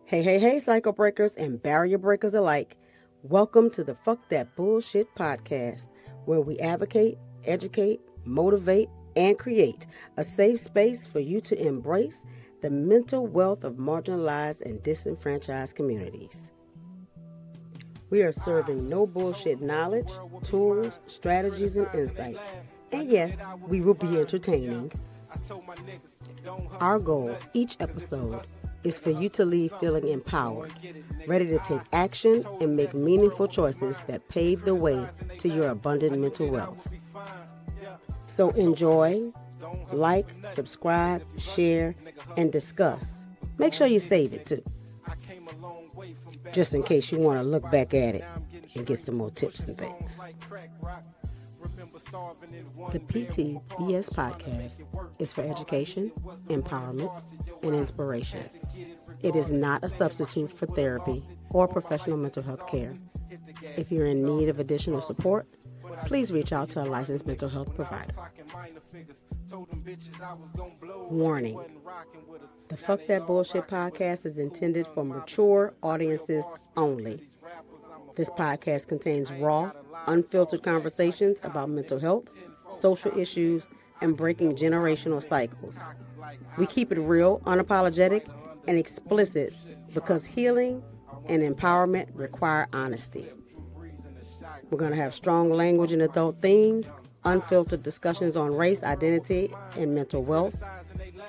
Hey, cycle breakers and barrier breakers alike. Welcome to the Fuck That Bullshit podcast, where we advocate, educate, motivate, and create a safe space for you to embrace the mental wealth of marginalized and disenfranchised communities. We are serving no bullshit knowledge, tools, strategies, and insights. And yes, we will be entertaining. Our goal each episode is for you to leave feeling empowered, ready to take action and make meaningful choices that pave the way to your abundant mental wealth. So enjoy, like, subscribe, share, and discuss. Make sure you save it too, just in case you want to look back at it and get some more tips and things. The PTBS podcast is for education, empowerment, and inspiration. It is not a substitute for therapy or professional mental health care. If you're in need of additional support, please reach out to a licensed mental health provider. Warning: the Fuck That Bullshit podcast is intended for mature audiences only. This podcast contains raw, unfiltered conversations about mental health, social issues, and breaking generational cycles. We keep it real, unapologetic, and explicit because healing and empowerment require honesty. We're going to have strong language and adult themes, unfiltered discussions on race, identity, and mental wealth,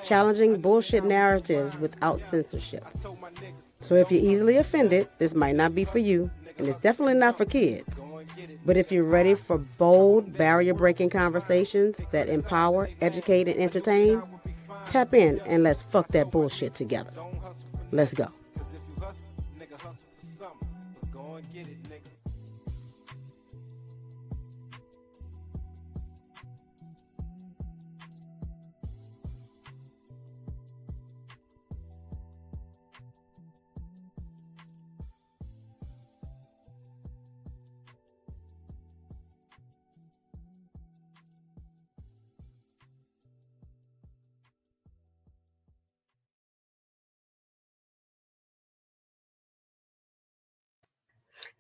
challenging bullshit narratives without censorship. So if you're easily offended, this might not be for you, and it's definitely not for kids. But if you're ready for bold, barrier-breaking conversations that empower, educate, and entertain, tap in and let's fuck that bullshit together. Let's go.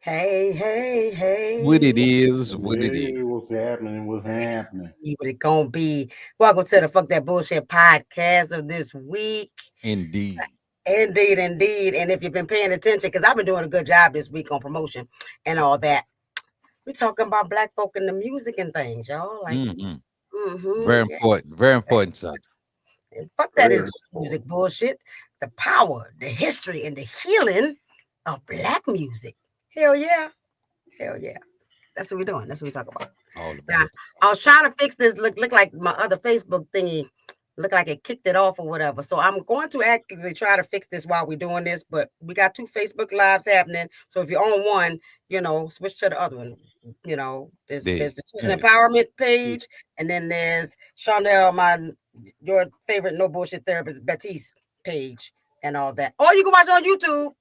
Hey. What it is, what it is. Hey, what's happening? What's happening? See what it gonna be. Welcome to the Fuck That Bullshit podcast of this week. Indeed. Indeed. And if you've been paying attention, because I've been doing a good job this week on promotion and all that, we talking about black folk and the music and things, y'all. Like, Very important. Very important subject. And fuck that is just music bullshit. The power, the history, and the healing of black music. Hell yeah. That's what we're doing. That's what we talk about. Now, I was trying to fix this. Look like my other Facebook thingy. Look like it kicked it off or whatever. So I'm going to actively try to fix this while we're doing this. But we got 2 Facebook lives happening. So if you're on one, switch to the other one. There's the Choosing Empowerment page, and then there's Shawnnell, your favorite no bullshit therapist, Batiste page, and all that. Or you can watch it on YouTube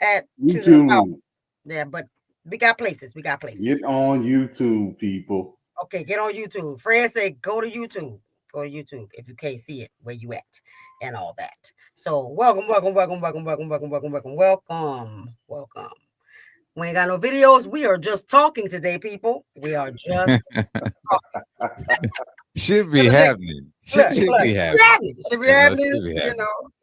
at Choosing Empowerment. Yeah, but we got places. Get on YouTube, people. Okay, get on YouTube. Fred said, go to YouTube. Go to YouTube if you can't see it, where you at, and all that. So welcome. We ain't got no videos. We are just talking today, people. We are just talking. Should be happening. Should be happening.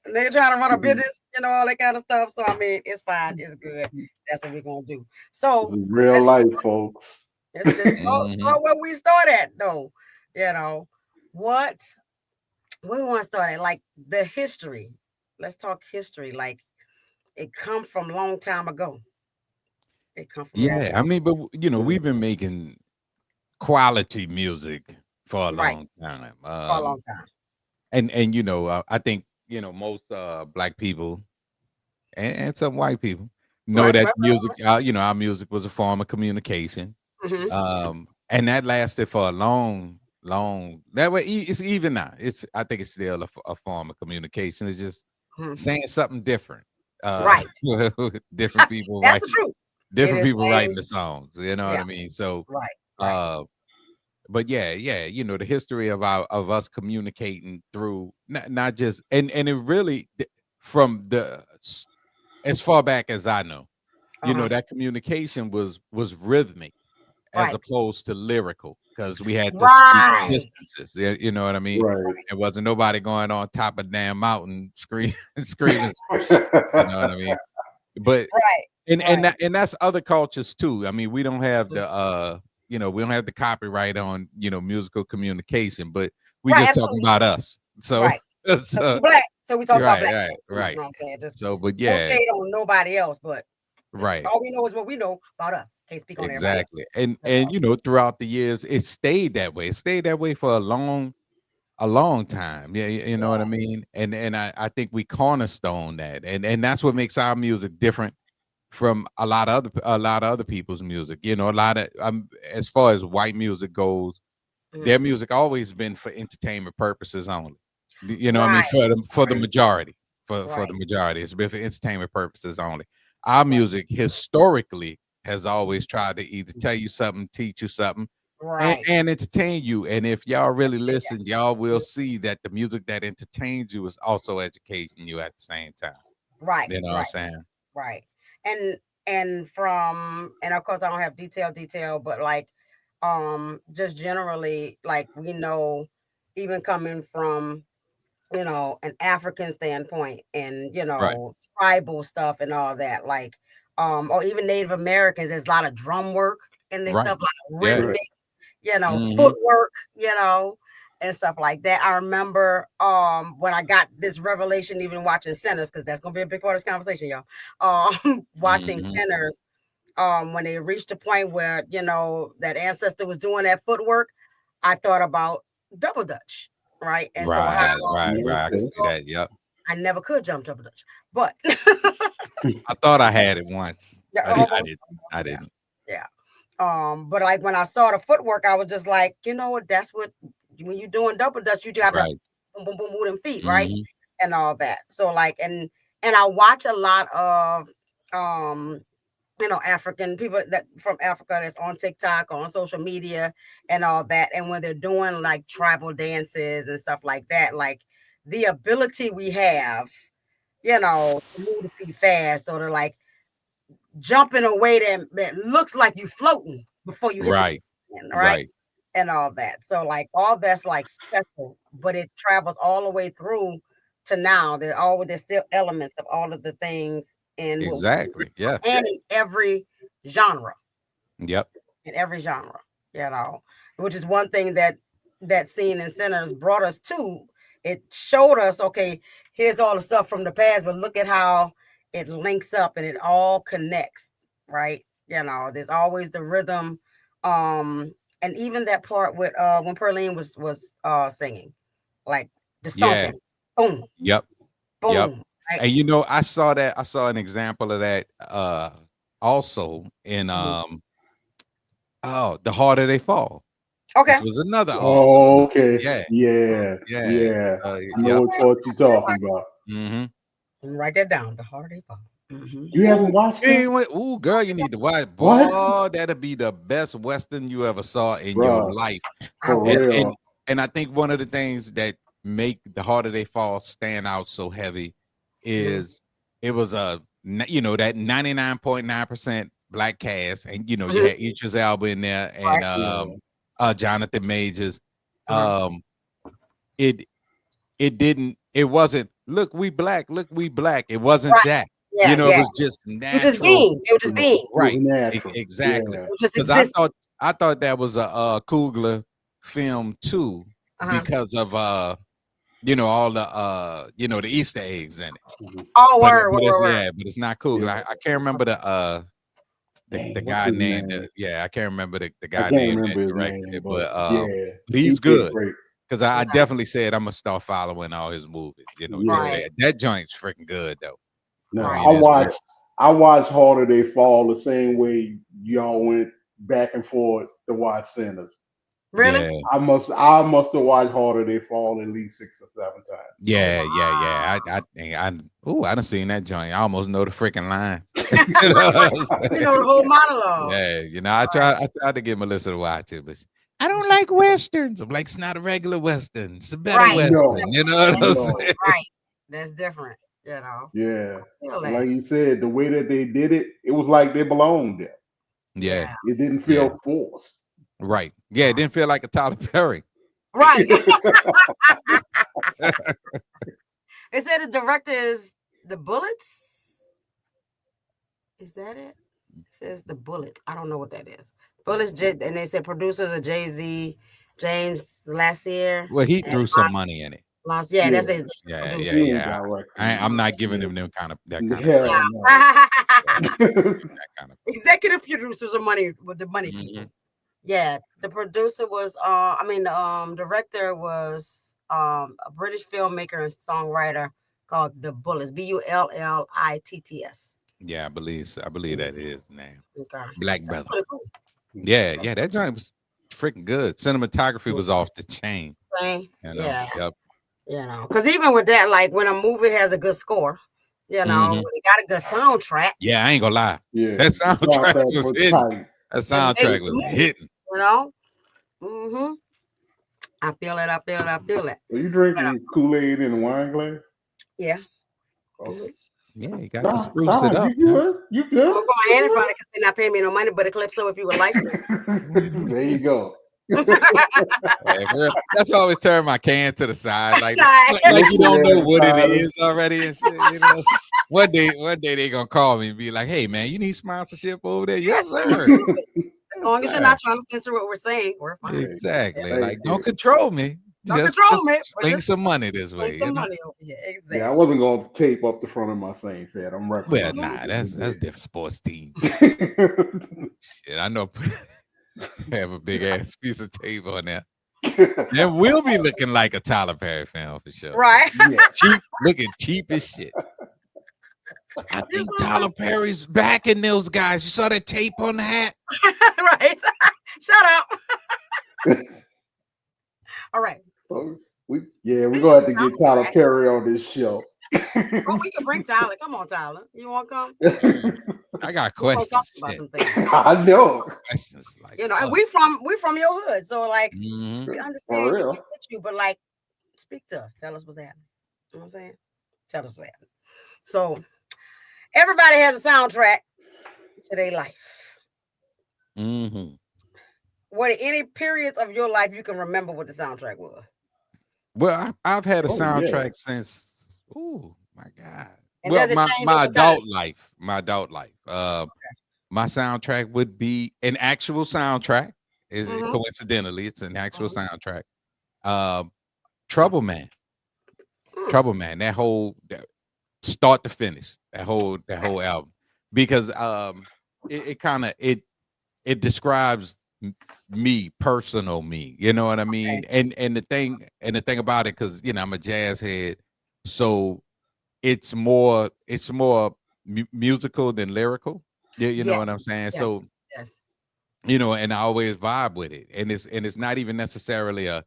And they're trying to run a business, all that kind of stuff. So I mean, it's fine, it's good. That's what we're gonna do. So real life, folks. Let's start where we start at, though. What we want to start at, like the history. Let's talk history. Like it come from a long time ago. I mean, but we've been making quality music for a long time. For a long time. And I think most black people and some white people know that music. Our music was a form of communication. And that lasted for a long. That way, it's even now. I think it's still a form of communication. It's just saying something different. Different people. That's the truth. Different people writing the songs. You know what I mean? So, but the history of us communicating through not just and it really from the as far back as I know, Uh-huh. that communication was rhythmic as Right. opposed to lyrical because we had to speak Right. distances. You know what I mean? Right. It wasn't nobody going on top of damn mountain screaming some shit. You know what I mean? But Right. Right. and that's other cultures too. I mean, we don't have Mhm. the we don't have the copyright on musical communication, but we Right. just talking Absolutely. about us. So Right. So so we black. So we talk about right, black right, people. You right. know what I'm saying? Just So but no yeah, shade on nobody else, but right. all we know is what we know about us. Can't speak on everybody else. Exactly. And That's all. throughout the years it stayed that way. It stayed that way for a long time. Yeah, you know what I Yeah. mean? And I think we cornerstone that. And that's what makes our music different from a lot of other people's music. A lot of as far as white music goes, Mhm. their music always been for entertainment purposes only. You know what I mean? Right. For the Right. majority. For the Right. majority. It's been for entertainment purposes only. Our Right. music historically has always tried to either tell you something, teach you something, Right. and entertain you. And if y'all really Appreciate that. listen, y'all will Mhm. see that the music that entertains you is also educating you at the same time. Right. You know what I'm Right. saying? Right. And and of course I don't have detail, but like just generally, like we know, even coming from an African standpoint and Right. tribal stuff and all that, like or even Native Americans, there's a lot of drum work and this Right. stuff, like Yeah. Right. rhythmic, Hmm. footwork, and stuff like that. I remember when I got this revelation, even watching Sinners, because that's gonna be a big part of this conversation, y'all. Watching Hmm. Sinners, when they reached the point where that ancestor was doing that footwork, I thought about double dutch, right? And so how Right. Right. it's Right. I can Okay. see that. Yep. I never could jump double dutch, but I thought I had it once. yeah, I almost, didn't. I almost, yeah, didn't. yeah. But like when I saw the footwork, I was just like, you know what? That's what when you're doing double dutch, you got to Right. boom, boom, boom, move them feet, right, Hmm. and all that. So like, and I watch a lot of um African people that from Africa that's on TikTok or on social media and all that. And when they're doing like tribal dances and stuff like that, like the ability we have, to move the feet fast, or to like jump in a way that looks like you floating before you hit the Right. ground, right? Right. And all that. So like all that's like special, but it travels all the way through to now. There's still elements of all of the things in what we do Exactly. Yeah. now, and in every genre, Yep. in every genre, you know, which is one thing that scene in Sinners brought us to. It showed us, okay, here's all the stuff from the past, but look at how it links up and it all connects, right? There's always the rhythm, and even that part with when Perlene was singing, like the Yeah. stomping, boom, Yep. Yep. boom, right? And I saw an example of that also in Mhm. The Harder They Fall, which Okay. was another awesome movie. Okay. Yeah. Mhm. Yeah. Yeah. Yeah. I know Yep. what part you're talking about. Mhm. Write that down. The harder they fall. Mhm. You haven't Ooh, watched that? ooh, girl, you need to watch. What? Boy, that'll be the best Western you ever saw in your Bruh, life. I for will. And real. and and I think one of the things that make The Harder They Fall stand out so heavy Mhm. is it was that 99.9% black cast, and you Mhm. had Idris Elba in there and Right. Yeah. Jonathan Majors. Uh-huh. Um, it it wasn't look we black. It wasn't Right. that. Yeah. It Yeah. was just You just natural. being. You just being. It was Right. natural. Exactly. Yeah. You just Because exist. I thought that was a Coogler film too, Uh-huh. because of all the the Easter eggs in it. Mhm. Oh, But word, but word, it's word, word. but it's not Coogler. Yeah. I can't remember the Dang, what's guy his named name? I can't remember the I guy can't name that remember his directed name, it, but but yeah, he he's did good. great. Because I Right. definitely said I'm gonna start following all his movies. Yeah. Right. That joint's freaking good though. I No, Right. mean, it's real. I watched Harder They Fall the same way y'all went back and forth to watch Sinners. Really? Yeah, I must have watched Harder They Fall at least 6 or 7 times. Oh, yeah. wow. I think I done seen that joint. I almost know the freaking line. You know what I'm You saying? know the whole monologue. Yeah, Right. I tried to get Melissa to watch it, but I don't like westerns. I'm like, it's not a regular western. It's a better Right. western. No, You know what I'm That's saying? no. right. That's different. You know. Yeah. Feel And that. like you said, the way that they did it, it was like they belonged there. Yeah. Yeah. It didn't feel forced. Right. Yeah, it didn't feel like a Tyler Perry. Right. It said the director is the Bullets. Is that it? It says the Bullets. I don't know what that is. Bullets, and they said producers are Jay-Z, James Lassier. Well, he and threw some money in it. Yeah, that's Yeah. it. Yeah, He yeah, ain't yeah. directing. I'm not giving Yeah. him that kind of Hell no. that kind of. Executive producers are money with the money people. Mhm. Yeah, the producer was the director was a British filmmaker and songwriter called The Bullets, Bullitts. Yeah, I believe that is the name. Okay. Black That's brother. pretty cool. Yeah, that joint was freaking good. Cinematography was off the chain. Thing. You know? Yeah. Yep. You know, because even with that, like when a movie has a good score, you know, when it got a good soundtrack, Yeah, I ain't gonna lie. Yeah. That soundtrack was hitting. tight. That it soundtrack makes the was movie, hitting. you know. Mm-hmm. I feel it. Are you drinking Kool-Aid in a wine glass? Yeah. Okay. Yeah, you got to spruce Nah, it up. you good? You I'm good? gonna put my hand in front of it because they're not paying me no money, but Eclipso, if you would like to. There you go. That's why I always turn my can to the side, like Like you don't know what it side. is already and shit. You know? One day they gonna call me and be like, "Hey man, you need sponsorship over there?" Yes, sir. As long as you're not trying to censor what we're saying, we're fine. Exactly. Yeah. Like, don't control me. Don't just control me. Sling some money this way. Sling some you know? money over here. Exactly. Yeah, I wasn't going to tape up the front of my Saints head. I'm Well, representing. nah, that's different sports team. Shit, I know. Have a big ass piece of tape on there. Then we'll be looking like a Tyler Perry film for sure. Right. Yeah. Looking cheap as shit. I think Tyler Perry's backing those guys. You saw that tape on the hat? Right. Shut up. All right. We're gonna have to get Tyler Perry on this show. Oh, we can bring Tyler. Come on, Tyler. You want to come? I got We're gonna questions. talk about some things. I know. Questions like, you know, and we from your hood, so like Mhm. we For understand real. you, get you, but like speak to us. Tell us what's happening. You know what I'm saying? Tell us what's happening. So everybody has a soundtrack to their life. Mhm. What any periods of your life you can remember what the soundtrack was? Well, I've had a soundtrack Yeah. since. Oh my god. And Well, does it change my over time? adult life. My adult life. My soundtrack would be an actual soundtrack. Is coincidentally, it's an actual soundtrack. Trouble Man. Trouble Man. That whole start to finish. That whole album. Because it kind of it describes me, personal me. You know what I mean? And the thing about it, because I'm a jazz head, so it's more musical than lyrical. You know what I'm saying? Yes. So Yes. and I always vibe with it, and it's not even necessarily a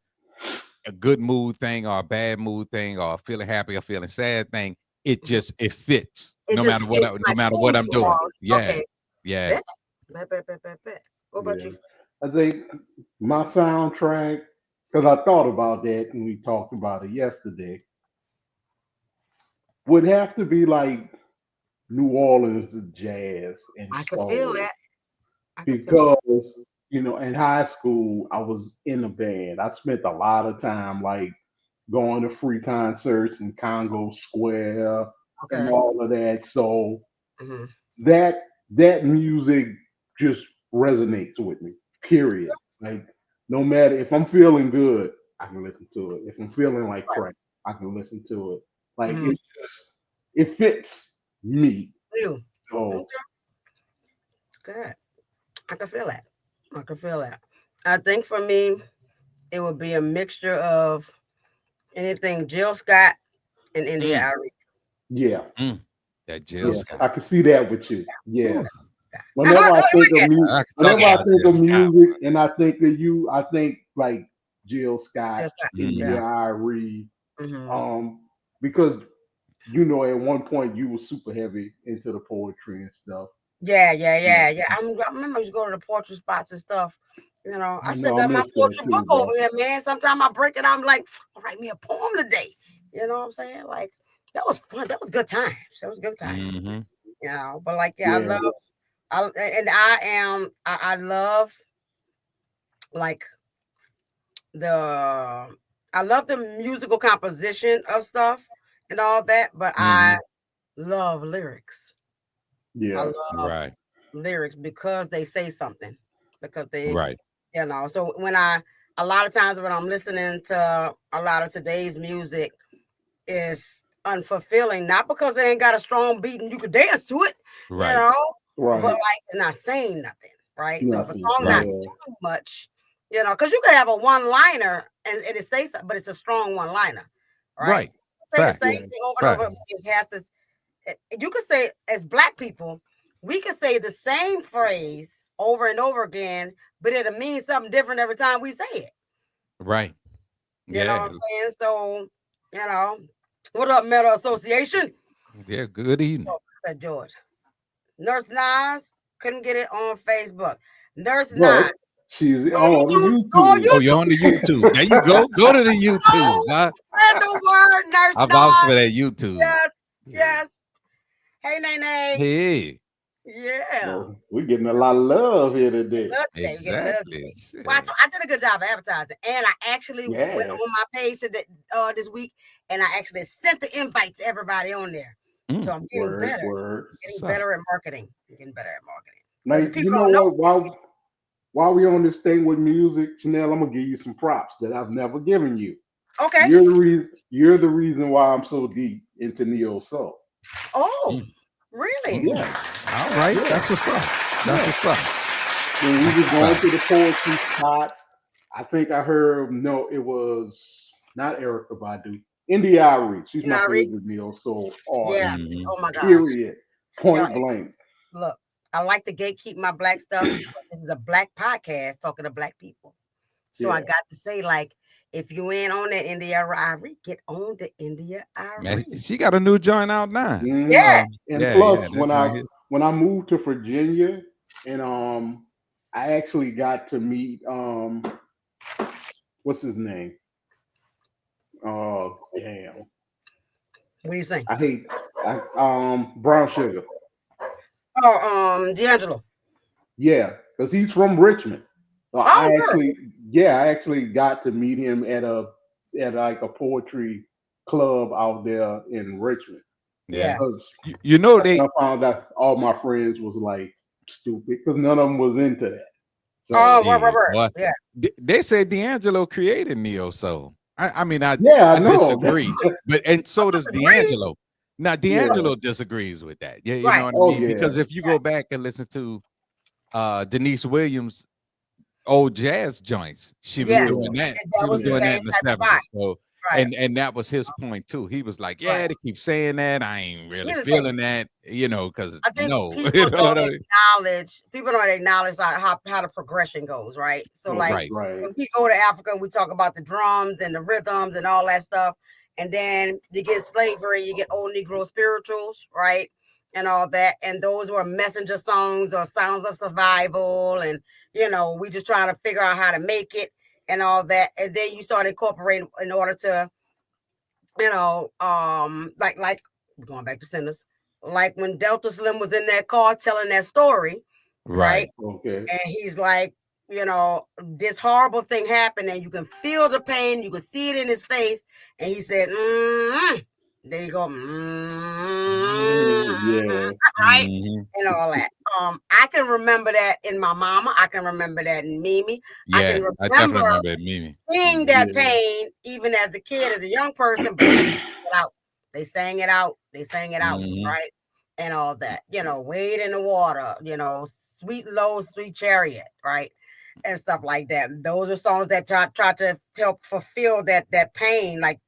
good mood thing or a bad mood thing or a feeling happy or feeling sad thing. It just it fits no matter what I'm doing. Yeah. Okay. Yeah. Bet. What about you? I think my soundtrack, because I thought about that and we talked about it yesterday, would have to be like New Orleans jazz and I could soul. feel that. Because in high school I was in a band. I spent a lot of time like going to free concerts in Congo Square and all of that. So that music just resonates with me. Period. Like no matter if I'm feeling good, I can listen to it. If I'm feeling like crap, I can listen to it. Like it fits me. You. So Good. I can feel that. I think for me, it would be a mixture of anything Jill Scott and India Ari. yeah. That Jill Scott. I can see that with you. Yeah. Ooh. Whenever I think of music, and I think of you, I think like Jill Scott, India Ari, because at one point you were super heavy into the poetry and stuff. Yeah. I remember I used to go to the poetry spots and stuff. I still got my poetry book over here, man. Sometimes I break it. I'm like, write me a poem today. You know what I'm saying? Like, that was fun. That was good times. That was good time. Mm-hmm. You know, but like I love, I love like the I love the musical composition of stuff and all that, but I love lyrics. I Yeah. love lyrics because they say something. Because they, Right. you know. So a lot of times when I'm listening to a lot of today's music, is unfulfilling, not because it ain't got a strong beat and you could dance to it, you Right. know, Right. but like it's not saying nothing, right? So if a Nothing. song not Right. saying much, you know, because you could have a one-liner and it says something, but it's a strong one-liner, right? Right. Say the Fact. same Yeah. thing over and Fact. over. It has this. You could say as Black people, we could say the same phrase over and over again, but it'll mean something different every time we say it. Right. You know Yeah. what I'm saying? So, you know, what up, Metal Association? Yeah. Good evening. George. Nurse Nas couldn't get it on Facebook. Nurse But Nas. she's Go on YouTube. Oh, YouTube. you're on the YouTube. There you go. Go to the YouTube. Huh? Spread the word, Nurse I vouch for Nas. that YouTube. Yes, yes. Hey, Nene. Hey. Yeah. Well, we're getting a lot of love here today. Exactly. Well, I did a good job of advertising, and I actually went Yeah. on my page this week, and I actually sent the invite to everybody on there. So I'm getting better. Word. Getting better at marketing. Getting better at marketing. Now, Because you people know don't know. what? While we on this thing with music, Shawnnell, I'm gonna give you some props that I've never given you. Okay. You're the reason why I'm so deep into neo soul. Oh, really? Yeah. All right. Yeah. That's what's up. That's what's up. When we were going to the poetry spots, I think I heard, no, it was not Erica Badu. India Ari. She's my favorite neo soul artist. Yes. Oh my gosh. Period. Point blank. Look, I like to gatekeep my Black stuff because this is a Black podcast talking to Black people. So I got to say, like, if you ain't on that India Ari, get on the India Ari. Man, she got a new joint out now. Yeah. And plus, when I moved to Virginia, and I actually got to meet what's his name? Oh damn! What do you think? Brown Sugar. Oh, D'Angelo. Yeah, because he's from Richmond. So I actually got to meet him at like a poetry club out there in Richmond. Yeah. You know, I found out all my friends was like stupid because none of them was into that. So, yeah. They said D'Angelo created neo soul. I mean, I disagree, and so does D'Angelo. Now, D'Angelo disagrees with that. Yeah, you know what I mean? Because if you go back and listen to Denise Williams' old jazz joints, she was doing that. She was doing that in the 70s. So, and that was his point too. He was like, "Yeah, they keep saying that. I ain't really feeling that, you know, because I think no, people you know don't acknowledge. People don't acknowledge like how the progression goes, right? So, like, if we go to Africa and we talk about the drums and the rhythms and all that stuff, and then you get slavery, you get old Negro spirituals, right? And all that, and those were messenger songs or sounds of survival, and you know, we just trying to figure out how to make it and all that, and then you start incorporating in order to, you know, like going back to Sinners, like when Delta Slim was in that car telling that story, right? Okay, and he's like, you know, this horrible thing happened, and you can feel the pain, you can see it in his face, and he said, there you go, right, and all that. I can remember that in my mama. I can remember that in Mimi. Yeah, I can I definitely remember it, Mimi. Seeing that pain, even as a kid, as a young person, but they sang it out. They sang it out, right, and all that. You know, Wade in the Water. You know, Sweet Low, Sweet Chariot, right, and stuff like that. Those are songs that try to help fulfill that pain, like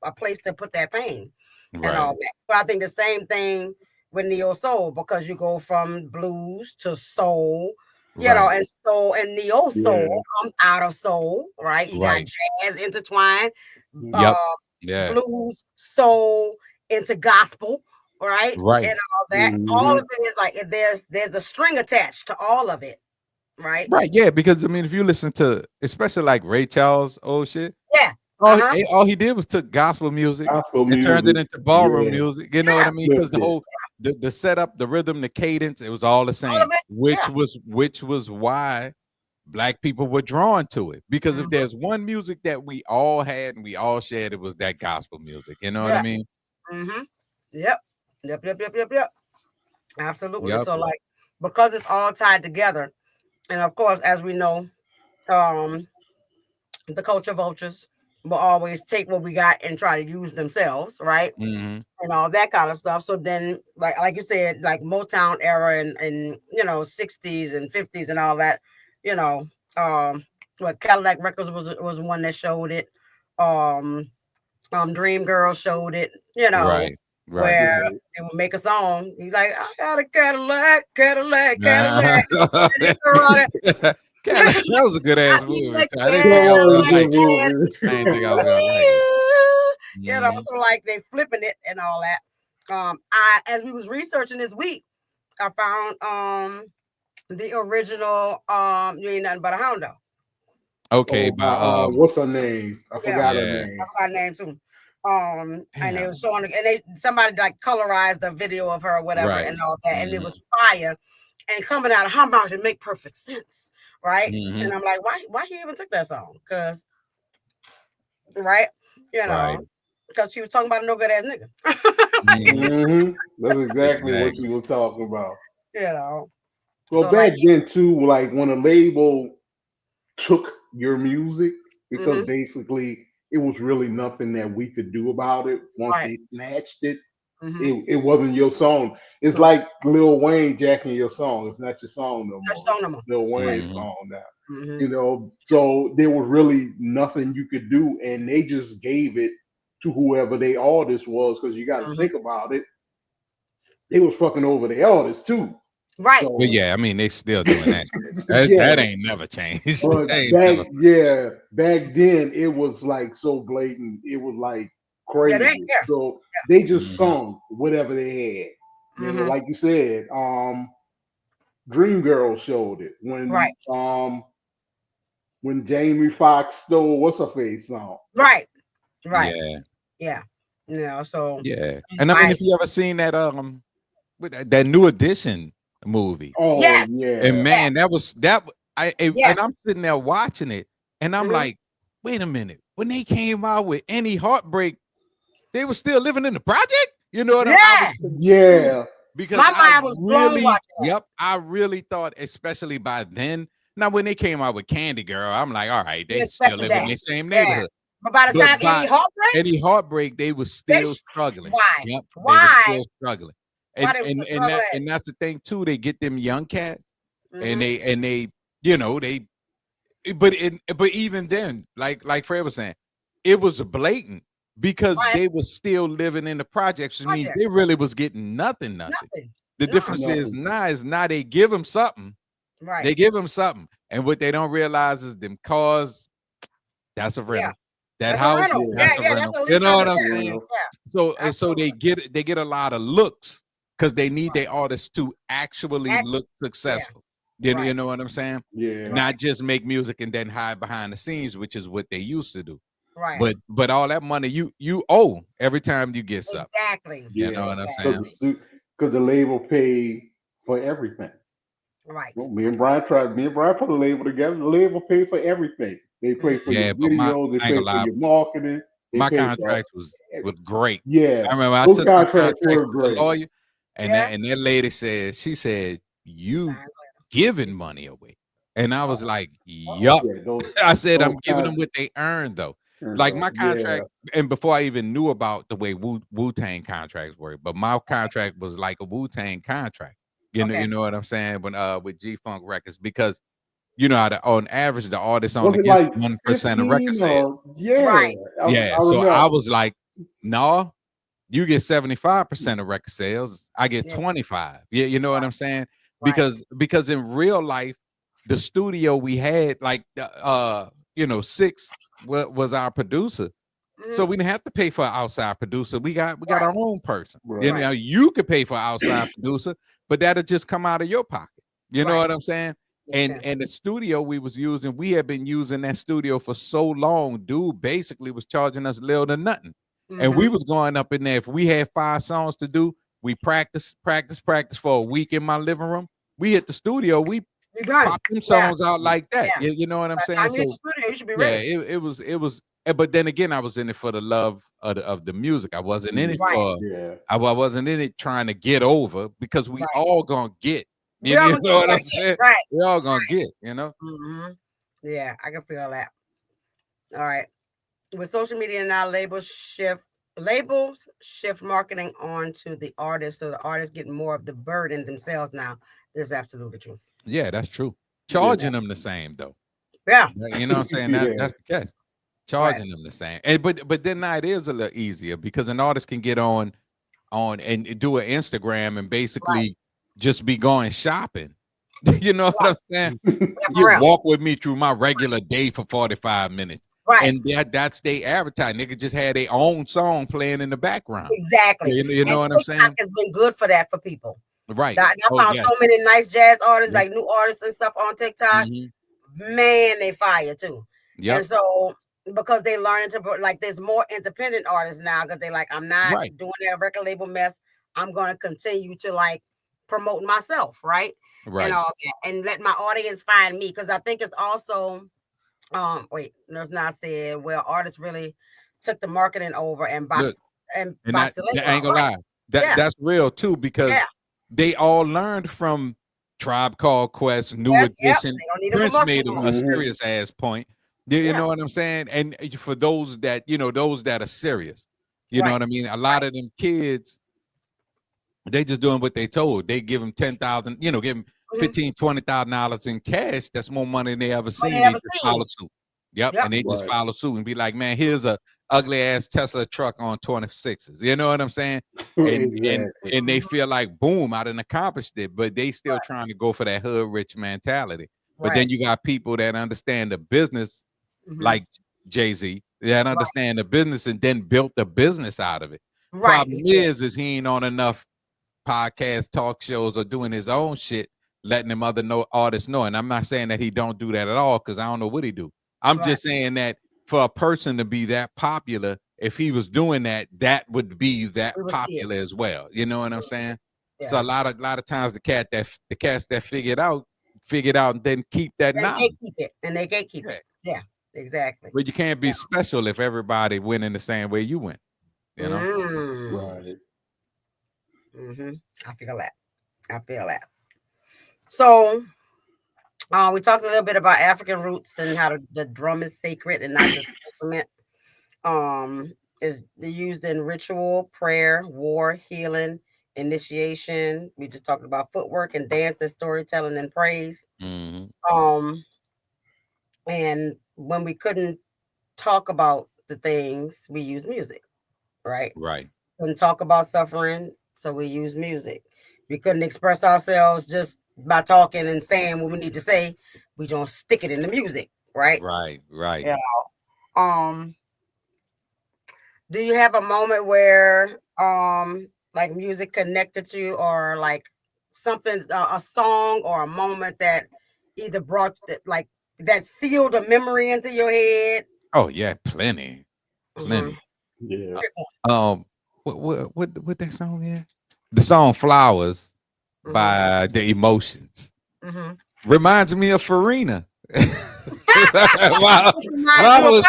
a place to put that pain. And all that. But I think the same thing with neo soul, because you go from blues to soul, you know, and soul and neo soul comes out of soul, right? You got jazz intertwined, blues, soul into gospel, right? And all that. All of it is like there's a string attached to all of it, right? Right, yeah, because I mean, if you listen to especially like Ray Charles old shit, all he did was took gospel music and turned it into ballroom music. You know what I mean? Because the whole the setup, the rhythm, the cadence, it was all the same. Which was why Black people were drawn to it. Because if there's one music that we all had and we all shared, it was that gospel music. You know what I mean? Yep. Absolutely. Yep. So like, because it's all tied together, and of course, as we know, the culture vultures will always take what we got and try to use themselves, right? And all that kind of stuff. So then, like you said, like Motown era and 60s and 50s and all that, what Cadillac Records was one that showed it. Dream Girl showed it, right. Where they would make a song. He's like, I got a Cadillac. That was a good ass movie. Like, I didn't think I was gonna like it. So like they flipping it and all that. As we was researching this week, I found the original You Ain't Nothing But a Hound Dog. Okay, what's her name? I forgot her name. I forgot her name too. And they was showing, and somebody like colorized the video of her or whatever and all that, and it was fire. And coming out of her mouth, it make perfect sense, right? And I'm like, why he even took that song? Because, because she was talking about a no good ass nigga. That's exactly what she was talking about. Well, so back then too, like when a label took your music, because basically it was really nothing that we could do about it. Once they snatched it, it wasn't your song. It's like Lil Wayne jacking your song. It's not your song no more. Lil Wayne's song now. So there was really nothing you could do, and they just gave it to whoever they artist was. Because you got to think about it, they was fucking over the artist too. Right. So, but I mean, they still doing that. That ain't never changed. Back then, it was like so blatant. It was like crazy. So they just sung whatever they had. Like you said, Dream Girl showed it when Jamie Foxx stole what's her face song. Right. Yeah. So and I mean, if you ever seen that that New Edition movie. And man, that was and I'm sitting there watching it, and I'm like, wait a minute. When they came out with Any Heartbreak, they were still living in the project. You know what I mean? Because my mind was blown watching I really thought, especially by then. Now, when they came out with Candy Girl, I'm like, all right, they still live in the same neighborhood. But by the time Any Heartbreak, they were still struggling. Why? They were still struggling. And that's the thing too. They get them young cats, and they but even then, like Fred was saying, it was blatant because they were still living in the projects, which means they really was getting nothing. The difference is now they give them something. Right. They give them something, and what they don't realize is them cars. That's a rental. That house. That's a rental. You know what I'm saying? So they get a lot of looks. Because they need their artists to actually look successful. You know what I'm saying? Not just make music and then hide behind the scenes, which is what they used to do. Right. But all that money you owe every time you get something. Exactly. You know what I'm saying? Because the label paid for everything. Right. Well, me and Brian put the label together. The label paid for everything. They paid for your videos. They paid for your marketing. My contract was great. Yeah. I remember I took my contract to the lawyer. And that lady said, you giving money away. And I was like, yup. I said, I'm giving them what they earned though. Like my contract, and before I even knew about the way Wu-Tang contracts work, but my contract was like a Wu-Tang contract. You know what I'm saying? When with G-Funk Records, because on average the artist only gets like 1% of record sales. So I was like, no. You get 75% of record sales. I get 25. You know what I'm saying? Because in real life, the studio we had, like Six was our producer. So we didn't have to pay for an outside producer. We got our own person. You could pay for an outside producer, but that'll just come out of your pocket. You know what I'm saying? And the studio we was using, we had been using that studio for so long. Dude basically was charging us little to nothing. And we was going up in there. If we had 5 songs to do, we practice for a week in my living room. We hit the studio, we pop them songs out like that. You know what I'm saying? So, you should be ready. It was. But then again, I was in it for the love of the music. I wasn't in it for. I wasn't in it trying to get over, because we all gonna get. You know what I'm saying? Right. We all gonna get. You know. Yeah, I can feel that. All right. With social media now, labels shift marketing onto the artist, so the artists getting more of the burden themselves now. This is absolutely true. Yeah, that's true. Charging them the same though. Yeah. You know what I'm saying? That's the case. Charging them the same. And but then now it is a little easier, because an artist can get on and do an Instagram and basically just be going shopping. You know what I'm saying? You walk with me through my regular day for 45 minutes. Right. And that's they advertise. Nigga just had their own song playing in the background. Exactly. You know what I'm saying? TikTok has been good for that for people. Right. I found so many nice jazz artists, like new artists and stuff on TikTok. Man, they fire too. And so, because they learning to, like, there's more independent artists now, because they like, I'm not doing that record label mess. I'm going to continue to like promote myself, right? And all that, and let my audience find me, because I think it's also Nurse Not said, well, artists really took the marketing over and I ain't gonna lie. That's real too, because they all learned from Tribe Called Quest, New Edition. Prince made a serious ass point. You know what I'm saying? And for those that those that are serious, you know what I mean. A lot of them kids, they just doing what they told. They give them 10,000, give them $15,000-$20,000 in cash. That's more money than they ever seen. They just follow suit. And they just follow suit and be like, man, here's a ugly ass Tesla truck on 26s. You know what I'm saying? And they feel like, boom, I done accomplished it, but they still trying to go for that hood rich mentality. But then you got people that understand the business, like Jay-Z, that understand the business and then built the business out of it. Problem is he ain't on enough podcast talk shows or doing his own shit, letting them other artists know. And I'm not saying that he don't do that at all, because I don't know what he do. I'm just saying that for a person to be that popular, if he was doing that, that would be that popular as well. You know what I'm saying? So a lot of times the cats that figured out and then keep that knowledge. They keep it. Yeah, exactly. But you can't be special if everybody went in the same way you went. You know? Right. I feel that. So we talked a little bit about African roots and how the drum is sacred and not just an instrument. Is used in ritual, prayer, war, healing, initiation. We just talked about footwork and dance and storytelling and praise. And when we couldn't talk about the things, we use music, right? Couldn't talk about suffering, so we use music. We couldn't express ourselves just by talking and saying what we need to say. We don't stick it in the music, right? Right. Do you have a moment where like music connected you, or like something, a song or a moment that either brought that sealed a memory into your head? Oh yeah, plenty. Yeah. What that song is? The song "Flowers" by The Emotions reminds me of Farina. while I was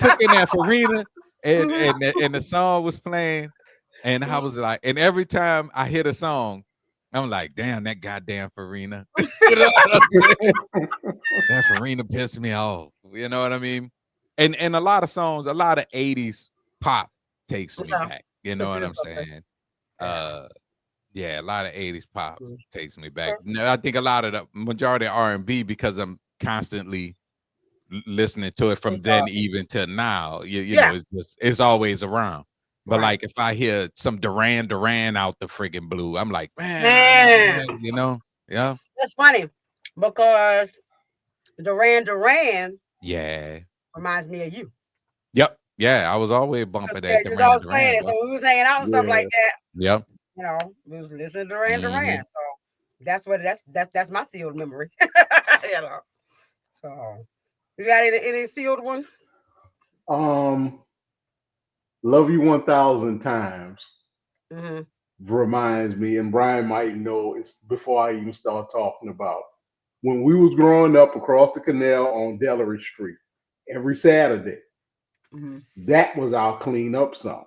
cooking that Farina, and the song was playing, and I was like, and every time I hear the song, I'm like, damn, that goddamn Farina. You know what I'm saying? That Farina pissed me off. You know what I mean? And a lot of songs, a lot of 80s pop takes me back. You know what I'm saying? A lot of 80s pop takes me back. I think a lot of the majority of R&B, because I'm constantly listening to it from then even to now. You know, it's always around. But like if I hear some Duran Duran out the friggin' blue, I'm like, man, you know, That's funny, because Duran Duran reminds me of you. Yep. Yeah, I was always bumping that Duran Duran. Duran. So we was hanging out and stuff like that. Yep. You know, we was listening to Duran Duran. So that's what that's my sealed memory. You know. So you got any sealed one? Love You 1,000 Times Mm-hmm. reminds me, and Brian might know it's before I even start talking about when we was growing up across the canal on Delaware Street every Saturday. Mm-hmm. That was our cleanup song.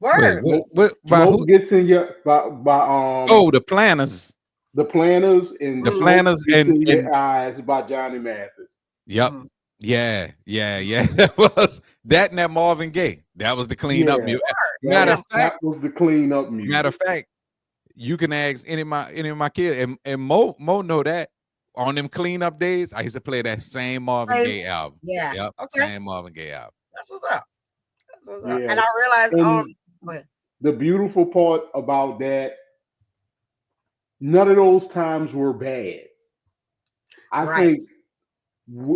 Word. Wait, what by Smoke who? gets in your Oh, the Planners. the Planners and The Mhm. Smoke Planners Gets in and Your Eyes by Johnny Mathis. yep. Mhm. Yeah. That was that and that Marvin Gaye. That was the cleanup Yeah, music. that Matter was the cleanup music. of fact, you can ask any of my kids, and Mo know that on them cleanup days, I used to play that same Marvin Gaye album. Yeah. Yep, Okay. same Marvin Gaye album. That's what's up. That's what's up. Yeah. And I realized And go ahead. the beautiful part about that, none of those times were bad. I Right. think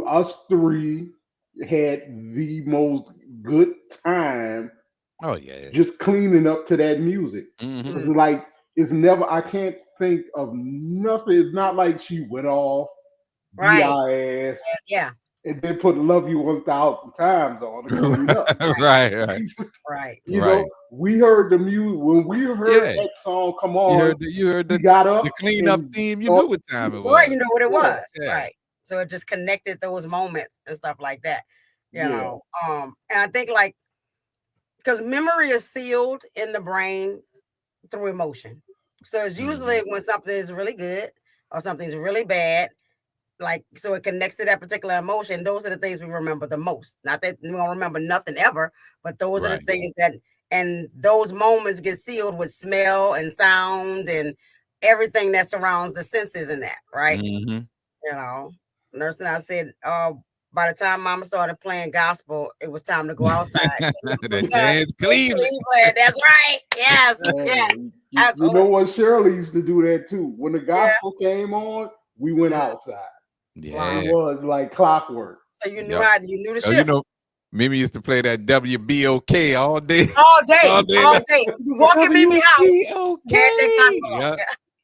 us three had the most good time Oh yeah. just cleaning up to that music. Mhm. It's like it's never. I can't think of nothing. It's not like she went off, beat Right. our ass, Yeah. and then put "Love You 1,000 Times" on to clean up. right. Right. You Right. know, we heard the music when we heard Yeah. that song come You on. heard We the got up cleanup and theme. You knew what time it Boy, was. you know what it was. Yeah. Right. So it just connected those moments and stuff like that. You Yeah. know. And I think like because memory is sealed in the brain through emotion. So it's usually when something is really good or something's really bad, like so it connects to that particular emotion. Those are the things we remember the most. Not that we don't remember nothing ever, but those are the Right. things that and those moments get sealed with smell and sound and everything that surrounds the senses in that, right? Mhm. You know, Nurse and I said, by the time Mama started playing gospel, it was time to go outside. The James Cleveland. Cleveland, that's right. Yes, yes, You absolutely. know what? Shirley used to do that too. When the gospel came on, we went outside. Yeah. It was like clockwork. So you knew Yep. you knew the Oh, shift. you know, Mimi used to play that WBOK all day. All day, All day. all day. You walk in Mimi house, WBOK. had that gospel. Yeah.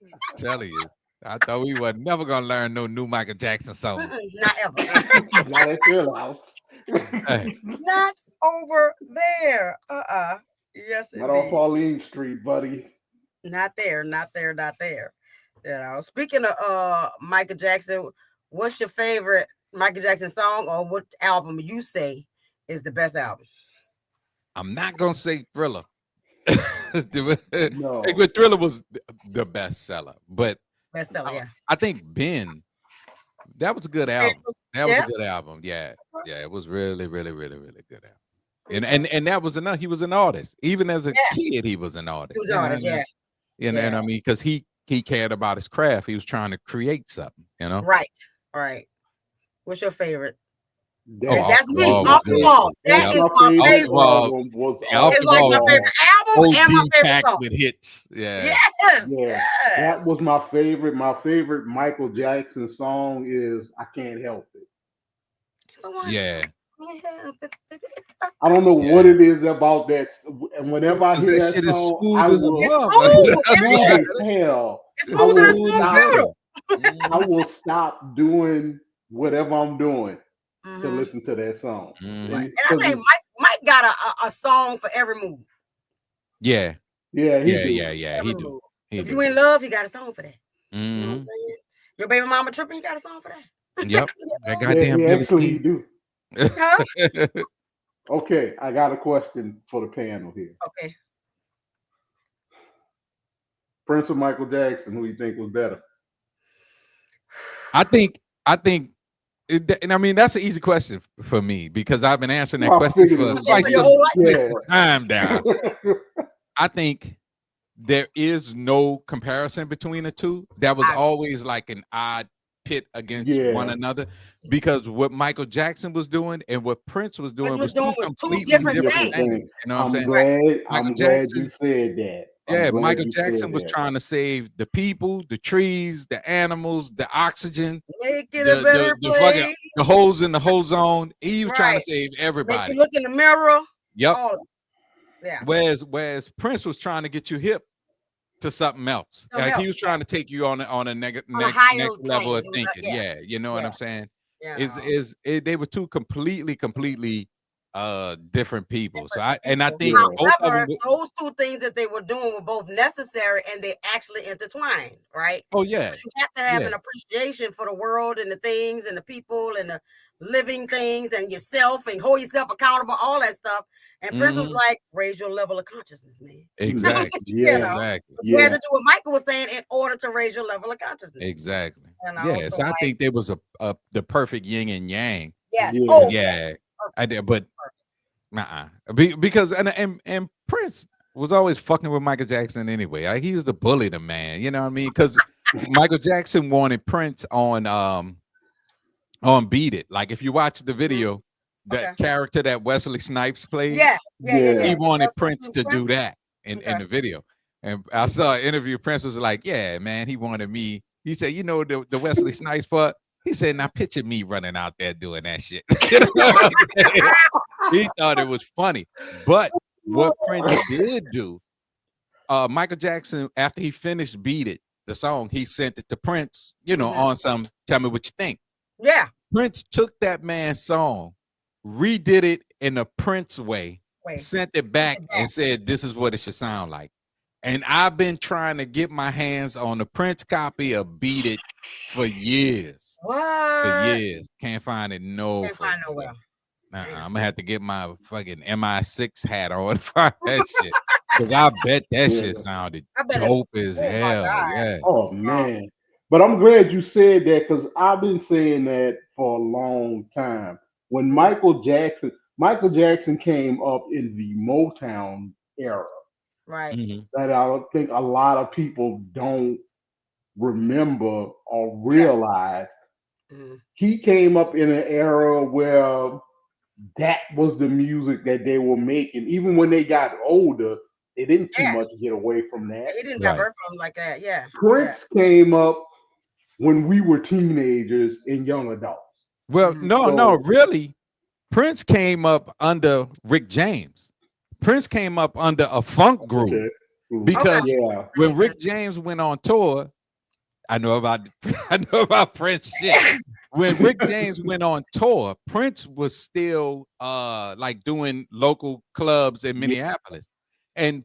Yeah. Telling you. I thought we were never gonna learn no new Michael Jackson song. Not ever. Not at your house. Hey. Not over there. Yes, Not off indeed. Arlene Street, buddy. Not there. Not there. Not there. You know. Speaking of Michael Jackson, what's your favorite Michael Jackson song, or what album you say is the best album? I'm not gonna say Thriller. No. But Thriller was the bestseller. But Bestseller, yeah. I think Ben, that was a good album. That was a good album. Yeah. Yeah, it was really, really, really, really good album. And that was enough. He was an artist. Even as a kid, he was an artist. He was an artist, yeah. And I mean, because he cared about his craft. He was trying to create something, you know. Right. What's your favorite? That's me. Off the Wall. That is my favorite. It's like my favorite album and my favorite song with hits. Yeah. Yes. That was my favorite. My favorite Michael Jackson song is "I Can't Help It." Yeah. I don't know what it is about that. And whenever I hear that song, I will stop doing whatever I'm doing to listen to that song. And I think Mike got a song for every mood. Yeah. Yeah. He do. If you in love, he got a song for that. You know what I'm saying? Your baby mama tripping, he got a song for that. Yep. That goddamn he do. Okay, I got a question for the panel here. Okay. Prince or Michael Jackson, who you think was better? I think, and I mean that's an easy question for me because I've been answering that question for quite some time down. I think there is no comparison between the two. That was always like an odd pit against one another because what Michael Jackson was doing and what Prince was doing was two completely different things. You know what I'm saying? I'm glad you said that. Yeah, Michael Jackson was trying to save the people, the trees, the animals, the oxygen, make it a better place. The holes in the ozone. He was trying to save everybody. Make you look in the mirror. Yep. Yeah. Whereas Prince was trying to get you hip to something else. Like he was trying to take you on a next level of thinking. Yeah, you know what I'm saying? They were two completely different people. So I think however, those two things that they were doing were both necessary and they actually intertwined, right? Oh yeah. You have to have an appreciation for the world and the things and the people and the living things and yourself and hold yourself accountable, all that stuff. And Prince was like, raise your level of consciousness, man. Exactly. Exactly. You had to do what Michael was saying in order to raise your level of consciousness. Exactly. Yeah. So I think there was the perfect yin and yang. Yes. I did, but because and Prince was always fucking with Michael Jackson anyway. Like, he was the bully, the man. You know what I mean? Because Michael Jackson wanted Prince on Beat It. Like if you watch the video, that character that Wesley Snipes played, he wanted Prince to do that in the video. And I saw an interview. Prince was like, "Yeah, man, he wanted me." He said, "You know the Wesley Snipes part." He said, "Now picture me running out there doing that shit." You know what I'm saying? He thought it was funny. But what Prince did do, Michael Jackson, after he finished Beat It, the song, he sent it to Prince, on some Tell Me What You Think. Yeah. Prince took that man's song, redid it in a Prince way, sent it back and said, "This is what it should sound like." And I've been trying to get my hands on the Prince copy of Beat It for years. For years. Can't find it nowhere. I'm gonna have to get my fucking MI6 hat on to find that shit. Because I bet that shit sounded dope as hell. Yeah. Oh man. But I'm glad you said that because I've been saying that for a long time. When Michael Jackson came up in the Motown era. Right. That I think a lot of people don't remember or realize. He came up in an era where that was the music that they were making. Even when they got older, they didn't too much get away from that. He didn't divert from like that. Yeah. Prince came up when we were teenagers and young adults. Well, no, really. Prince came up under Rick James. Prince came up under a funk group because when Rick James went on tour, I know about Prince shit. When Rick James went on tour, Prince was still like doing local clubs in Minneapolis. And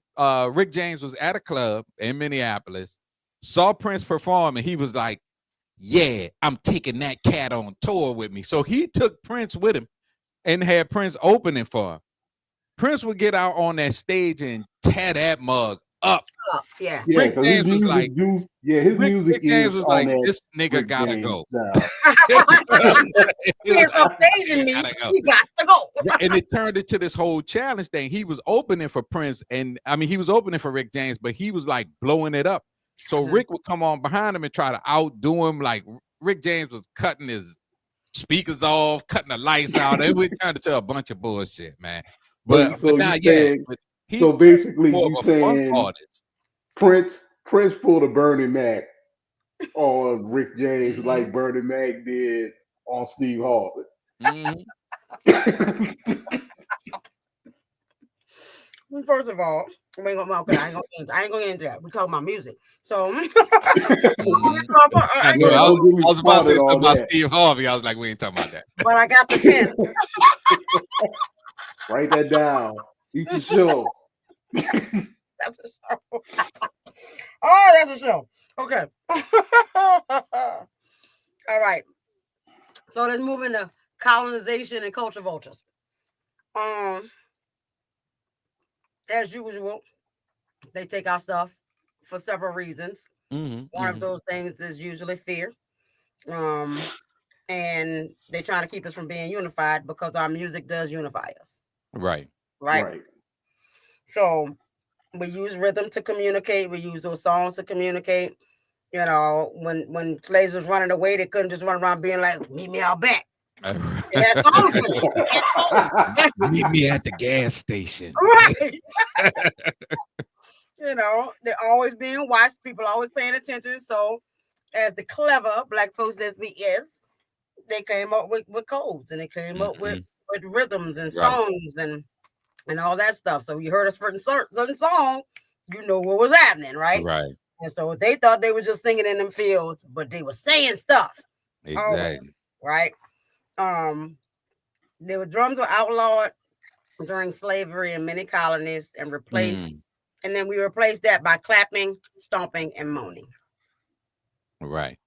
Rick James was at a club in Minneapolis, saw Prince perform, and he was like, "Yeah, I'm taking that cat on tour with me." So he took Prince with him and had Prince opening for him. Prince would get out on that stage and tear that mug up. Rick James was like, Rick James was like, "This nigga gotta go." He is upstaging me. He got to go. And it turned into this whole challenge thing. He was opening for Prince, and I mean, he was opening for Rick James, but he was like blowing it up. So Rick would come on behind him and try to outdo him. Like Rick James was cutting his speakers off, cutting the lights out. It would turn into a bunch of bullshit, man. But now, so basically, you saying Prince pulled a Bernie Mac on Rick James like Bernie Mac did on Steve Harvey. First of all, I ain't gonna get into that. We're talking about music. So I was about to say something about Steve Harvey. I was like, we ain't talking about that. But I got the pen. Write that down. You can show. That's a show. Oh, that's a show. Okay. All right. So let's move into colonization and culture vultures. As usual, they take our stuff for several reasons. One of those things is usually fear. And they try to keep us from being unified because our music does unify us. Right. So we use rhythm to communicate. We use those songs to communicate. You know, when slaves was running away, they couldn't just run around being like, "Meet me out back." They had songs for it. Meet me at the gas station. Right. You know, they're always being watched. People are always paying attention. So, as the clever Black folks as we is, they came up with codes and they came up with rhythms and songs and all that stuff. So you heard a certain song, you know what was happening, right? Right. And so they thought they were just singing in them fields, but they were saying stuff. Exactly. Right. Their drums were outlawed during slavery in many colonies and replaced, and then we replaced that by clapping, stomping, and moaning. Right.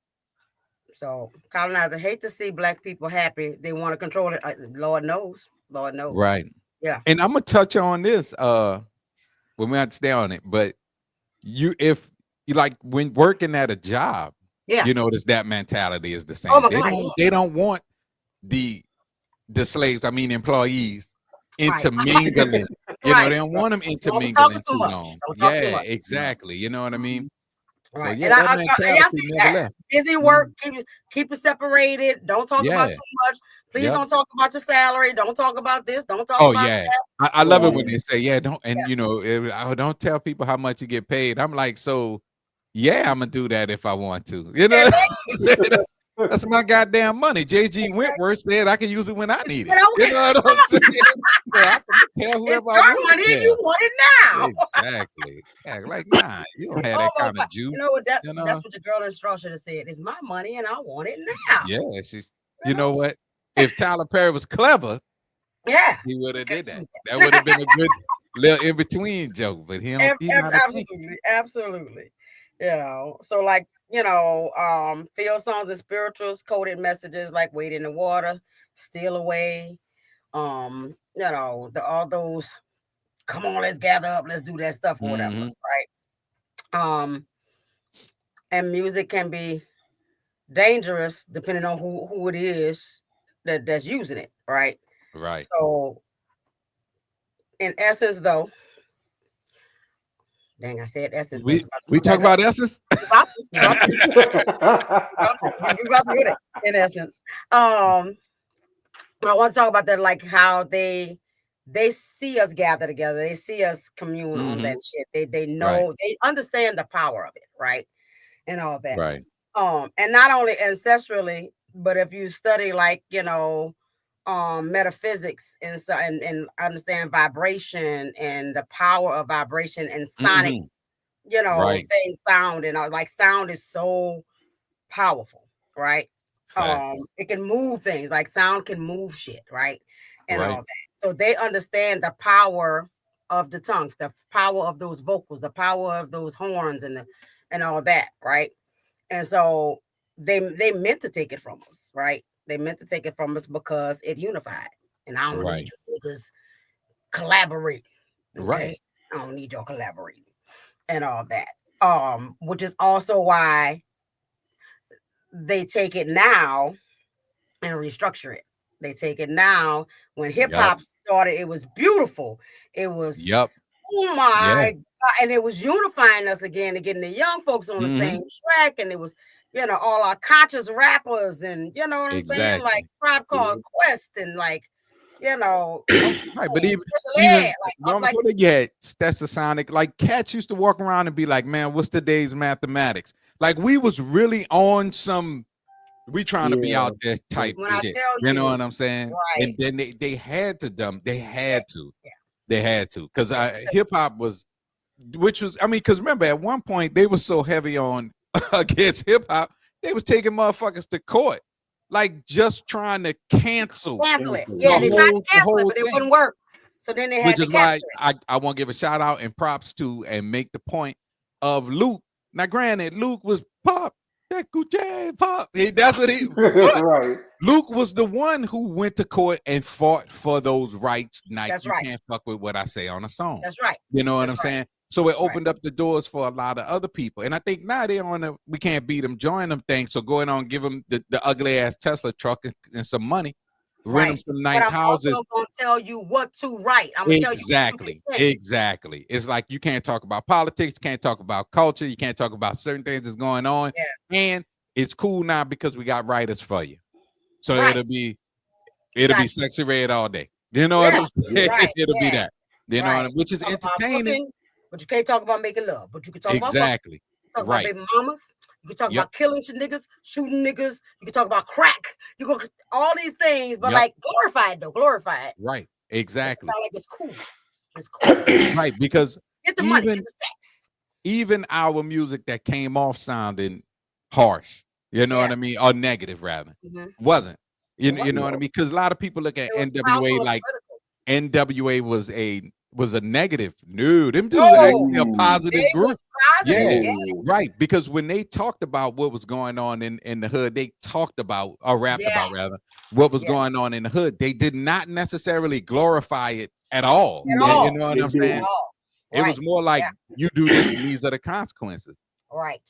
So colonizers hate to see Black people happy. They want to control it. Lord knows. Right. Yeah. And I'm gonna touch on this when we have to stay on it. But if you like when working at a job, you notice that mentality is the same. Oh my God. They don't want the slaves, I mean employees, intermingling. You know, they don't want them intermingling too long. Yeah, exactly. You know what I mean? Right. So And yeah, that I mentality see never that. left. Busy work, keep it separated. Don't talk about too much. Please don't talk about your salary. Don't talk about this. Don't talk about that. I love it when they say, don't, and you know, don't tell people how much you get paid. I'm like, so yeah, I'm gonna do that if I want to. You know, that's my goddamn money. JG Wentworth said I can use it when I need it. You know what I'm saying? So I can tell whoever it's your money and you want it now. Exactly. Yeah, like, nah, you don't have that kind of juice. You know what? That's what the girl in straw should have said. It's my money and I want it now. Yeah, you know what? If Tyler Perry was clever, he would have did that. That would have been a good little in between joke. But he's not absolutely. You know, so like, you know, field songs and spirituals, coded messages like "Wade in the Water," "Steal Away," you know, all those. Come on, let's gather up, let's do that stuff or whatever, right? And music can be dangerous depending on who it is that's using it, right? Right. So, in essence, though. Dang, I said essence. We talk about essence? We about to get it, in essence. But I want to talk about that, like how they see us gather together. They see us commune on that shit. They know, they understand the power of it, right? And all that. Right. And not only ancestrally, but if you study like, you know, metaphysics and understand vibration and the power of vibration and sonic, you know, things, sound, and like sound is so powerful, right? It can move things, like sound can move shit, right? And all that. So they understand the power of the tongues, the power of those vocals, the power of those horns and all that, right? And so they meant to take it from us, right? They meant to take it from us because it unified. And I don't need you niggas collaborate. Okay? Right. I don't need y'all collaborating and all that. Which is also why they take it now and restructure it. They take it now. When hip hop started, it was beautiful. It was oh my God. And it was unifying us again and getting the young folks on the same track. And it was, you know, all our conscious rappers and you know what I'm saying? Like Tribe Called Quest and like, you know, right. But even like, that's the sonic. Like cats used to walk around and be like, man, what's today's mathematics? Like we was really on some. We trying to be out there type shit. You know what I'm saying? Right. And then they had to They had to. They had to. Because hip hop was, which was, I mean, because remember at one point they were so heavy on against hip hop, they was taking motherfuckers to court, like just trying to cancel it. Yeah, they tried to cancel it, but it wouldn't work. So then they had to capture it. I want to give a shout out and props to and make the point of Luke. Now, granted, Luke was pop. That Gucci pop. That's what he right. Luke was the one who went to court and fought for those rights. Like you can't fuck with what I say on a song. That's right. You know what I'm saying? So it opened up the doors for a lot of other people. And I think now they're on the we can't beat them, join them thing. So going on, give them the ugly ass Tesla truck and some money. Rent them some nice houses. I'm also gonna tell you what to write. I'm gonna tell you exactly. It's like you can't talk about politics, you can't talk about culture, you can't talk about certain things that's going on. Yeah. And it's cool now because we got writers for you. So it'll be sexy red all day. You know what I'm saying? It'll be that. You know, which is entertaining. But you can't talk about making love. But you can talk about talk about baby mamas. You can talk about killing niggas, shooting niggas. You can talk about crack. You go all these things, but like glorified though, glorified. Right, exactly. It's not like it's cool. It's cool. Right, because Get the money, get the stacks. Even our music that came off sounding harsh, you know what I mean, or negative rather, wasn't. You know what I mean? Because a lot of people look at NWA like NWA was a negative. No, them dudes actually a positive group. Right. Because when they talked about what was going on in the hood, they talked about or rapped about rather what was going on in the hood. They did not necessarily glorify it at all. You know what I'm saying? It was more like you do this and these are the consequences. Right.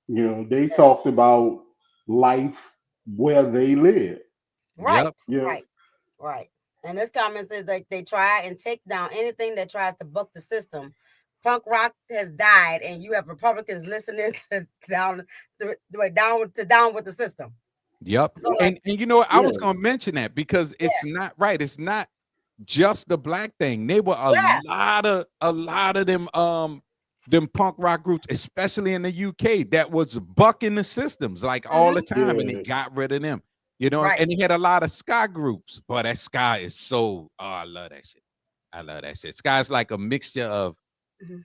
You know, they talked about life where they live. Right. And this comment says like they try and take down anything that tries to buck the system. Punk rock has died, and you have Republicans listening to down with the system. Yep. So like, and you know, I was gonna mention that because it's not right. It's not just the black thing. They were a lot of them punk rock groups, especially in the UK, that was bucking the systems like all the time, and they got rid of them. You know, and he had a lot of ska groups. Boy, that ska is so I love that shit. I love that shit. Ska's like a mixture of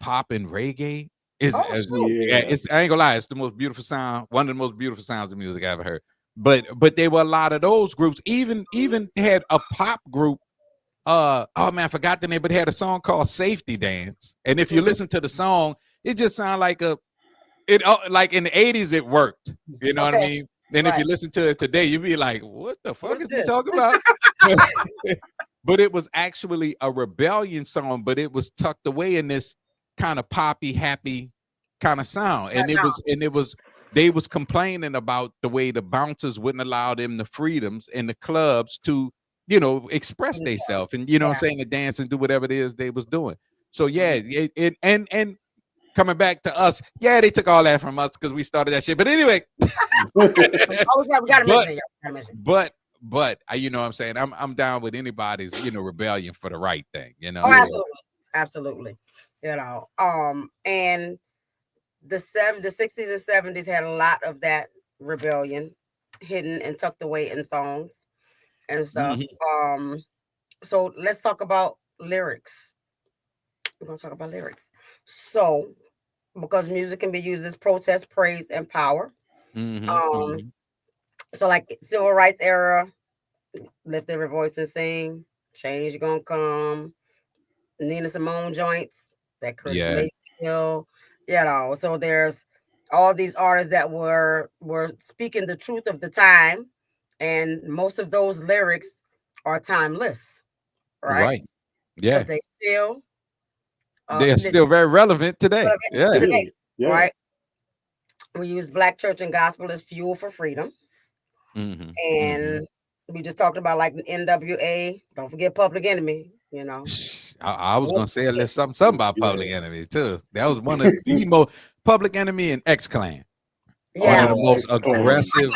pop and reggae. It's I ain't gonna lie, it's the most beautiful sound, one of the most beautiful sounds of music I ever heard. But there were a lot of those groups, even had a pop group. Oh man, I forgot the name, but they had a song called Safety Dance. And if you listen to the song, it just sounds like like in the 80s it worked. You know what I mean? Then if you listen to it today, you'd be like, what the fuck is he talking about? But it was actually a rebellion song, but it was tucked away in this kind of poppy, happy kind of sound. And they was complaining about the way the bouncers wouldn't allow them the freedoms in the clubs to, you know, express themselves and, you know what I'm saying, to dance and do whatever it is they was doing. So and coming back to us, they took all that from us because we started that shit. But anyway, we gotta mention it. But you know what I'm saying, I'm down with anybody's, you know, rebellion for the right thing, you know. Absolutely. You know, and the 60s and 70s had a lot of that rebellion hidden and tucked away in songs and stuff. So let's talk about lyrics. We're gonna talk about lyrics. So because music can be used as protest, praise, and power. So like civil rights era, lift every voice and sing, change gonna come, Nina Simone joints, that Curtis Mayfield, you know. So there's all these artists that were speaking the truth of the time, and most of those lyrics are timeless, right? Yeah, they still they're still very relevant today. Right. We use black church and gospel as fuel for freedom. And we just talked about like NWA. Don't forget Public Enemy. You know, I was gonna say a little something about Public Enemy too. That was one of the most Public Enemy and X-Clan. One of the most aggressive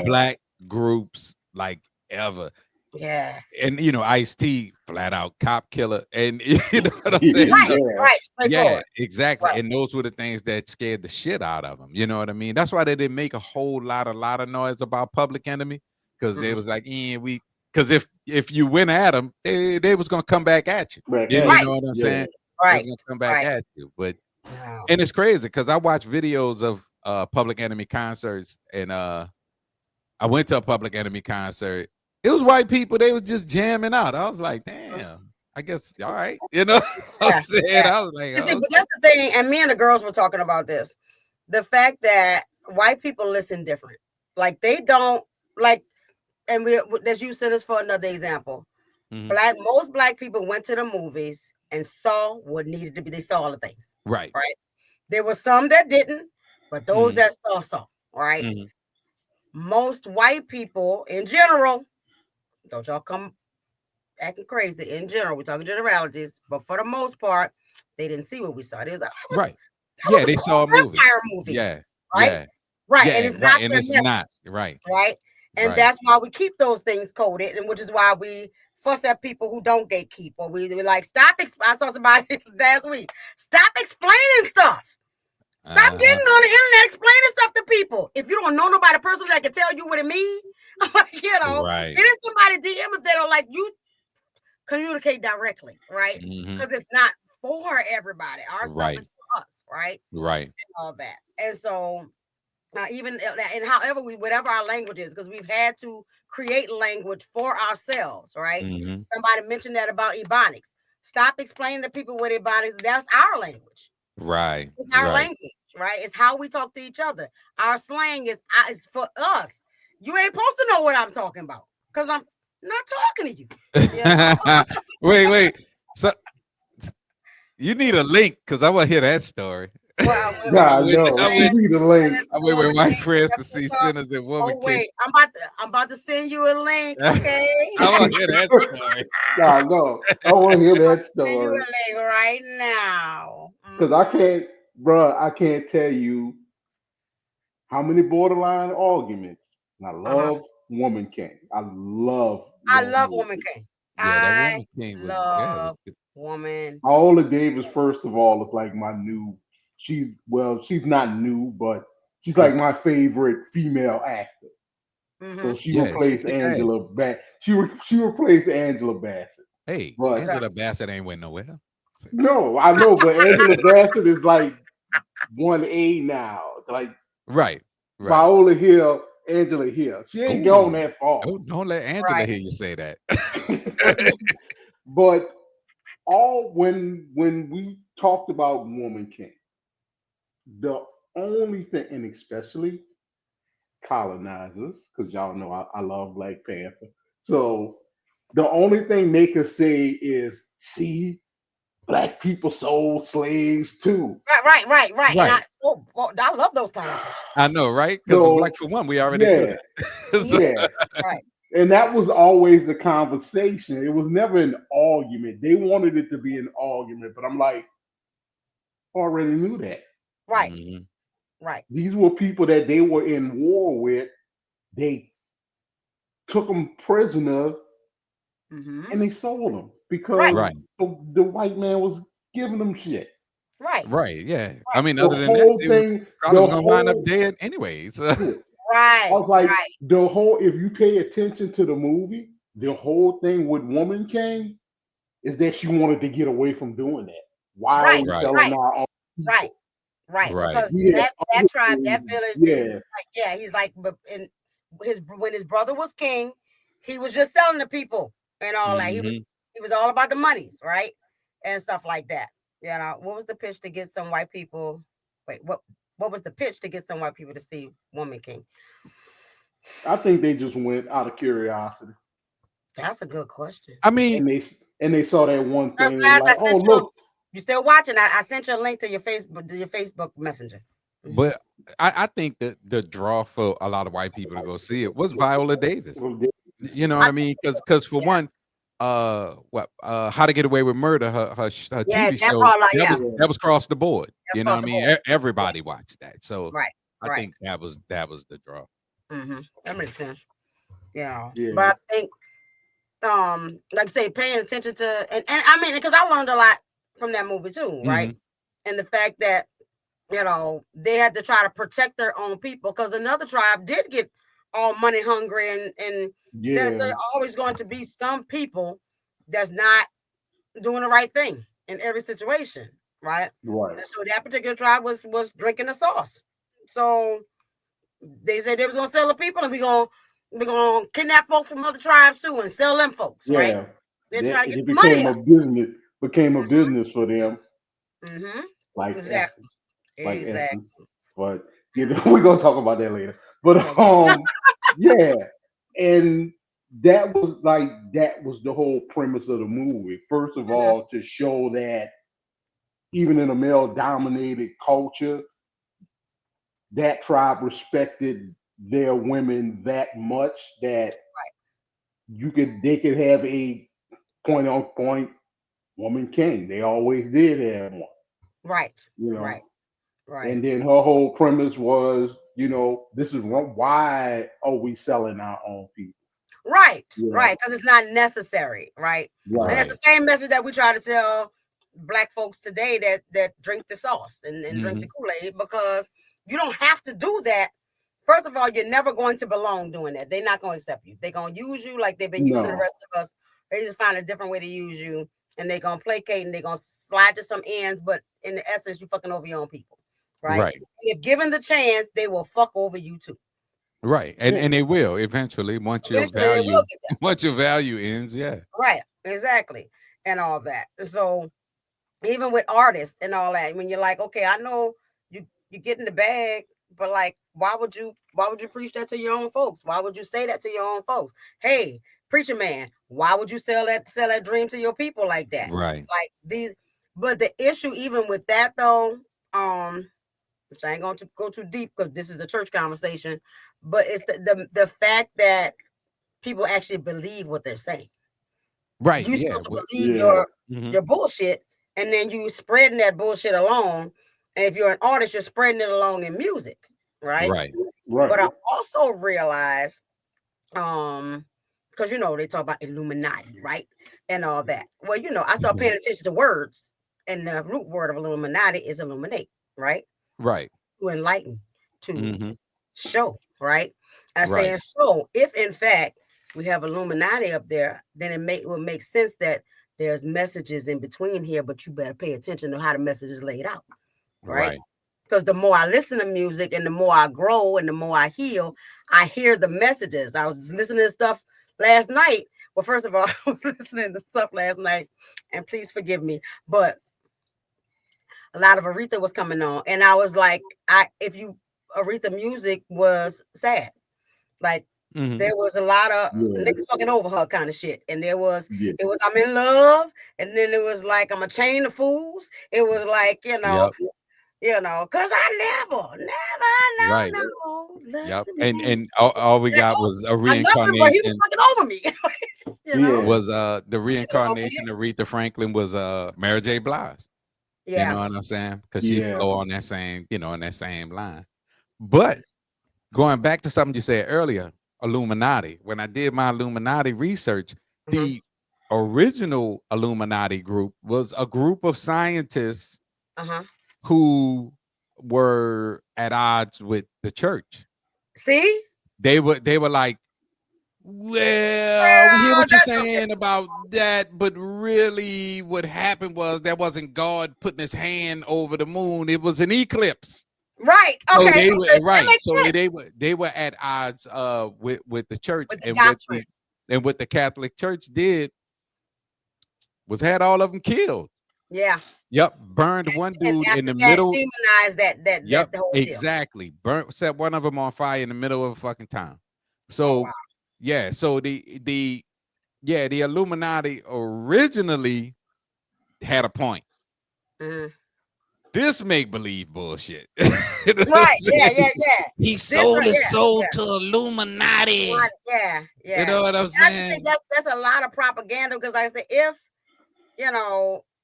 black groups like ever. Yeah. And you know, Ice-T, flat out cop killer. And you know what I'm saying? Right. Exactly. Right. And those were the things that scared the shit out of them. You know what I mean? That's why they didn't make a whole lot of noise about Public Enemy. Because they was like, because if you went at them, they was gonna come back at you. You know what I'm saying? Right. They was gonna come back at you. But and it's crazy because I watch videos of Public Enemy concerts, and I went to a Public Enemy concert. It was white people. They was just jamming out. I was like, damn. I guess all right. You know what I'm saying? I was like, see, but that's the thing. And me and the girls were talking about this. The fact that white people listen different. Like they don't like. And let's use this for another example. Most black people went to the movies and saw what needed to be. They saw all the things. Right. There were some that didn't, but those that saw. Right. Most white people in general, don't y'all come acting crazy. In general, we're talking generalities, but for the most part, they didn't see what we saw. They was like, they saw a movie. Right. Yeah. And it's not. And it's not. Right. And that's why we keep those things coded, and which is why we fuss at people who don't gatekeep, or we like stop. I saw somebody last week. Stop explaining stuff. Stop getting on the internet explaining stuff to people. If you don't know nobody personally that can tell you what it means, you know, it is somebody DM if they don't like you. Communicate directly, right? Because it's not for everybody. Our stuff is for us, right? Right. And all that. And so even and however whatever our language is, because we've had to create language for ourselves, right? Mm-hmm. Somebody mentioned that about Ebonics. Stop explaining to people what Ebonics. That's our language. Right. It's our language, right? It's how we talk to each other. Our slang is for us. You ain't supposed to know what I'm talking about because I'm not talking to you. Wait. So you need a link because I want to hear that story. I know. You need a link. I'm waiting with my friends to see Sinners and Woman King. Wait, I'm about to send you a link. Okay. I want to hear that story. No. I want to hear that Send you a story. link right now. Because I can't tell you how many borderline arguments. And I love Woman King. I love Woman King. Yeah, that Woman King was love Woman. Viola Davis, first of all, is like my new. She's not new, but she's like my favorite female actor. So she replaced Angela Bassett. She replaced Angela Bassett. Hey, but Angela Bassett ain't went nowhere. No, I know, but Angela Bassett is like 1A now. Like right. Viola Hill, Angela Hill. She ain't gone that far. Don't let Angela hear you say that. But when we talked about Woman King, the only thing, and especially colonizers, because y'all know I love Black Panther. So the only thing they could say is, see, Black people sold slaves too. Right. And I love those conversations. I know, right? Because Black for One, we already did that. Right. And that was always the conversation. It was never an argument. They wanted it to be an argument, but I'm like, already knew that. Right. Mm-hmm. Right. These were people that they were in war with. They took them prisoner and they sold them because the white man was giving them shit. Right. Yeah. I mean, the other than whole that, thing, probably gonna wind up dead anyways. Right. I was like, the whole. If you pay attention to the movie, the whole thing with Woman King is that she wanted to get away from doing that. Why are we selling our own people? Right. Because that tribe, that village, he's like, when his brother was king, he was just selling to people and all that. He was all about the monies, right, and stuff like that. You know, what was the pitch to get some white people? Wait, what was the pitch to get some white people to see Woman King? I think they just went out of curiosity. That's a good question. I mean, and they saw that one thing. Like, oh look. You still watching? I sent you a link to your Facebook Messenger. But I think that the draw for a lot of white people to go see it was Viola Davis. You know what I mean? Because for one, How to Get Away with Murder, her TV show, that was across the board. You know what I mean? Everybody watched that. So I think that was the draw. That makes sense. Yeah. But I think, like I say, paying attention to, and I mean, because I learned a lot from that movie too, right? And the fact that, you know, they had to try to protect their own people because another tribe did get all money hungry, and there's always going to be some people that's not doing the right thing in every situation, right? And so that particular tribe was drinking the sauce. So they said they was gonna sell the people, and we're gonna kidnap folks from other tribes too and sell them folks, right? They're trying to get money up. Became a business for them. Like exactly. Essence. But you know, we're gonna talk about that later. But and that was the whole premise of the movie. First of all, to show that even in a male-dominated culture, that tribe respected their women that much that they could have a point Woman King. They always did have one. Right. You know? Right. And then her whole premise was, you know, this is why are we selling our own people? Right. Because it's not necessary. Right. And it's the same message that we try to tell Black folks today that drink the sauce and drink the Kool-Aid, because you don't have to do that. First of all, you're never going to belong doing that. They're not going to accept you. They're going to use you like they've been using the rest of us. They just find a different way to use you. and they're gonna placate and they're gonna slide to some ends, but in the essence, you fucking over your own people, right? Right. If given the chance, they will fuck over you too. Right. And they will eventually Eventually, they will get that. once your value ends, yeah. Right, exactly, and all that. So even with artists and all that, when you're like, okay, I know you get in the bag, but like, why would you preach that to your own folks? Why would you say that to your own folks? Hey, preacher man, why would you sell that dream to your people like that? Right. Like these, but the issue even with that though, which I ain't going to go too deep because this is a church conversation, but it's the fact that people actually believe what they're saying. Right. You Yeah. supposed to believe your bullshit, and then you spreading that bullshit along. And if you're an artist, you're spreading it along in music, right? Right. But I also realized, because they talk about Illuminati, right, and all that. Well, I started paying attention to words, and the root word of Illuminati is illuminate, right? Right. To enlighten, to Mm-hmm. show, right? I Right. saying, so if in fact we have Illuminati up there, then it will make sense that there's messages in between here, but you better pay attention to how the message is laid out, right? Because the more I listen to music and the more I grow and the more I heal, I hear the messages. I was listening to stuff last night. Well, first of all, I was listening to stuff last night, and please forgive me, but a lot of Aretha was coming on, and I was like, Aretha music was sad. Like there was a lot of niggas fucking over her kind of shit. And it was I'm in love. And then it was like I'm a chain of fools. It was like, cause I never Right. Yep. And all we got was a I love him, but he was reincarnation. fucking over me. Was the reincarnation of Aretha Franklin was Mary J. Blige. Yeah. You know what I'm saying? Because she flow on that same, on that same line. But going back to something you said earlier, Illuminati. When I did my Illuminati research, the original Illuminati group was a group of scientists who were at odds with the church. See? They were like, well, we hear what you're saying about that, but really what happened was that wasn't God putting his hand over the moon. It was an eclipse. Right. Okay. So they were at odds with the church, and what the Catholic Church did was had all of them killed. Yeah. Yep. Burned one dude in the middle. Demonized that. Yep. The whole Exactly. Deal. Set one of them on fire in the middle of a fucking town. So yeah. So the Illuminati originally had a point. This make believe bullshit. Right? Yeah. He sold his soul to Illuminati. Yeah. You know what I'm saying? I think that's a lot of propaganda because, like I said, if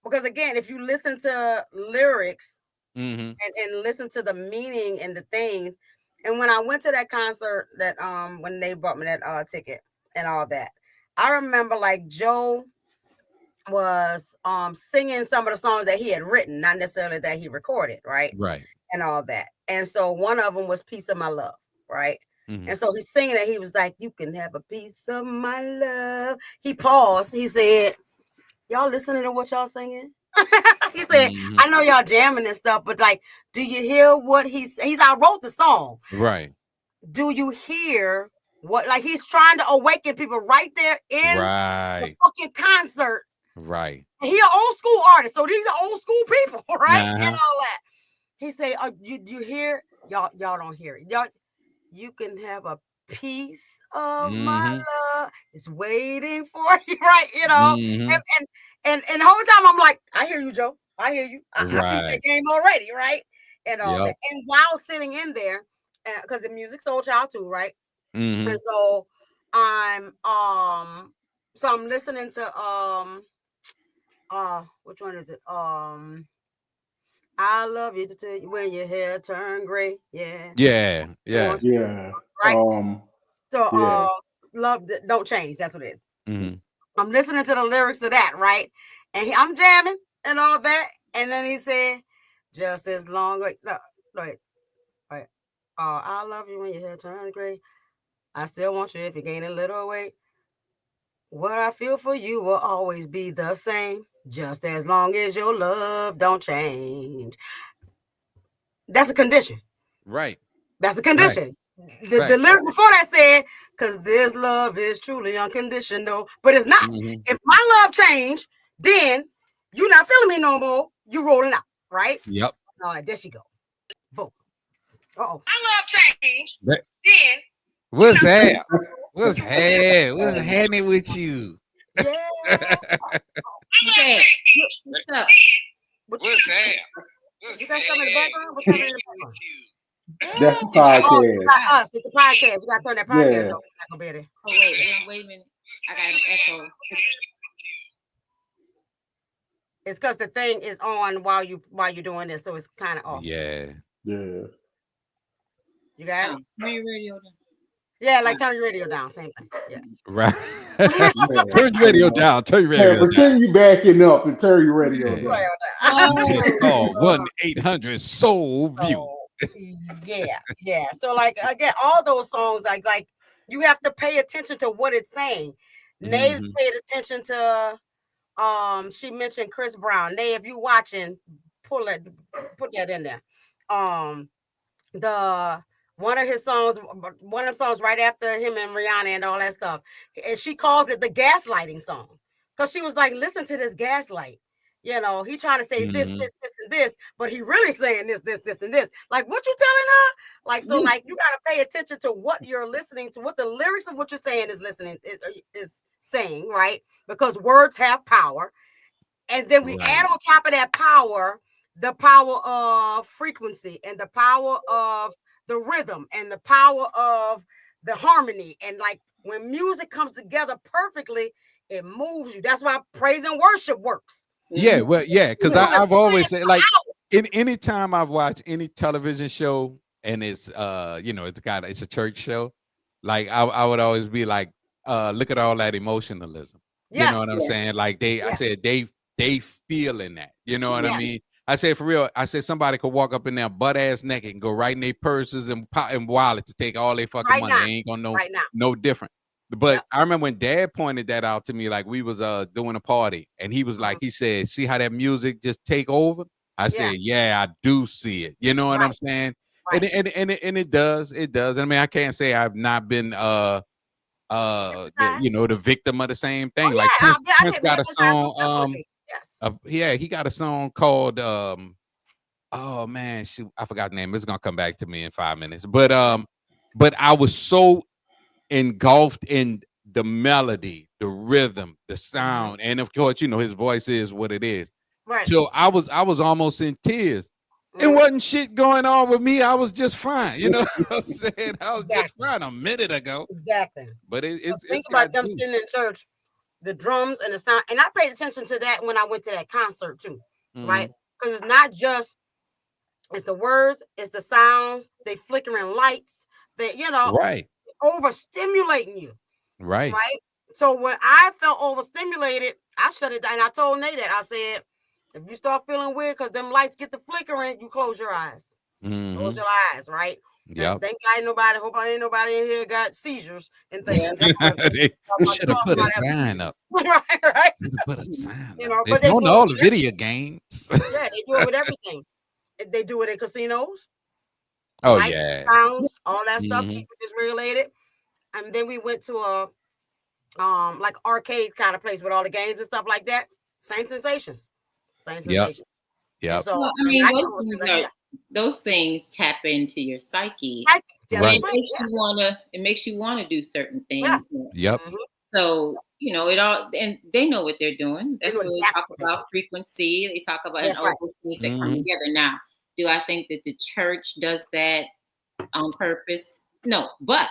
because again, if you listen to lyrics and listen to the meaning and the things, and when I went to that concert, that when they bought me that ticket and all that, I remember like Joe was singing some of the songs that he had written, not necessarily that he recorded, right? And all that. And so one of them was Piece of My Love, right? And so he's singing it. He was like, you can have a piece of my love. He paused. He said, y'all listening to what y'all singing? He said, I know y'all jamming and stuff, but like, do you hear what I wrote the song. Right. Do you hear what, like he's trying to awaken people right there in the fucking concert. Right. He an old school artist, so these are old school people, right? And all that. He say, you hear? Y'all don't hear it. You can have a piece of my love. It's waiting for you, right? And the whole time I'm like, I hear you, Joe. I hear you. I peeped that game already, right? And all that. And while sitting in there, because the Music Soul Child too, right? And so I'm listening to which one is it? I love you to tell you when your hair turn gray. Yeah. Right. So love don't change. That's what it is. I'm listening to the lyrics of that, right? And I'm jamming and all that. And then he said, just as long wait. I love you when your hair turns gray. I still want you if you gain a little weight. What I feel for you will always be the same. Just as long as your love don't change. That's a condition. Right. That's a Right. condition. The Right. lyric before that said, "Cause this love is truly unconditional," but it's not. Mhm. If my love changed, then you not feeling me no more. You rolling out, right? Yep. All right, there she go. Boom. Uh-oh. My love changed. That- Then What's that? What's happening with you? yeah. Okay. What's up? What's that? You got something in the background? What's happening in the background? That's the Oh, podcast. you got us. It's a podcast. You got to turn that podcast Yeah. on. It's not gonna be there. Oh wait a minute. I got an echo. It's because the thing is on while you're doing this, so it's kind of off. Yeah. Yeah. You got it? Turn your radio down. Yeah, like turn your radio down. Same thing. Yeah. Right. Yeah. Turn your radio down. Turn your Hey, radio down. pretend you backing up and turn your radio Yeah. down. Just call 1-800-SOUL-VIEW. So, yeah. So like again, all those songs like you have to pay attention to what it's saying. Nay Mhm. paid attention to she mentioned Chris Brown. Nay, if you watching, put that in there. The one of the songs right after him and Rihanna and all that stuff. And she calls it the gaslighting song. Because she was like, listen to this gaslight. You know, he trying to say this, Mhm. and this, but he really saying this, and this. Like, what you telling her? Like, so, like, you got to pay attention to what you're listening to, what the lyrics of what you're saying is saying, right? Because words have power. And then we Right. add on top of that power, the power of frequency and the power of the rhythm and the power of the harmony. And like when music comes together perfectly, it moves you. That's why praise and worship works. Yeah, well, yeah, because You wanna I've always play said, like, out. any time I've watched any television show and it's it's a church show, like I would always be like, look at all that emotionalism. You know Yes. what I'm saying? Like I Yes. said they feeling that. You know what I Yes. mean? I said for real, I said somebody could walk up in there butt ass naked and go right in their purses and wallets to take all their fucking Right money. now. They ain't gonna know Right now. no different. But Yep. I remember when Dad pointed that out to me, like we was doing a party, and he was like, he said, "See how that music just take over?" I said, "Yeah, I do see it." You know what I'm saying? Right. And it does, it does. I mean, I can't say I've not been the victim of the same thing. Oh, Like yeah. Prince got a song, Yes. he got a song called oh man, shoot, I forgot the name. It's gonna come back to me in 5 minutes. But I was so engulfed in the melody, the rhythm, the sound, and of course, his voice is what it is. Right. So I was almost in tears. It wasn't shit going on with me. I was just fine. You know what I'm saying? I was just fine a minute ago. Exactly. But it's think about them sitting in church, the drums and the sound, and I paid attention to that when I went to that concert too, right? Because it's not just it's the words, it's the sounds, they flickering lights, that right, overstimulating you, right. So when I felt overstimulated, I shut it down. I told Nate that I said, if you start feeling weird because them lights get to flickering, you close your eyes. Close your eyes, right? Yeah. Thank God hope ain't nobody in here got seizures and things. They should have put a sign up. right. Put a sign up. But they on all the video games. Yeah, they do it with everything. They do it in casinos. Oh, lights, yeah. sounds, all that stuff. Keep it disregulated. And then we went to a like arcade kind of place with all the games and stuff like that. Same sensations. Same sensation. Yeah. So well, I mean, those things tap into your psyche. Right. It makes you wanna do certain things. Yep. So it all, and they know what they're doing. That's what they talk about frequency. They talk about all those things that come together. Now, do I think that the church does that on purpose? No, but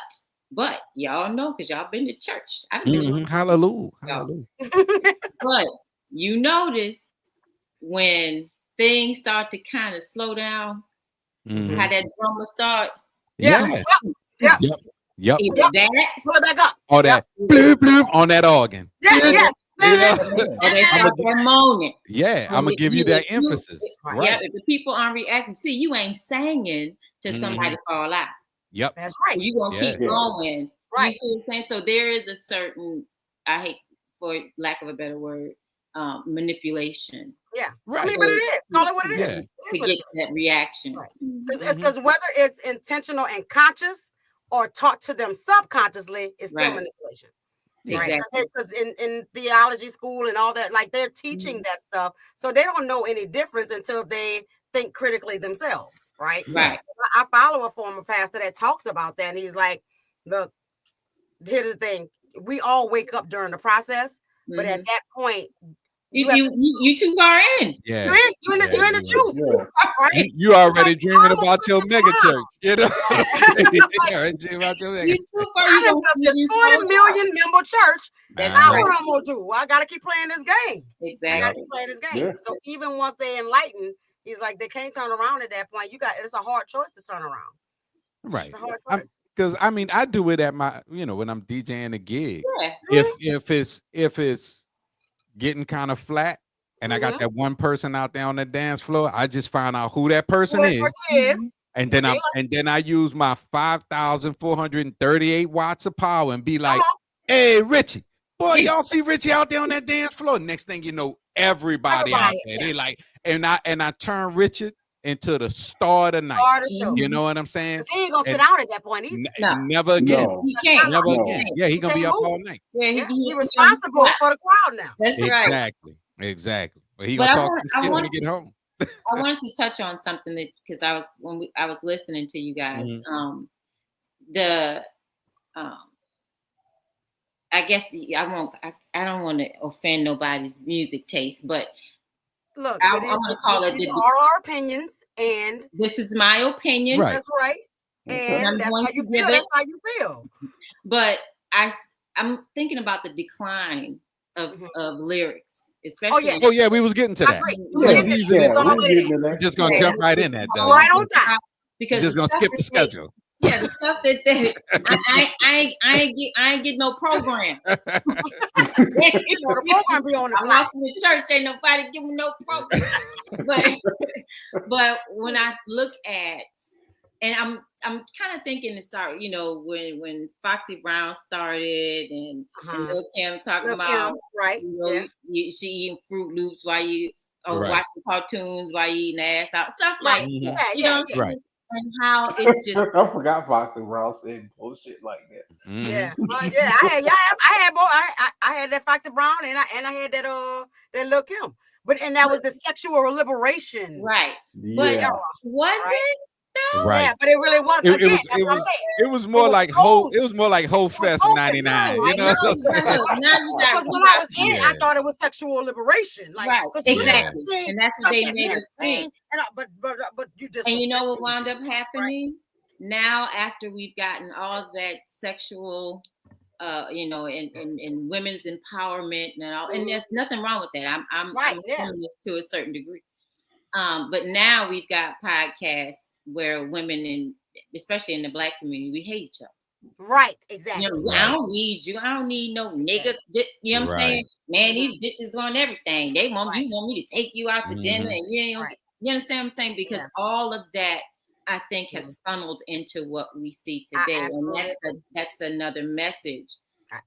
y'all know because y'all been to church. Hallelujah. But you notice when things start to kind of slow down, how that drum will start. Yeah. Yep. Either that, pull it back up. Or that bloop bloop on that organ. Yes. That moment. Yeah, I'm gonna give you that emphasis. Right. Yeah, if the people aren't reacting, see, you ain't singing to somebody fall out. Yep. That's right. So you're gonna keep going. Right. You see what I'm saying? So there is a certain, I hate, for lack of a better word, manipulation. Yeah, right. I mean, but it is. Call it what it is. To get that reaction. Right. Because whether it's intentional and conscious or taught to them subconsciously, it's still manipulation. Exactly. Right? Because in theology school and all that, like they're teaching that stuff, so they don't know any difference until they think critically themselves. Right. Right. I follow a former pastor that talks about that, and he's like, "Look, here's the thing: we all wake up during the process, but at that point." You too far in. Yeah, you're in the juice. Yeah. Right? You already dreaming about your mega church, you know. Dreaming about your mega. I done built this 40 million member church. Now what I'm gonna do? I gotta keep playing this game. Exactly. I gotta keep playing this game. Yeah. So even once they enlighten, he's like, they can't turn around at that point. It's a hard choice to turn around. Right. It's a hard choice. Because I mean, I do it at my, when I'm DJing a gig. Yeah. If it's getting kind of flat and I got that one person out there on the dance floor, I just find out who that person is. And then I use my 5,438 watts of power and be like, hey, Richie, boy, y'all see Richie out there on that dance floor? Next thing you know, everybody out there. They like, and I turn Richard into the star of the night. You know what I'm saying? He ain't gonna sit down at that point either. Never again. No. He can't. Never again. Yeah, he gonna be up all night. Yeah, he's responsible for the crowd now. That's right. Exactly. But he gonna talk shit when he get home. I wanted to touch on something that because I was listening to you guys. I guess I don't want to offend nobody's music taste, but look, I want to call it. These are our opinions, and this is my opinion. Right. That's right. And that's how you feel. That's how you feel. But I'm thinking about the decline of lyrics, especially. Oh yeah, we was getting to that. We're just gonna jump right in that though. Right on time. Because we're just gonna skip the schedule. Yeah, the stuff that I ain't get no program. The program be on the I walk in the church, ain't nobody give me no program. but when I look at, and I'm kind of thinking to start, when Foxy Brown started and Lil' Kim talking about, right? She eating Fruit Loops while you watching cartoons while you eating ass out, stuff like that. Right. And how it's just I forgot Foxy Brown saying bullshit like that. Yeah, I had that Foxy Brown and I had that Lil' Kim, and that was the sexual liberation, right? Yeah. But was it? No. Right. Yeah, but it really wasn't. It was more like Ho Fest '99. You know? Because when I was in, I thought it was sexual liberation. Like, right, exactly, and that's what they made us think. But you just and you know what wound up happening now after we've gotten all that sexual, and women's empowerment and all, and there's nothing wrong with that. I'm this to a certain degree. But now we've got podcasts where women, especially in the Black community, we hate each other. Right, exactly. I don't need you. I don't need no nigga. You know what I'm saying? Man, these bitches want everything. They want you want me to take you out to dinner, and you understand what I'm saying? Because all of that, I think, has funneled into what we see today, and that's another message.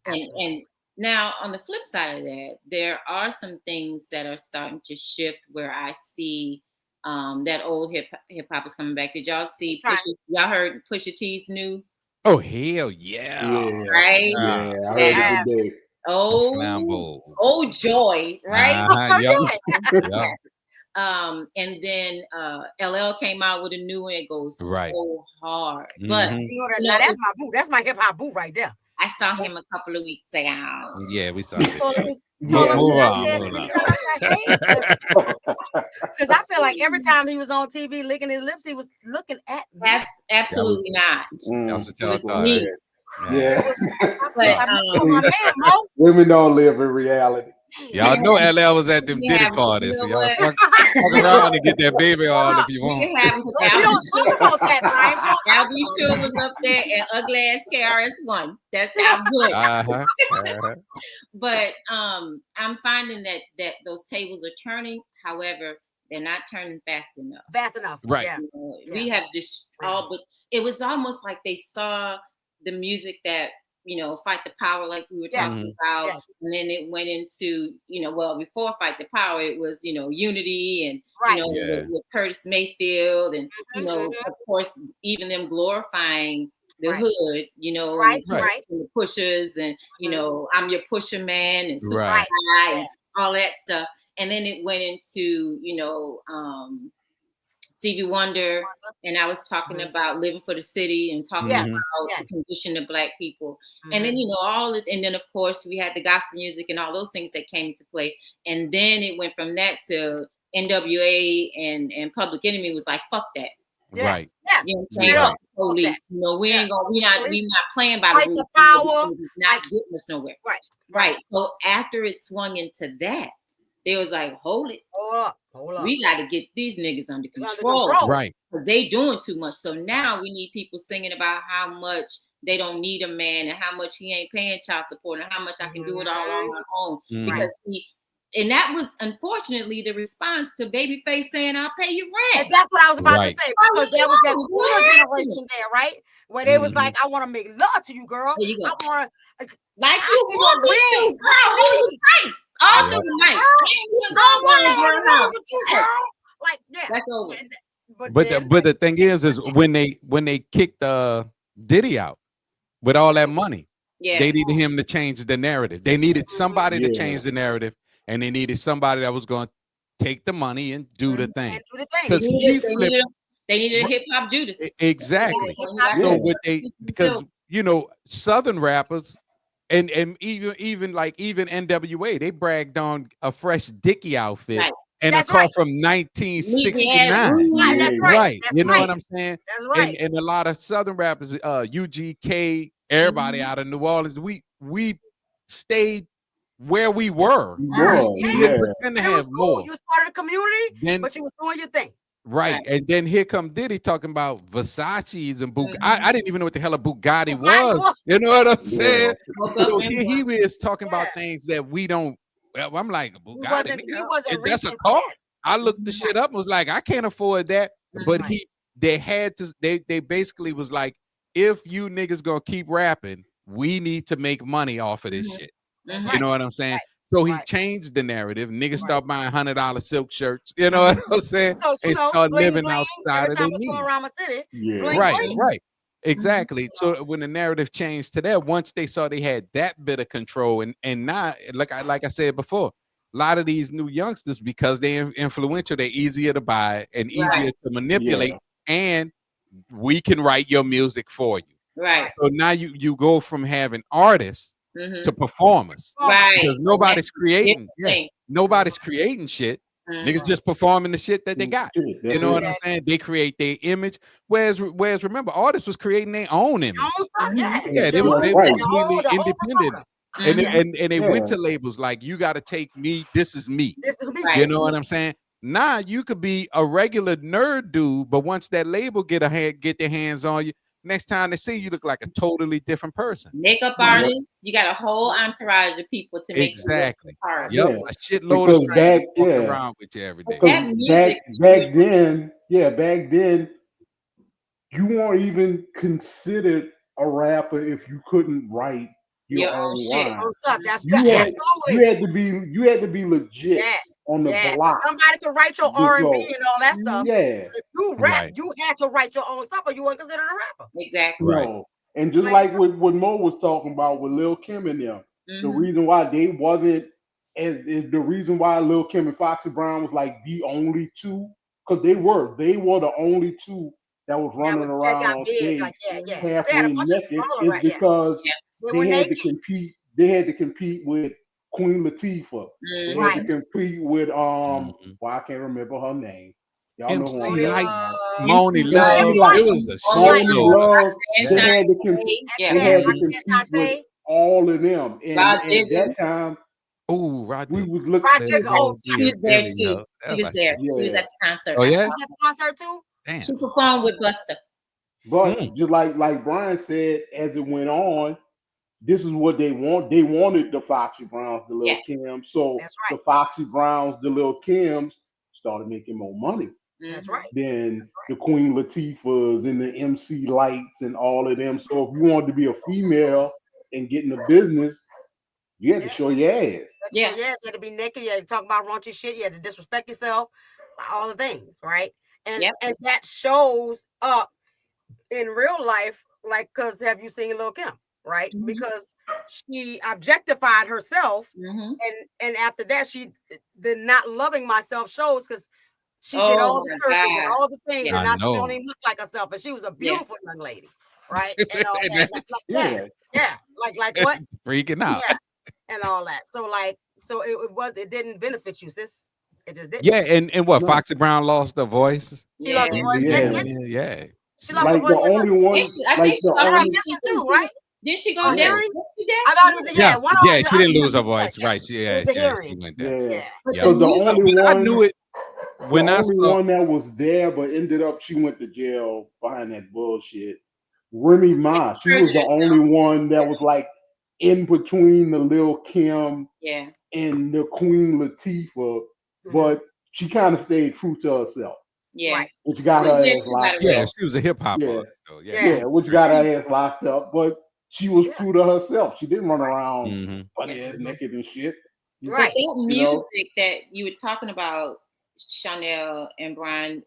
And now, on the flip side of that, there are some things that are starting to shift where I see that old hip hop is coming back. Did y'all see? Y'all heard Pusha T's new? Oh hell yeah! Right? Yeah, I heard it today. Oh joy! Right? Yep. And then LL came out with a new one. It goes so hard, but that's my boo. That's my hip hop boo right there. I saw him a couple of weeks ago. Yeah, we saw it. Because I feel like every time he was on TV licking his lips, he was looking at me. That's absolutely not. That's what y'all thought. Yeah. But women don't live in reality. Y'all know LL was at them Diddy parties. So y'all fuck around and get that baby all if you want. Al B. Sure was up there and ugly ass KRS-One. That's how good. But I'm finding that those tables are turning. However, they're not turning fast enough. Right. Yeah. We have this but it was almost like they saw the music that Fight the Power, like we were talking about. Yes. And then it went into, before Fight the Power, it was, Unity and, with Curtis Mayfield and, of course, even them glorifying the hood, and the pushers and, I'm your pusher man and super high and all that stuff. And then it went into, Stevie Wonder, and I was talking about living for the city and talking about the condition of Black people. And then, and then of course we had the gospel music and all those things that came into play. And then it went from that to NWA and Public Enemy was like, fuck that. Right. Yeah. You know what I'm saying? Fuck the police. We not playing by the rules. Power. Not getting us nowhere. Right. So after it swung into that, they was like, hold up. We got to get these niggas under control. Right. Because they doing too much. So now we need people singing about how much they don't need a man and how much he ain't paying child support and how much I can do it all on my own. Because and that was unfortunately the response to Babyface saying, I'll pay you rent. And that's what I was about to say. Because there was that cool generation there, right? Where they was like, I want to make love to you, girl. There you go. I want to like you want me to, girl. Who you think? All through the night. Like, that's over. But the thing is when they kicked Diddy out with all that money, they needed him to change the narrative. They needed somebody to change the narrative, and they needed somebody that was going to take the money and do the thing. Because they needed a hip hop Judas. Exactly. So because Southern rappers. And even NWA, they bragged on a fresh Dickie outfit and a car from 1969. That's right. You know what I'm saying? That's right. And a lot of Southern rappers, UGK, everybody out of New Orleans, we stayed where we were. We didn't pretend to have more. You started a community, but you was doing your thing. Right. And then here come Diddy talking about Versace's and Bugatti. I didn't even know what the hell a Bugatti was. You know what I'm saying? So here he is talking about things that we don't. Well, I'm like, Bugatti, that's a car. I looked the shit up and was like, I can't afford that. But they basically was like, if you niggas gonna keep rapping, we need to make money off of this shit. You know what I'm saying? So he changed the narrative. Niggas start buying $100 silk shirts. You know what I'm saying? They start living outside of their means. Right. Exactly. So when the narrative changed to that, once they saw they had that bit of control, and now, like I said before, a lot of these new youngsters, because they're influential, they're easier to buy and easier to manipulate, and we can write your music for you. Right. So now you go from having artists to performers, because nobody's creating. Nobody's creating shit. Niggas just performing the shit that they got. You know what I'm saying? They create their image. Whereas remember, artists was creating their own image. They were completely independent. And they went to labels like, you got to take me. This is me. You know what I'm saying? Now you could be a regular nerd dude, but once that label get their hands on you, next time they see you, look like a totally different person. Makeup artists, you got a whole entourage of people to make exactly. Yep, a shitload of strangers walking around with you every day. That music, back then, you weren't even considered a rapper if you couldn't write your own line. You had to be legit. On the block. Somebody could write your R&B and all that stuff. Yeah. If you rap, you had to write your own stuff or you weren't considered a rapper. Exactly. No. And just like what Mo was talking about with Lil Kim and them, the reason why they wasn't, the reason why Lil Kim and Foxy Brown was like the only two, because they were the only two that was running around on stage halfway naked, is because they had to compete. They had to compete with Queen Latifah. They had to compete with well, I can't remember her name. Y'all know who Moni Love. It was a Moni Love. They had to compete with all of them. And at that time, we was looking. She was there too. She was there. She was at the concert. Oh yeah, was at the concert too. Damn. She performed with Busta. But just like Brian said, as it went on, this is what they want. They wanted the Foxy Browns, the Lil Kim. So the Foxy Browns, the Lil Kims started making more money. That's right. Than the Queen Latifahs and the MC Lights and all of them. So if you wanted to be a female and get in the business, you had to show your ass. Yeah, you had to be naked. You had to talk about raunchy shit. You had to disrespect yourself. All the things, right? And that shows up in real life, like, because have you seen Lil' Kim, right? Mm-hmm. Because she objectified herself, and after that, she the not loving myself shows because she did all the surgeries and all the things, and now she don't even look like herself. And she was a beautiful young lady, right? And all that, like what? Freaking out, and all that. So it didn't benefit you, sis. It just didn't. Yeah, and what? Foxy Brown lost her voice. She lost her voice. Yeah. She lost her voice. The only one. I think she lost her vision too, right? Didn't she go down? I thought it was yeah. She didn't lose her voice, right? She went there. Yeah. So the only one I knew it when I saw one that was there, but ended up she went to jail behind that bullshit. Remy Ma, she was the only one that was like in between the Lil' Kim and the Queen Latifah, but she kind of stayed true to herself. Yeah, which got her ass locked up. Yeah, she was a hip hop artist. Yeah, which got her ass locked up, but she was true to herself. She didn't run around funny ass naked and shit. Right. But that music that you were talking about, Shawnnell and Brian,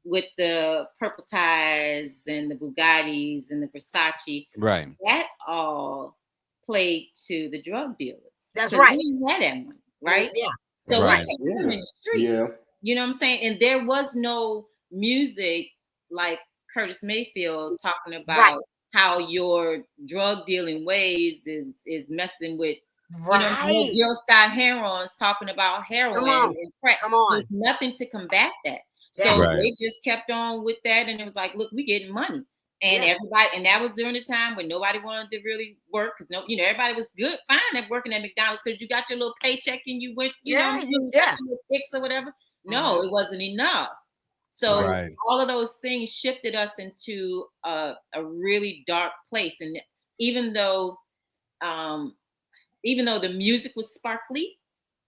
with the purple ties and the Bugattis and the Versace, right? That all played to the drug dealers. That's right. We didn't have that money, right? Yeah. So we kept them in the street. Yeah. You know what I'm saying? And there was no music like Curtis Mayfield talking about how your drug dealing ways is messing with. You know, Gil Scott Heron's talking about heroin and crack. There's nothing to combat that. So they just kept on with that, and it was like, look, we getting money, and everybody, and that was during the time when nobody wanted to really work because everybody was fine at working at McDonald's because you got your little paycheck and you went, you got your little picks or whatever. No, it wasn't enough. So all of those things shifted us into a really dark place, and even though the music was sparkly.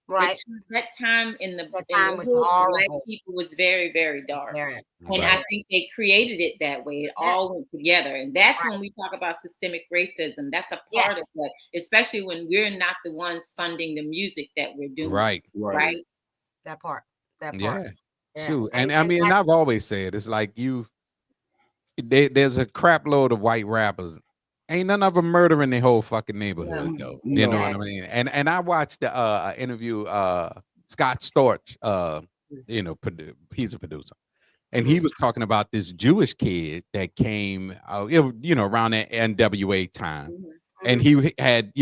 Right. That time in the was horrible. Black people was very, very dark. And I think they created it that way. It all went together. And that's when we talk about systemic racism. That's a part of that, especially when we're not the ones funding the music that we're doing. Right. That part. Yeah. Shoot. And I mean, I've always said it's like there's a crap load of white rappers. Ain't none of them murdering the whole fucking neighborhood, though. You know what I mean? And I watched the interview Scott Storch, he's a producer. And he was talking about this Jewish kid that came around that NWA time. And he had,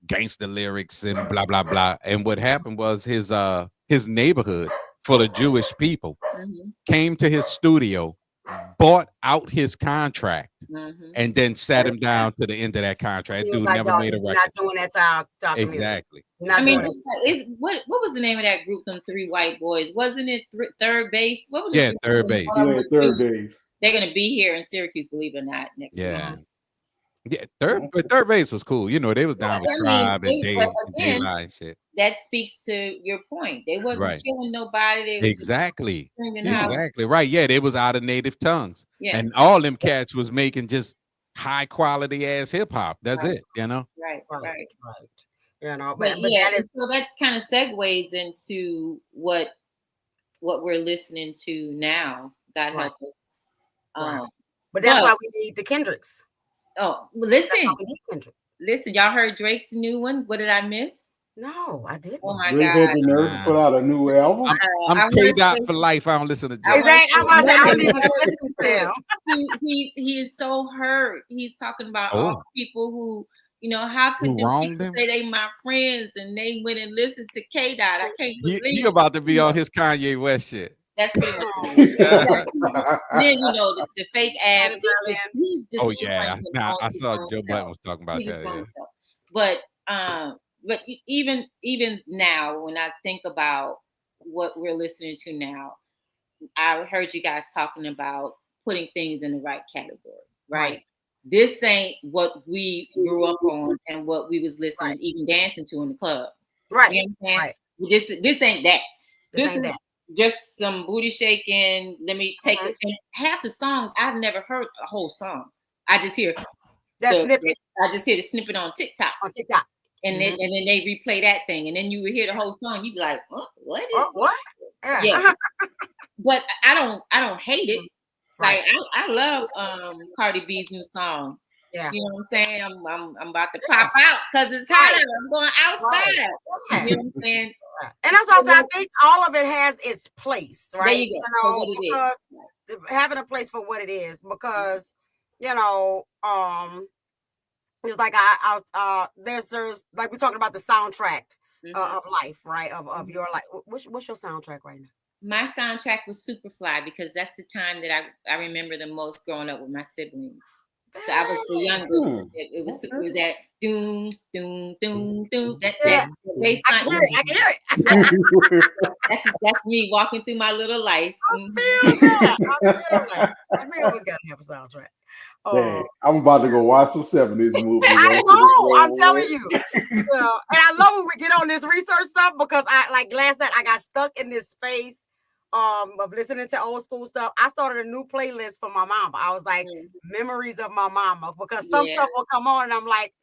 gangster lyrics and blah, blah, blah. And what happened was his neighborhood full of Jewish people came to his studio, bought out his contract, and then sat him down to the end of that contract. Dude never made a record. Not doing that to our exactly. I mean, what was the name of that group? Them three white boys, wasn't it? Third Base. What was it? Third Base. Third Base. They're gonna be here in Syracuse, believe it or not, next month. Yeah, Third Base was cool. They was down with Tribe and Dave and shit. That speaks to your point. They wasn't killing nobody. They was exactly right. Yeah, they was out of native tongues. Yeah, and all them cats was making just high quality ass hip hop. That's it. Right. But so that kind of segues into what we're listening to now. God help us. But that's why we need the Kendricks. Oh, well, listen, y'all heard Drake's new one? What did I miss? No, I didn't. Oh my Drake God. had the nerve to put out a new album. I'm K-Dot for life. I don't listen to Drake. Exactly. I don't even listen to him. He is so hurt. He's talking about all people who, how could people say they my friends and they went and listened to K-Dot? I can't believe he about to be on his Kanye West shit. That's pretty much. Then the fake abs. I saw Joe Biden was talking about that. But even now, when I think about what we're listening to now, I heard you guys talking about putting things in the right category, right? This ain't what we grew up on and what we was listening, even dancing to in the club, right? You know what I'm saying? This ain't that. This ain't that. Just some booty shaking. Let me take it. And half the songs I've never heard a whole song. I just hear That snippet. I just hear the snippet on TikTok. And then they replay that thing, and then you would hear the whole song. You'd be like, oh, "What is what?" Yeah, but I don't hate it. Like I love Cardi B's new song. Yeah, you know what I'm saying. I'm about to pop out because it's hotter. I'm going outside. Right. You know what I'm saying. And that's also I think all of it has its place, right? There you go. For what it because having a place for what it is, because it's like there's like we're talking about the soundtrack of life, right? Of your life. What's your soundtrack right now? My soundtrack was Superfly because that's the time that I remember the most growing up with my siblings. So I was the youngest. It was that doom doom doom doom. That bass line. I can hear it. That's me walking through my little life. I feel that. We always gotta have a soundtrack. I'm about to go watch some 70s movies. I know. I'm telling you. And I love when we get on this research stuff because I like last night I got stuck in this space of listening to old school stuff. I started a new playlist for my mama. I was like memories of my mama because some stuff will come on and I'm like,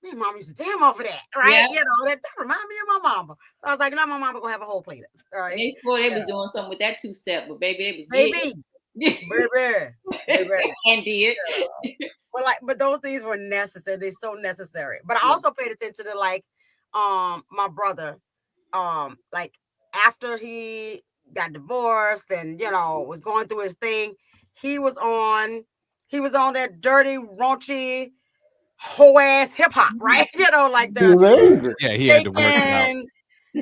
man, mom used to jam over that, right? Yeah. That reminds me of my mama. So I was like, no, my mama gonna have a whole playlist. All right. They swore they was doing something with that 2-step, but baby, they was baby. And did. But those things were necessary. They're so necessary. But I also paid attention to like my brother, like after he got divorced and was going through his thing, he was on that dirty, raunchy, whole ass hip hop, right? Like the he had to work it out. I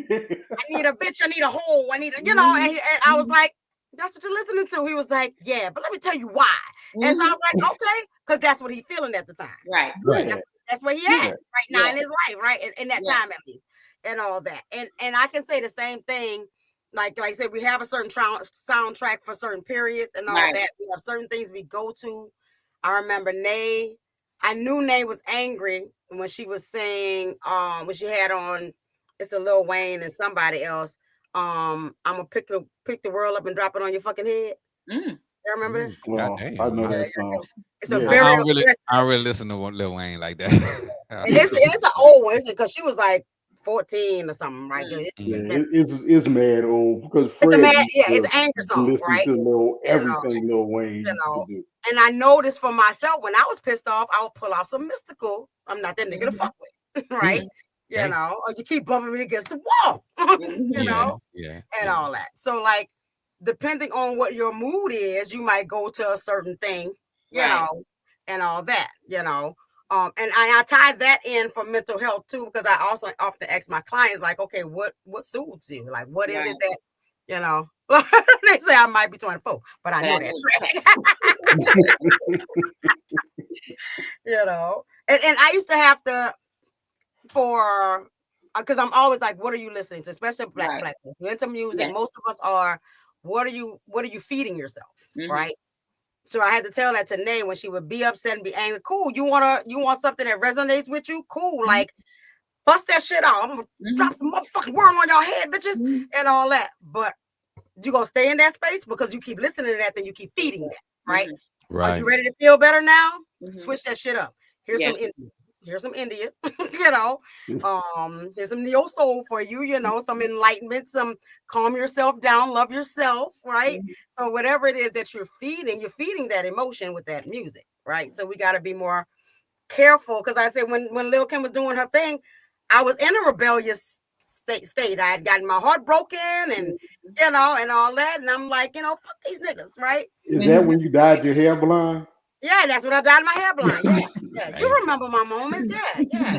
need a bitch, I need a hole, I need a, and I was like, that's what you're listening to. He was like, yeah, but let me tell you why. And so I was like, okay, because that's what he's feeling at the time. Right. That's where he at right now in his life, right? In that time at least, and all that. And I can say the same thing. Like I said, we have a certain soundtrack for certain periods and all that. We have certain things we go to. I remember Nay. I knew Nay was angry when she was saying, when she had on, it's a Lil Wayne and somebody else. I'm gonna pick the world up and drop it on your fucking head. You remember that? Well, I know that song. It's a very I don't really listen to Lil Wayne like that. And it's an old one, because she was like 14 or something, right? It's mad old because it's an anger song, right? To everything Lil Wayne to do. And I noticed for myself when I was pissed off, I would pull out some Mystical. I'm not that nigga to fuck with, right? Or you keep bumping me against the wall, and all that. So like, depending on what your mood is, you might go to a certain thing, you know, and all that, and I tie that in for mental health too, because I also often ask my clients, like, okay, what soothes you? Like, what is it that, they say I might be 24, but I know that's right. And I used to have to, because I'm always like, what are you listening to? Especially black people. You're into music. Most of us are. What are you feeding yourself? Right. So I had to tell that to Nay when she would be upset and be angry. Cool. You want something that resonates with you? Cool. Like, bust that shit out. I'm gonna drop the motherfucking world on your head, bitches, and all that. But you gonna stay in that space because you keep listening to that, then you keep feeding that, right? Right. Are you ready to feel better now? Switch that shit up. Here's some India. Here's some India, here's some neo soul for you, some enlightenment, some calm yourself down, love yourself, right? So whatever it is that you're feeding that emotion with that music, right? So we got to be more careful, because I said when Lil Kim was doing her thing, I was in a rebellious state. I had gotten my heart broken and and all that, and I'm like, fuck these niggas, right? Is that when you dyed your hair blonde? Yeah, that's when I dyed my hair blonde. Yeah. You remember my moments,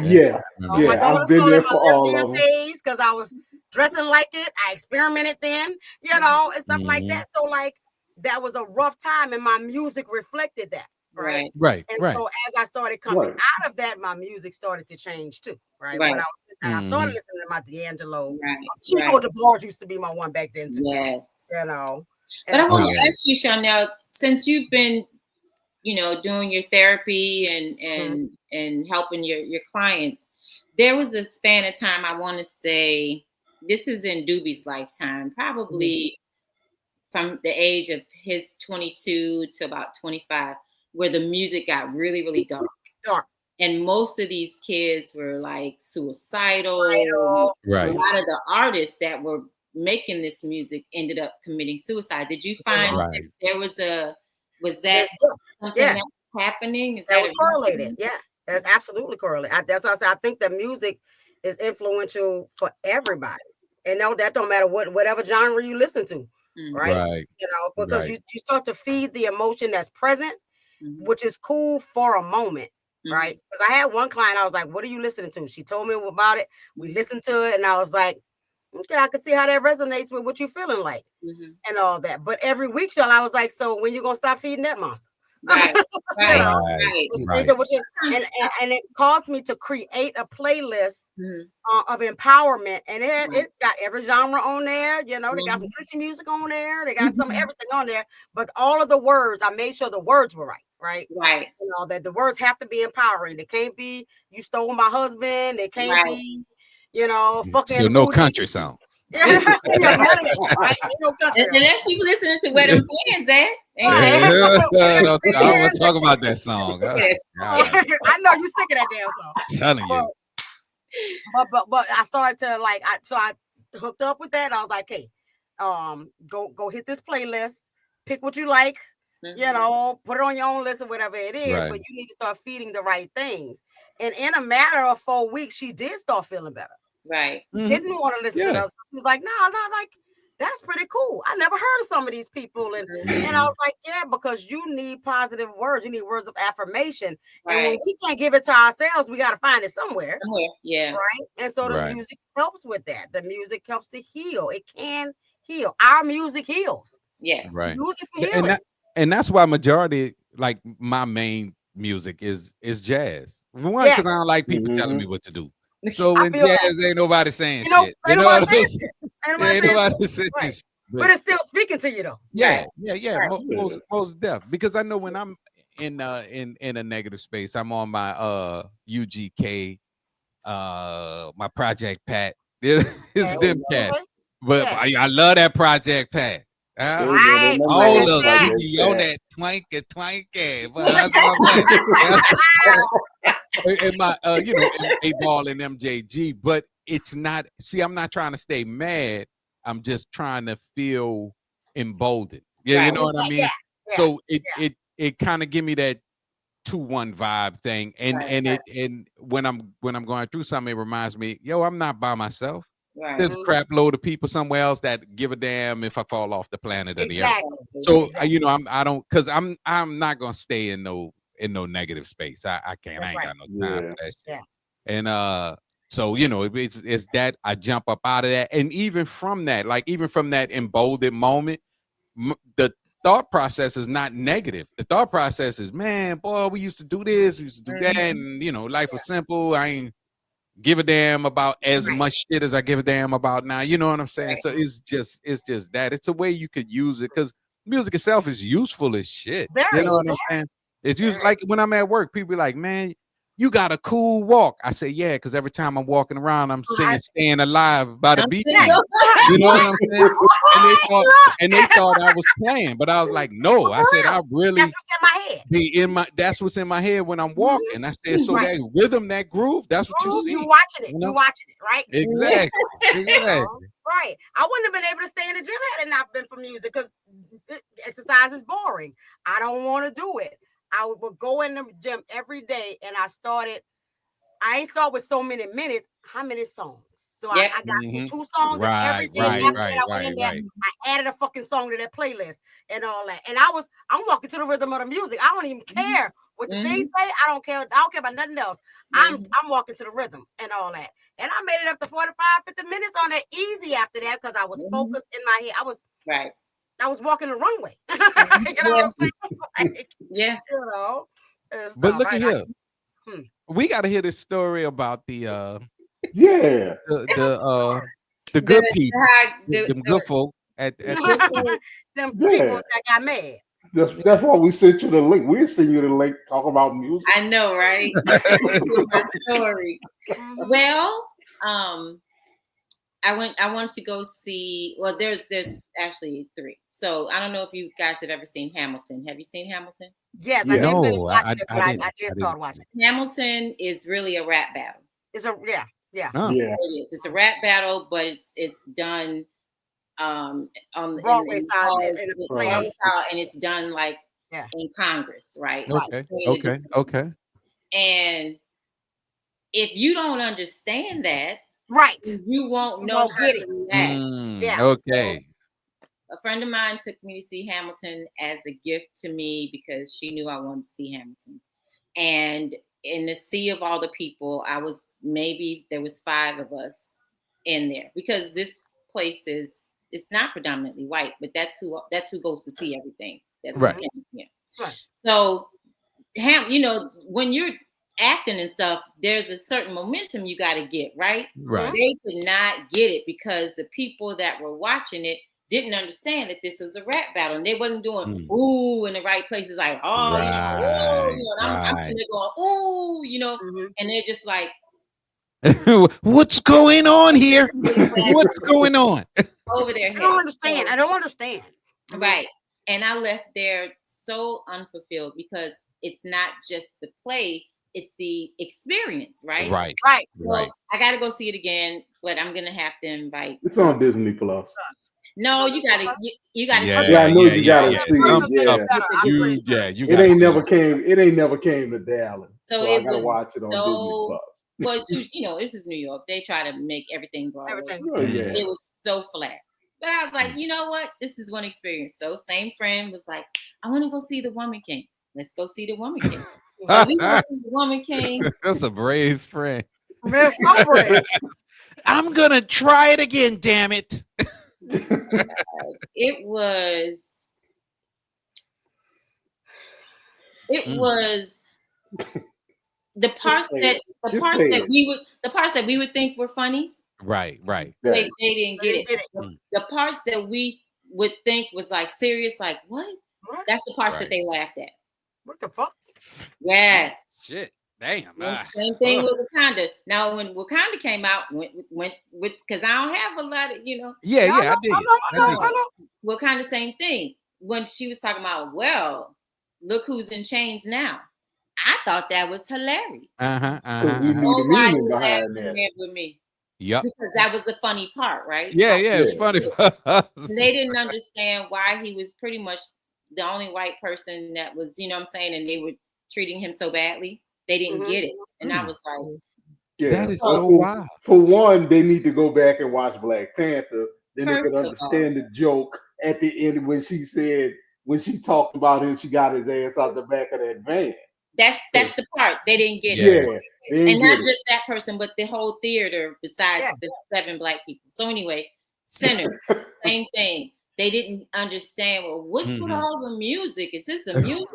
Yeah. My daughter's calling it my lesbian phase because I was dressing like it. I experimented then, and stuff like that. So like, that was a rough time, and my music reflected that, right? And so as I started coming out of that, my music started to change too, right? When I started listening to my D'Angelo. Chico DeBarge used to be my one back then too. Yes. But I want to ask you, Shawnnell, since you've been doing your therapy and helping your clients, there was a span of time, I want to say, this is in Doobie's lifetime, probably from the age of his 22 to about 25, where the music got really, really dark. dark. And most of these kids were like suicidal. Right. A lot of the artists that were making this music ended up committing suicide. Did you find that there was that something that's happening? Is that was correlated? Yeah, that's absolutely correlated. That's why I say I think the music is influential for everybody, and no, that don't matter whatever genre you listen to, right? You know, because you start to feed the emotion that's present, which is cool for a moment. Right, because I had one client, I was like, "What are you listening to?" She told me about it. We listened to it, and I was like, "Okay, I can see how that resonates with what you're feeling like, and all that." But every week, y'all, I was like, "So when you gonna stop feeding that monster?" Right, and it caused me to create a playlist of empowerment, and it got every genre on there. You know, they got some Christian music on there, they got some everything on there, but all of the words, I made sure the words were right. You know, that the words have to be empowering. They can't be "you stole my husband." They can't be, you know, fucking. So no country songs. None of that, right? No country. Unless you listening to where them fans at. I want to talk about that song. I know you're sick of that damn song. I'm telling you. But I started to like, I hooked up with that. And I was like, hey, go hit this playlist, pick what you like, you know, put it on your own list or whatever it is. But you need to start feeding the right things. And in a matter of 4 weeks, she did start feeling better. Right. Didn't want to listen to those. She was like, no, like that's pretty cool. I never heard of some of these people. And I was like, yeah, because you need positive words. You need words of affirmation. And when we can't give it to ourselves, we got to find it somewhere. Yeah. Right. And so the music helps with that. The music helps to heal. It can heal. Our music heals. Yes. Right. Music for healing. And that's why majority, like my main music is jazz. One, because I don't like people telling me what to do. So in jazz, ain't nobody saying shit. Ain't nobody saying shit. Ain't nobody saying shit. But it's still speaking to you though. Yeah. Most def. Because I know when I'm in a negative space, I'm on my UGK, my Project Pat. It's them cats. But I love that Project Pat. Right. All of you be on that twanky. But that's what in my A-Ball and MJG, but it's not. See, I'm not trying to stay mad. I'm just trying to feel emboldened. Yeah, you know what I mean. So it kind of give me that 2-1 vibe thing, and when I'm going through something, it reminds me, yo, I'm not by myself. There's a crap load of people somewhere else that give a damn if I fall off the planet or the earth. So I'm not gonna stay in no negative space. I can't. I ain't got no time for that shit. And so it's that I jump up out of that, and even from that emboldened moment, the thought process is not negative. The thought process is, man, boy, we used to do this, we used to do that, and life was simple. I ain't give a damn about as much shit as I give a damn about now. You know what I'm saying? So it's just that. It's a way you could use it, because music itself is useful as shit. You know what I'm saying? It's used like when I'm at work, people be like, man, you got a cool walk. I say, yeah, because every time I'm walking around, I'm singing "Staying Alive" by the Beatles. You know what I'm saying? And they thought I was playing, but I was like, no. I said, I really that's what's in my head when I'm walking. I said, so that rhythm, that groove, that's what you see. You watching it. You watching it, right? Exactly. Right. I wouldn't have been able to stay in the gym had it not been for music, because exercise is boring. I don't want to do it. I would go in the gym every day, and I ain't start with so many minutes. How many songs? So I got 2 songs every day. After that, I went in there. I added a fucking song to that playlist and all that. And I'm walking to the rhythm of the music. I don't even care what the things say. I don't care. I don't care about nothing else. I'm walking to the rhythm and all that. And I made it up to 45, 50 minutes on that easy after that, because I was focused in my head. I was walking the runway. You know what I'm saying? But look at here. We got to hear this story about the good people, the good folk at them people that got mad. That's why we sent you the link. We send you the link. Talk about music. I know, right? Story. Well, I want to go see. Well, there's actually 3. So I don't know if you guys have ever seen Hamilton. Have you seen Hamilton? Yes, I Yeah. didn't finish No, watching it, but I didn't. did I start didn't. watching it. Hamilton is really a rap battle. It's a yeah. Oh, Yeah. It is. It's a rap battle, but it's done on Broadway in style halls, in a Right. Broadway play. style, and it's done like Yeah. in Congress, right? Right. okay, In a okay, different- okay. And if you don't understand that, Right. you won't You know won't how get to it. react. Yeah. Okay. A friend of mine took me to see Hamilton as a gift to me because she knew I wanted to see Hamilton. And in the sea of all the people, there was 5 of us in there because this place it's not predominantly white, but that's who goes to see everything. That's Right. Right. So when you're acting and stuff, there's a certain momentum you got to get, right? Right. They could not get it because the people that were watching it didn't understand that this was a rap battle, and they wasn't doing ooh in the right places, like Right. and I'm sitting there going ooh, and they're just like, what's going on here? What's going on? over their I head. don't understand. I don't understand. Right. And I left there so unfulfilled because it's not just the play, it's the experience, right? Right. Right. Well, I got to go see it again, but I'm going to have to invite. It's on Disney Plus. No, you got to you got to Yeah, Yeah, I know you gotta yeah. see Some it. stuff Yeah. you It gotta ain't see never it. came. It ain't never came to Dallas. So I it gotta was watch it on Disney Plus. well, this is New York. They try to make everything Broadway. Everything. Oh, yeah. It was so flat. But I was like, you know what? This is one experience. So same friend was like, I want to go see the Woman King. Let's go see the Woman King. So we go see the Woman King. That's a brave friend. Man, so brave. I'm gonna try it again, damn it. It was the parts that we would think were funny. Right. They didn't get it. The parts that we would think was like serious, like what? That's the parts that they laughed at. What the fuck? Yes. Shit. Damn. Same thing with Wakanda. Now, when Wakanda came out, went with because I don't have a lot of, Yeah, I did. I know. Wakanda, same thing. When she was talking about, well, look who's in chains now. I thought that was hilarious. We knew the meaning behind that. There with me. Yep. Because that was the funny part, right? Yeah, it's funny. They didn't understand why he was pretty much the only white person that was, you know what I'm saying, and they were treating him so badly. They didn't get it. And I was like, that is so wild. For one, they need to go back and watch Black Panther. Then they First can of understand the joke at the end when she talked about him, she got his ass out the back of that van. That's the part they didn't get. And not just that person, but the whole theater besides the 7 black people. So anyway, Sinners, same thing. They didn't understand. Well, what's with all the music? Is this a musical?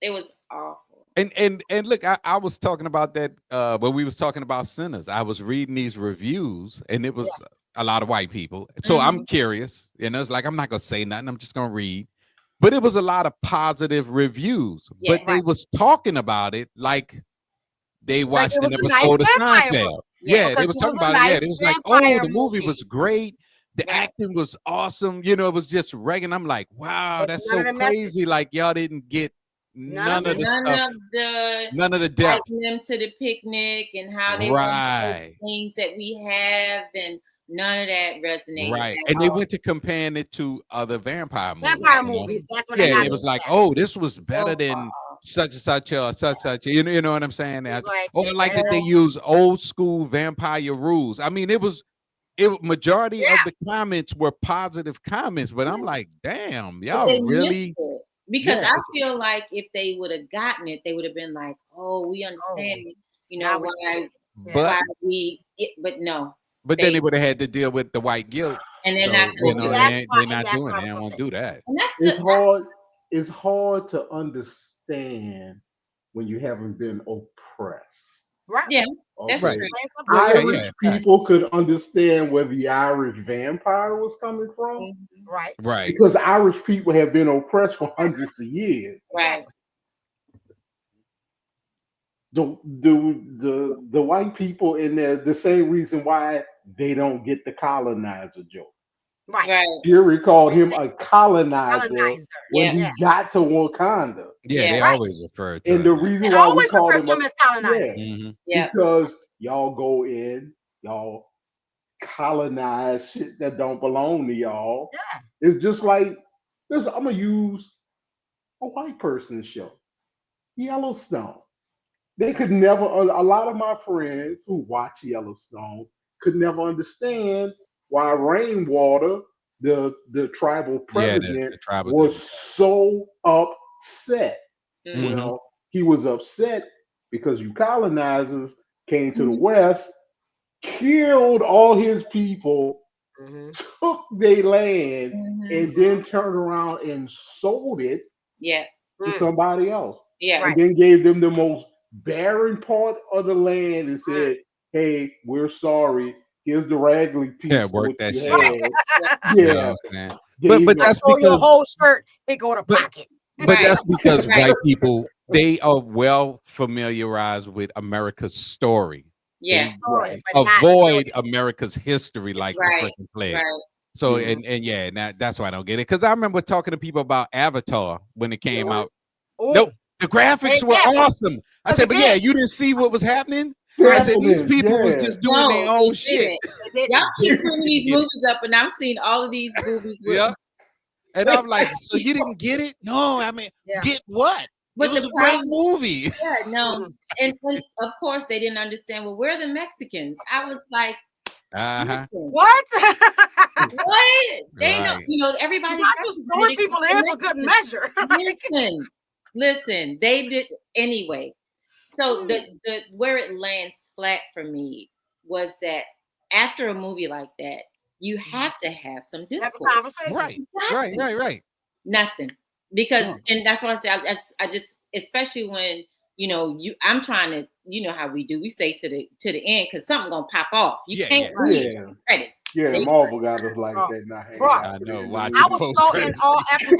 It was awful. And look, I was talking about that when we was talking about Sinners. I was reading these reviews, and it was a lot of white people. So I'm curious, it's like I'm not gonna say nothing. I'm just gonna read. But it was a lot of positive reviews. But they was talking about it like they watched an episode of Seinfeld. Yeah, they was talking about it. Yeah, it was like, oh, the movie was great. The acting was awesome. It was just regular. I'm like, wow, that's so crazy. Like y'all didn't get none of the stuff, none of the depth. Them to the picnic and how they were things that we have, and none of that resonated. Right, and they went to comparing it to other vampire movies. That's when it was like, oh, this was better than such and such or such. You know what I'm saying? I like that they use old school vampire rules. I mean, majority of the comments were positive comments, but I'm like, damn, y'all really. Because I feel like if they would have gotten it, they would have been like, oh, we understand, why we, but no. But then they would have had to deal with the white guilt. And they're not going to they're not doing it. They don't want to do that. It's hard to understand when you haven't been oppressed. Right. Yeah. That's right. true. Irish people could understand where the Irish vampire was coming from. Right. Because Irish people have been oppressed for hundreds of years. Right. The white people in there, the same reason why they don't get the colonizer joke. Right. Fury called him a colonizer when he got to Wakanda. Yeah, they always refer to and the reason why we call him as colonizer. Because y'all go in, y'all colonize shit that don't belong to y'all. Yeah. It's just like this. I'm gonna use a white person's show, Yellowstone. They could never. A lot of my friends who watch Yellowstone could never understand why Rainwater, the tribal president, the tribal was so upset. Mm-hmm. Well, he was upset because you colonizers came to the West, killed all his people, took their land, and then turned around and sold it to somebody else. And then gave them the most barren part of the land and said, hey, we're sorry. Here's the raggly piece. Yeah, work that shit. Yeah. You know what I'm saying? But that's because your because whole shirt, it go to pocket. But that's because white people, they are well familiarized with America's story. Yeah. They avoid America's history like the freaking plague. Right. So and that's why I don't get it. Because I remember talking to people about Avatar when it came out. Nope, the graphics were awesome. I said, but you didn't see what was happening. I said these people was just doing their own shit. Y'all keep bringing these movies up, and I'm seeing all of these movies. Yeah. And I'm like, so you didn't get it? No, I mean, get what? But it was a great movie. Yeah, no. And of course they didn't understand. Well, we're the Mexicans. I was like, what? What? They know, everybody's not just throwing people in for good measure. Listen, they did anyway. So the where it lands flat for me was that after a movie like that, you have to have some discourse. Right. Nothing. Because and that's what I say. I just especially when I'm trying to, how we do. We stay to the end because something gonna pop off. You can't read credits. Yeah, Marvel got us like that. I know. I was so in awe after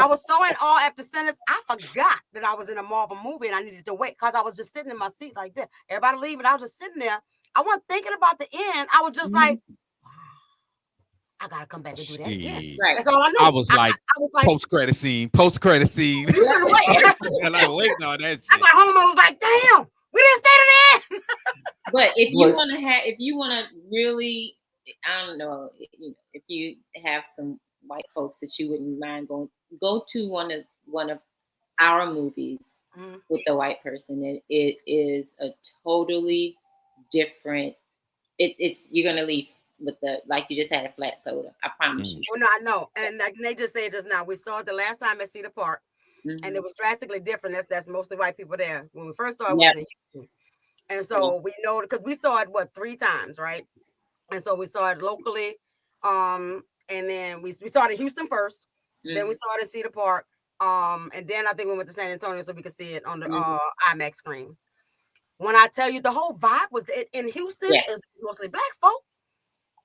I was so in awe after sentence. I forgot that I was in a Marvel movie and I needed to wait because I was just sitting in my seat like that. Everybody leaving. I was just sitting there. I wasn't thinking about the end. I was just like, I gotta come back and do that again. Right. That's all I knew. I was like post-credit scene. And I waiting on that shit. I got home and was like, damn, we didn't stay to the end. But if you wanna really, I don't know, if you have some white folks that you wouldn't mind go to one of our movies with the white person. It is a totally different. It's you're gonna leave with like you just had a flat soda. I promise you. Well, no, I know, and like they just said just now, we saw it the last time at Cedar Park, and it was drastically different. That's mostly white people there. When we first saw it, was in Houston, and so we know because we saw it 3 times, right? And so we saw it locally, and then we saw it in Houston first, then we saw it at Cedar Park, and then I think we went to San Antonio so we could see it on the IMAX screen. When I tell you the whole vibe was in Houston, it was mostly black folk.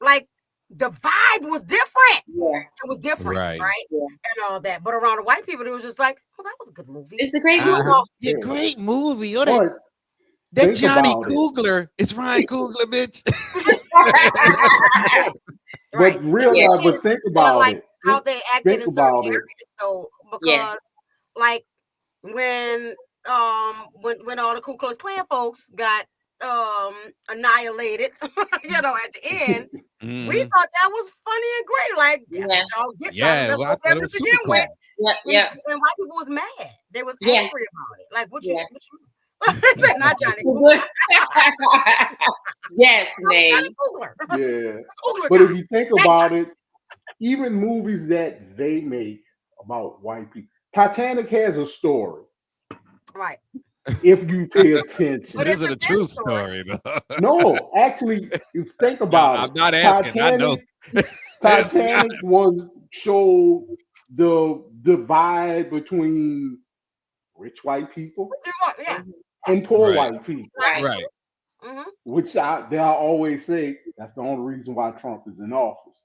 Like the vibe was different. Yeah, it was different, right? Yeah. And all that. But around the white people, it was just like, oh, that was a good movie. It's a great movie. Great movie. That Johnny Coogler is Ryan Coogler, bitch. But realize, but think about it. How they acted in certain areas, though, because like when all the Ku Klux Klan folks got annihilated, at the end, we thought that was funny and great. Like, y'all get something to begin with. And white people was mad. They was angry about it. Like, what you said, not Johnny Coogler. Yes, Nate. Yeah. But if you think about it, even movies that they make about white people, Titanic has a story. Right. If you pay attention. But is it a true story, though? No, actually, you think about it. I'm not asking. I know. Titanic showed the divide between rich white people and poor white people. Right. Which they'll always say that's the only reason why Trump is in office.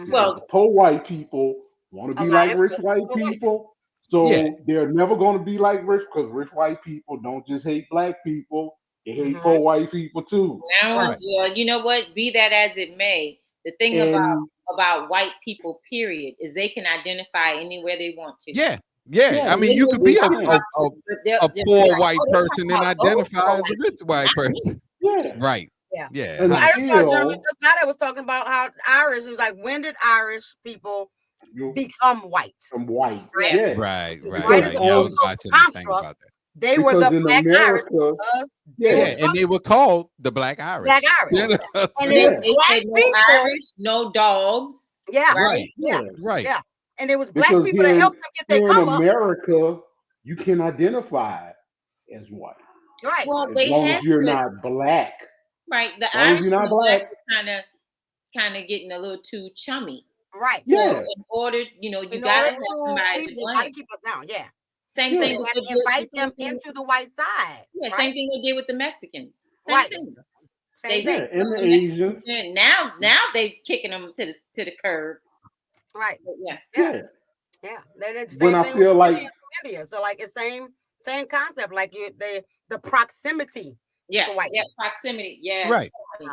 Well, the poor white people want to be like rich white people. So they're never going to be like rich because rich white people don't just hate black people. They hate poor white people too. Well, you know what? Be that as it may, The thing about white people, period, is they can identify anywhere they want to. Yeah. I mean, you could be a poor white person and identify as a rich white person. Yeah. Right. Yeah. Yeah. And I just saw a until gentleman just now that was talking about how Irish, it was like, when did Irish people become white? From white. Right. Yeah. Right. White is I was watching the thing about that. They were Because the in black Irish. America, And they were called the Black Irish. Black Irish. You know? And They it was said black no people. Irish, no dogs. Yeah. Right. Yeah. Right. Yeah. And it was black because people that helped them get their here come in up. America, you can identify as white. Right. Well, As they long had as you're to, not black. right. The As long as Irish you're and not the black black. were kind of getting a little too chummy. Right. So Yeah. in order, you In gotta order have to somebody to people blame. gotta keep us down. Yeah. Same Yeah. thing They with gotta invite them into the white side. Yeah, right? same thing they did with the Mexicans. Same Right. thing. Same Yeah, thing. and the Asians. And now they kicking them to the curb. Right. But yeah. Yeah. Yeah. Then it's When same I thing feel with like India. So like it's same concept. Like the proximity Yeah, to white. proximity. Yes. Right.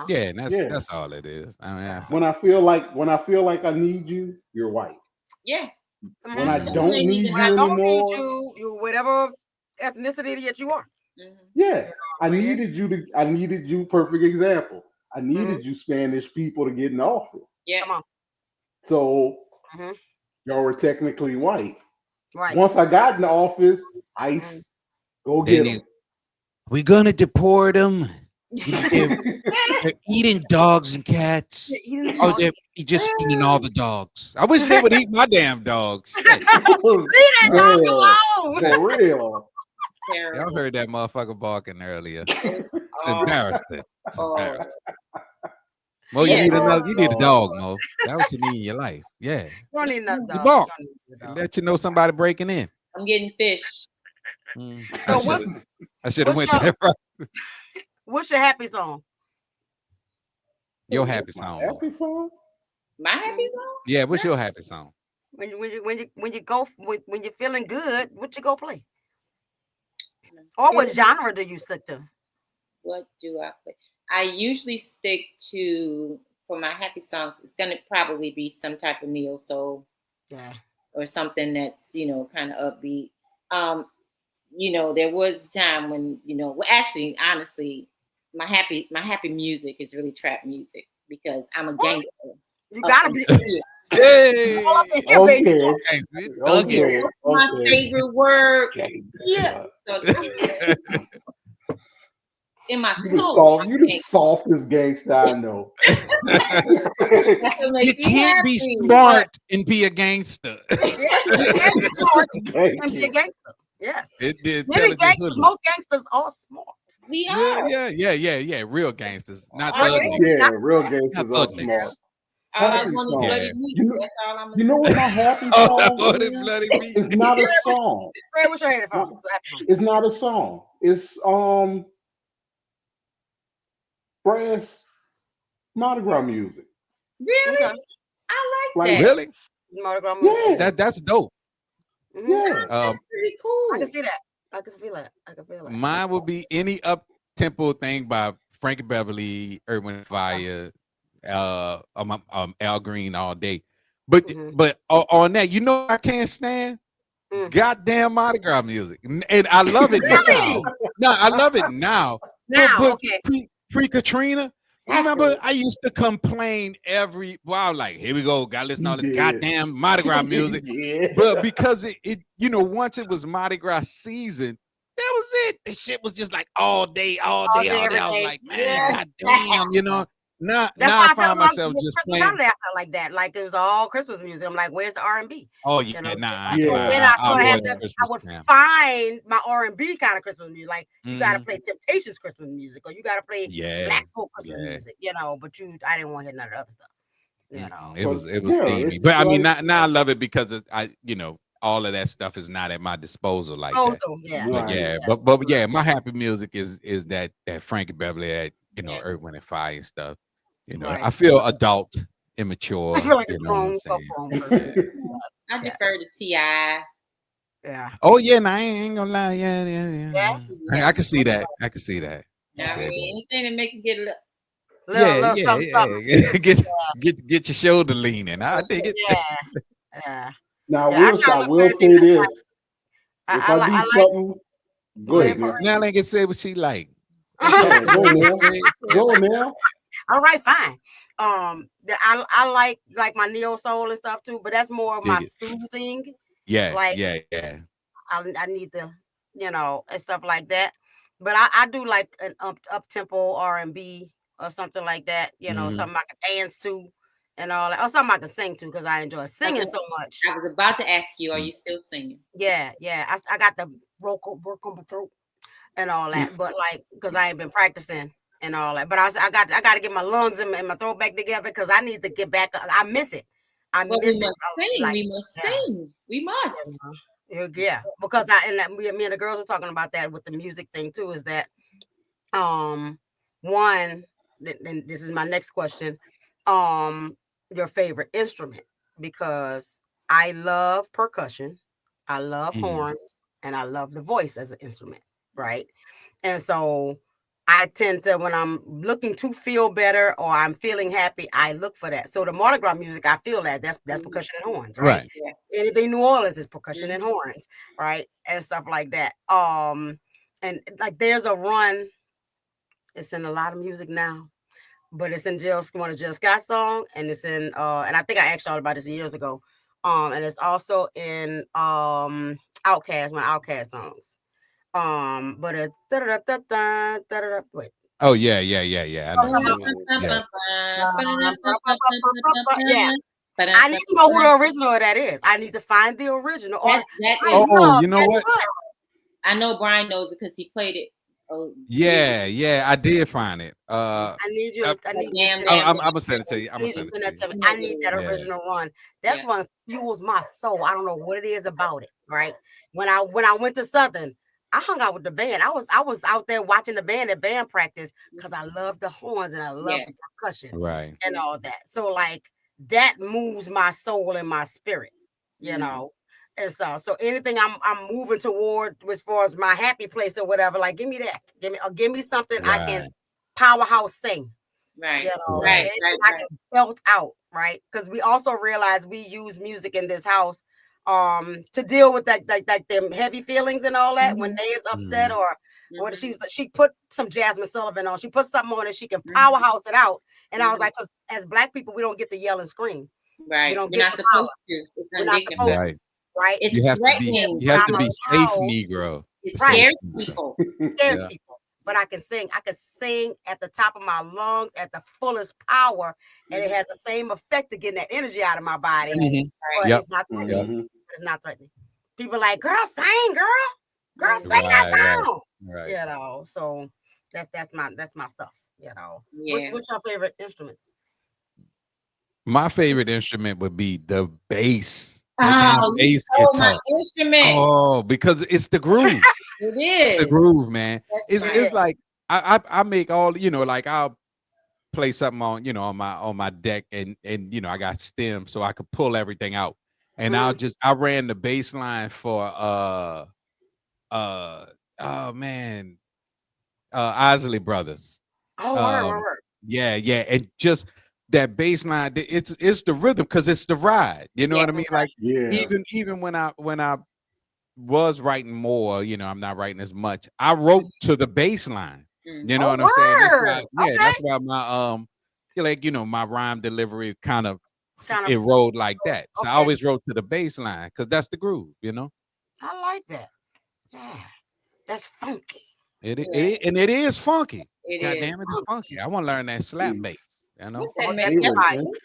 Yeah, and Yeah. that's all it is. I mean, that's when I feel like I need you, you're white. Yeah. When I don't need When I you don't anymore, need you whatever ethnicity that you are. yeah, I needed you. Perfect example. I needed you Spanish people to get in office. Yeah. Come on. So y'all were technically white. Right. Once I got in the office, ICE, go get them. We're gonna deport them. They're eating dogs and cats. Oh, they're just eating all the dogs. I wish they would eat my damn dogs. Leave that dog alone. For real. Y'all heard that motherfucker barking earlier. It's embarrassing. It's embarrassing. Mo, you need a dog, Mo. That's what you need in your life. Yeah. You don't need another You dog. bark. Let you know somebody breaking in. I'm getting fish. So I should have went there. What's your happy song? Your happy song. Happy song? My happy song? Yeah, what's your happy song? When you're feeling good, what you go play? Or what genre do you stick to? What do I play? I usually stick to, for my happy songs, it's gonna probably be some type of neo soul. Yeah. Or something that's, kind of upbeat. There was a time when, well, actually, honestly, my happy music is really trap music because I'm a gangster. You gotta be. Hey, Okay. My favorite word. Yeah. So, in my soul, you the softest gangster I know. You can't be smart and be a gangster. Yes, you can be smart and be a gangster. Yes. Most gangsters are smart. We are. Yeah. Real gangsters, not Yeah, real gangsters are smart. All I want is bloody meat. That's all I'm You know what my happy song is? Bloody meat. It's not a song. Fred, what's your happy song? It's not a song. It's brass Mardi Gras music. Really? Okay. I like that. Really? Mardi Gras music. Yeah. That's dope. Yeah. That's pretty cool. I can see that. I can feel it. Mine would be any up tempo thing by Frankie Beverly, Earth, Wind and Fire, Al Green all day. But on that, I can't stand goddamn Mardi Gras music, and I love it now. No, I love it now. Okay. Pre-Katrina, remember I used to complain every while, like, here we go, gotta listen to all this goddamn Mardi Gras music. But because it once it was Mardi Gras season, that was it. The shit was just like all day. I was like, man, goddamn, Now I find myself just playing. I felt like that. Like it was all Christmas music. I'm like, where's the R&B? Oh yeah, then I would find my R&B kind of Christmas music. Like you gotta play Temptations Christmas music, or you gotta play Black folk Christmas music. But I didn't want to hear none of the other stuff. It was steamy. But I mean, now I love it because all of that stuff is not at my disposal like that. But my happy music is that Frankie Beverly, Earth, Wind and Fire and stuff. I feel adult, immature. I feel like I defer to T.I. Yeah. Oh yeah, I ain't gonna lie. Yeah. I can see that. I mean, anything to make you get a little. little something. Get your shoulder leaning. I dig it. Yeah. Now, Yeah, I will say this: if I need like. something, go ahead, man. Now ain't gonna say what she like. Yeah, go now. Go now. All right, fine. I like my neo soul and stuff too, but that's more of my soothing. Yeah, Like I need to, and stuff like that. But I do like an up tempo R&B or something like that. Something I can dance to and all that, or something I can sing to because I enjoy singing so much. I was about to ask you, are you still singing? Yeah. I got the vocal work on my throat and all that, but like because I ain't been practicing and all that. But I got to get my lungs and my throat back together because I need to get back. I miss it. We must sing. We must sing. We must. Yeah, because me and the girls were talking about that with the music thing too. Is that one? Then this is my next question. Your favorite instrument? Because I love percussion, I love horns, and I love the voice as an instrument, right? And so I tend to, when I'm looking to feel better or I'm feeling happy, I look for that. So the Mardi Gras music, I feel that's percussion and horns, right? Yeah. Anything New Orleans is percussion and horns, right? And stuff like that. And like there's a run, it's in a lot of music now, but it's in one of Jill Scott's song, and it's in and I think I asked y'all about this years ago. And it's also in Outkast, one of Outkast songs. But it's wait. Oh yeah. I need to know who the original of that is. I need to find the original. You know what? I know Brian knows it because he played it. Oh, yeah, I did find it. I need you. I'm gonna send it to you. I need that original run. That one fuels my soul. I don't know what it is about it. Right? When I went to Southern, I hung out with the band. I was out there watching the band at band practice because I love the horns and I love the percussion, right, and all that. So like that moves my soul and my spirit, And so anything I'm moving toward as far as my happy place or whatever, like give me that. Give me something I can powerhouse sing. Right. I can belt out, right? Because we also realize we use music in this house to deal with that like them heavy feelings and all that when they is upset or what she put some Jasmine Sullivan on. She put something on and she can powerhouse it out. And I was like, because as Black people, we don't get to yell and scream. Right. We don't We're not supposed to. It's undignified. Right. It's you have threatening. You have to be safe, Negro. It scares people. It scares people. But I can sing. I can sing at the top of my lungs at the fullest power, and it has the same effect of getting that energy out of my body. But it's not threatening. It's not threatening. People like, girl, sing, girl, sing that song. Right. So that's my stuff. What's your favorite instruments? My favorite instrument would be the bass. Bass guitar. Instrument. Oh, because it's the groove. It is it's the groove, man. It's like I make all like I'll play something on my deck and I got stems so I could pull everything out, and I ran the bass line for Isley Brothers. Yeah, and just that bass line, it's the rhythm because it's the ride. You know what I mean? Like even when I was writing more, I'm not writing as much. I wrote to the bass line. You know what I'm saying? That's why my my rhyme delivery kind of it rolled like that. So I always wrote to the bass line because that's the groove. I like that. Yeah, that's funky. It is funky. God damn it, it's funky. I want to learn that slap bass. What's that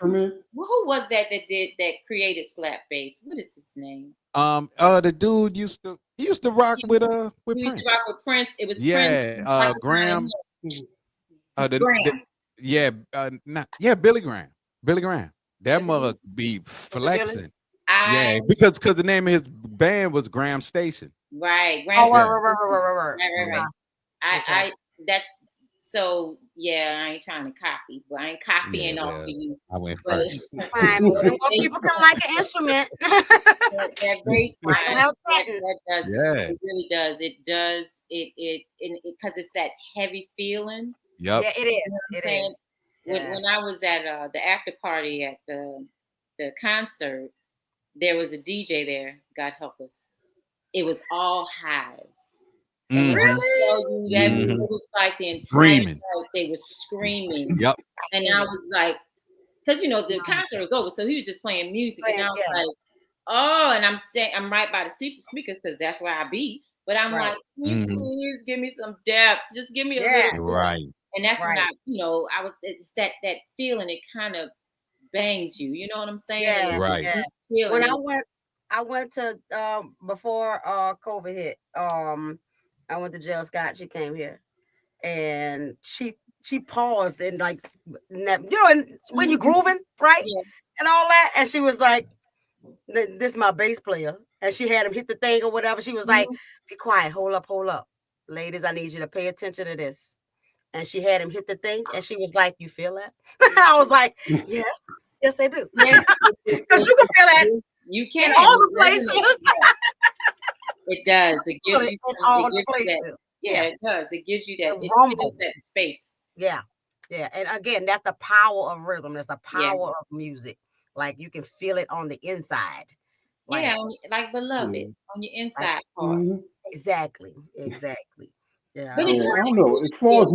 who was that created slap bass? What is his name? The dude used to rock with Prince. He used to rock with Prince. It was Prince. Graham. Billy Graham. Billy Graham. That mother be flexing. Because the name of his band was Graham Station. Right. Right. That's so I ain't trying to copy, but I ain't copying off of you. I went first. More people can like an instrument. that bass line, that does it really does. It does it because it's that heavy feeling. Yep. Yeah, it is. When I was at the after party at the concert, there was a DJ there. God help us. It was all highs. And when I tell you that it was like the entire night they were screaming. Yep. And I was like, because the concert was over, so he was just playing music, and I was like, oh, and I'm right by the speakers because that's where I be. But I'm like, can you please give me some depth? Just give me a little right. And that's when I was it's that feeling. It kind of bangs you. You know what I'm saying? Yeah, right. Yeah. When I went to before COVID hit. I went to Jill Scott. She came here, and she paused and like, and when you grooving, right, and all that, and she was like, "This is my bass player," and she had him hit the thing or whatever. She was like, "Be quiet, hold up, ladies. I need you to pay attention to this." And she had him hit the thing, and she was like, "You feel that?" I was like, "Yes, I do." Because you can feel that. You can in all the places. It does. It gives you some, all it the gives you places. that. It does. It gives you that. It fills that space. Yeah. And again, that's the power of rhythm. That's the power of music. Like you can feel it on the inside. Like Beloved on your inside part. Exactly. Yeah. But I don't know. As far as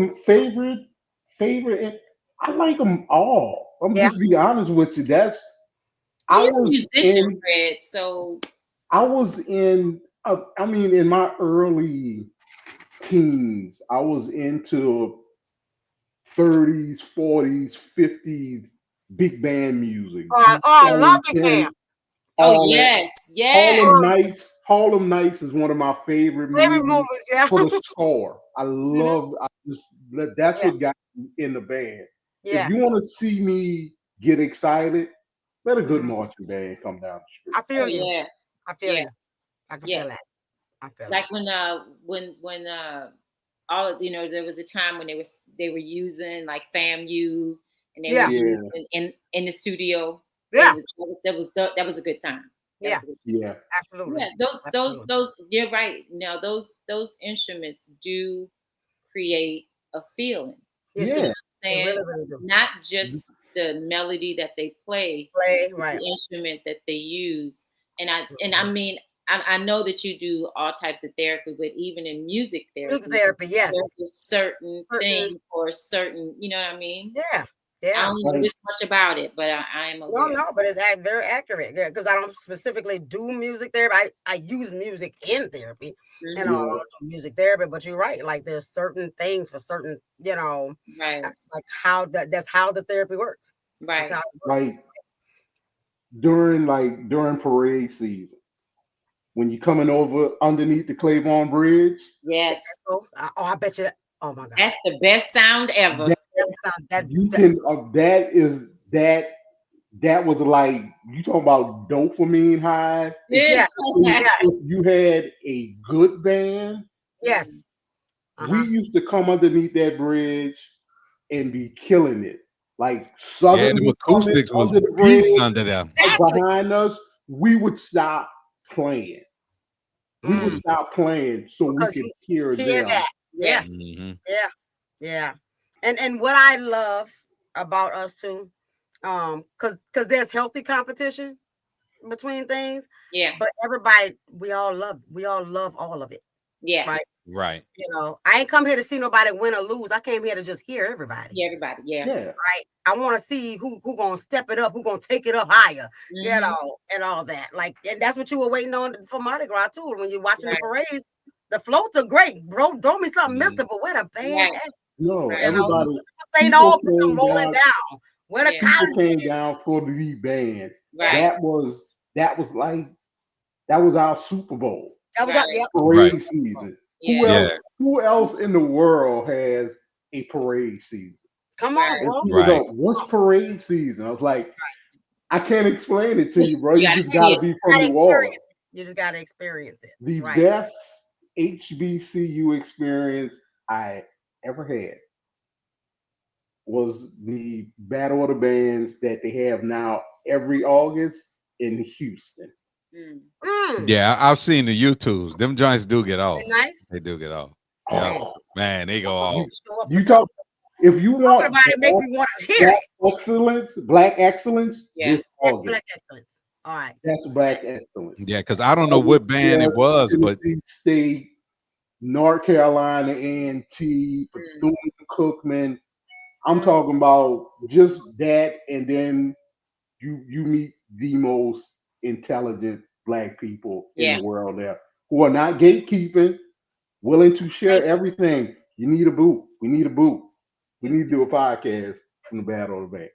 favorite, I like them all. I'm just be honest with you. You're a musician, Fred. So I was in. In my early teens, I was into 30s, 40s, 50s big band music. I love Big Band. Yes. Harlem Nights is one of my favorite movies for the score. I love. That's what got me in the band. If you want to see me get excited, let a good marching band come down the street. I feel you. Yeah. I feel you. I can feel that. I feel like when all there was a time when they were using like FAMU and they were using in the studio. That was a good time. Absolutely. Yeah, those you're right. Now those instruments do create a feeling. Yeah. You know what I'm saying? Really do. Not just the melody that they play, right. The instrument that they use. And I mean, I know that you do all types of therapy, but even in music therapy, yes, there's a certain thing or a certain, you know what I mean? Yeah. I don't know this much about it, but I am aware. No, but it's very accurate. Yeah, because I don't specifically do music therapy. I use music in therapy, and I don't do music therapy. But you're right. Like there's certain things for certain, right? Like how that's how the therapy works, right? Like during parade season, when you're coming over underneath the Claiborne Bridge. Yes. I bet you. Oh my God. That's the best sound ever. That was like, you talking about dopamine high. If you had a good band. Yes. We used to come underneath that bridge and be killing it. Like Southern the acoustics was under the bridge, under them. Behind us, we would stop playing. We would stop playing so we could hear them. That. Yeah. Yeah. And what I love about us too, because there's healthy competition between things. Yeah. But everybody, we all love all of it. Yeah. Right. I ain't come here to see nobody win or lose. I came here to just hear everybody. Yeah, everybody. Yeah. Right. I want to see who gonna step it up, who gonna take it up higher, and all that. Like, and that's what you were waiting on for Mardi Gras too. When you're watching the parades, the floats are great, bro. Throw me something, Mister. But where the band at? No, everybody. Ain't all rolling down. Where the people came down for the band. Right. That was our Super Bowl. That was parade season. Yeah. Who else in the world has a parade season? Come on, bro. Go, what's parade season? I was like, I can't explain it to you, bro. You just gotta be from New Orleans. You just gotta experience it. The best HBCU experience I ever had was the Battle of the Bands that they have now every August in Houston. Yeah, I've seen the YouTubes. Them joints do get off. Nice. They do get off. Yeah, man, they go off. if you want about it, make me want to hear it. Black excellence, Yeah. this That's August. Black excellence. All right. That's Black excellence. Yeah, because I don't know what band it was, but Tennessee State, North Carolina A&T, Bethune-Cookman. I'm talking about just that, and then you meet the most intelligent Black people in the world there who are not gatekeeping, willing to share everything. You need a boot. We need a boot. We need to do a podcast from the bad or the bad.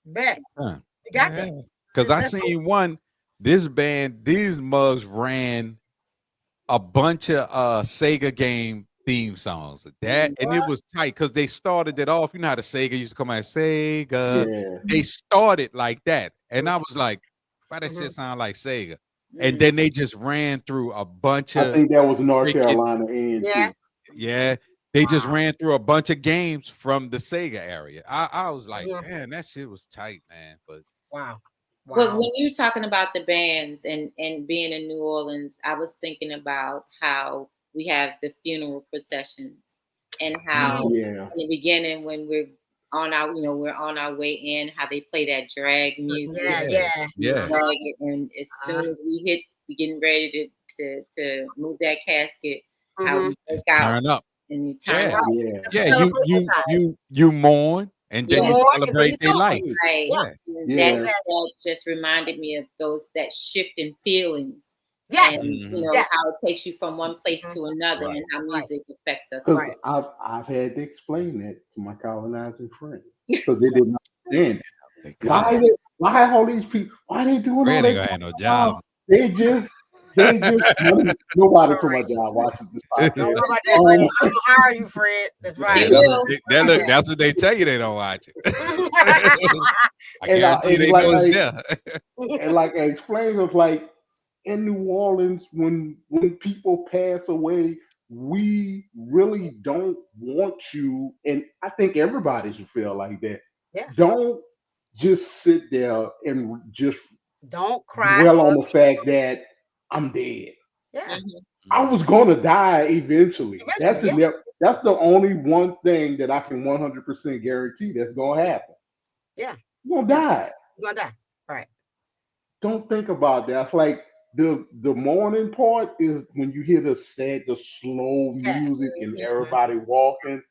Bet. You got that. Because I seen one, this band, these mugs ran a bunch of Sega game theme songs. And it was tight because they started it off. You know how the Sega used to come out, Sega. Yeah. They started like that. And I was like, why that shit sound like Sega? And then they just ran through a bunch of. I think that was North Carolina A&T. Yeah. They just ran through a bunch of games from the Sega area. I was like, man, that shit was tight, man. But wow. But when you're talking about the bands and being in New Orleans, I was thinking about how we have the funeral processions and how in the beginning when we're on our way in, how they play that drag music. Yeah. And as soon as we getting ready to move that casket, how we work out. Turn up. And you turn up. You mourn and then you celebrate their life. Right. Yeah. That just reminded me of that shift in feelings. Yes. And how it takes you from one place to another and how music affects us. Right. I've had to explain that to my colonizing friends. So they didn't understand it. Why all these people, why they doing all that? Ain't no job. They just nobody from my job watches this podcast. I'm gonna hire you, Fred. That's right. That's what they tell you. They don't watch it. I guarantee they know it's there. And like I explained, it's like in New Orleans, when people pass away, we really don't want you, and I think everybody should feel like that. Yeah. Don't just sit there and just don't cry. Well, on the fact that I'm dead. Yeah. I was gonna die eventually. That's the only one thing that I can 100% guarantee that's gonna happen. Yeah. You're gonna die. You're gonna die. Right. Don't think about that. It's like the mourning part is when you hear the slow music and everybody walking.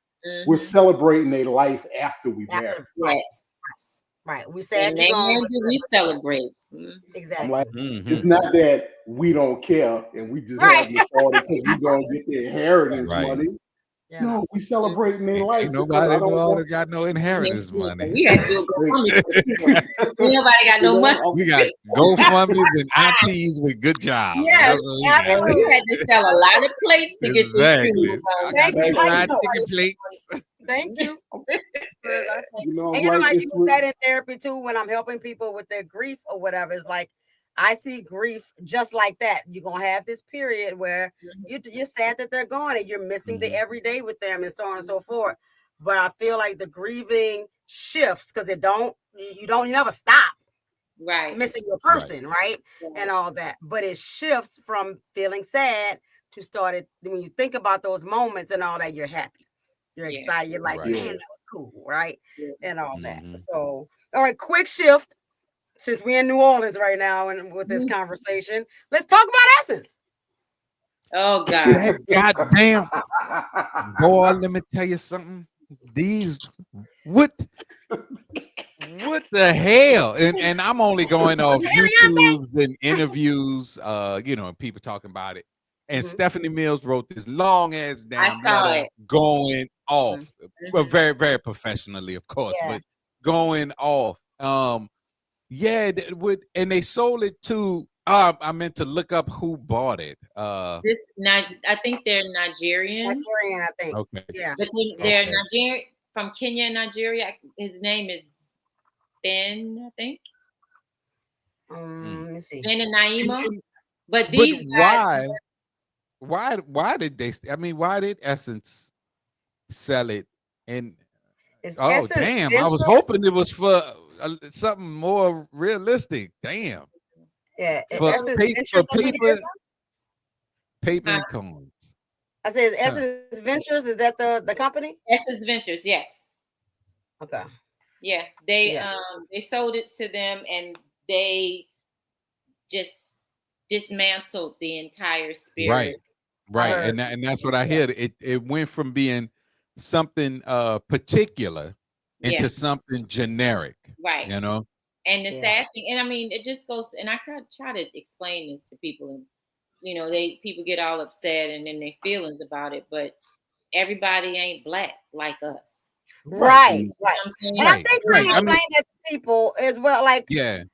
We're celebrating their life after we married. Right. We said we celebrate. Exactly. I'm like, it's not that we don't care and we just have this party because we're gonna get the inheritance money. Yeah. No, we celebrating their life. Nobody got no inheritance money. We got to do GoFundMe. Nobody got no money. We got GoFundMes and IPs with good jobs. Yes, we had to sell a lot of plates to get this food. Thank you. I use that in therapy too when I'm helping people with their grief or whatever. It's like I see grief just like that. You're gonna have this period where you're sad that they're gone and you're missing the everyday with them and so on and so forth. But I feel like the grieving shifts because you never stop missing your person, right? And all that. But it shifts from feeling sad to when you think about those moments and all that, you're happy. You're excited. You're like, man, that was cool, right? And all that. So, all right, quick shift. Since we're in New Orleans right now and with this conversation, let's talk about Essence. Oh, God. God damn. Boy, let me tell you something. What the hell? And I'm only going off YouTube and interviews, and people talking about it. And Stephanie Mills wrote this long ass damn letter going off. Well, very, very professionally, of course, but going off. And they sold it to. I meant to look up who bought it. I think they're Nigerian. Nigerian, I think. Okay. Yeah. But they're Nigerian from Kenya and Nigeria. His name is Ben, I think. Let me see. Ben and Naima. But these guys. Why did they? I mean, why did Essence sell it? And Essence damn, Ventures? I was hoping it was for something more realistic. Damn. Yeah, for paper and coins. I said Essence Ventures. Is that the company? Essence Ventures, yes. Okay. Yeah, they sold it to them, and they just dismantled the entire spirit. Right. And that's what I heard. It went from being something particular into something generic. Right. You know? And the sad thing, and I mean, it just goes, and I try to explain this to people, and people get all upset and then their feelings about it, but everybody ain't black like us. Right. And I think trying to explain that to people as well, like the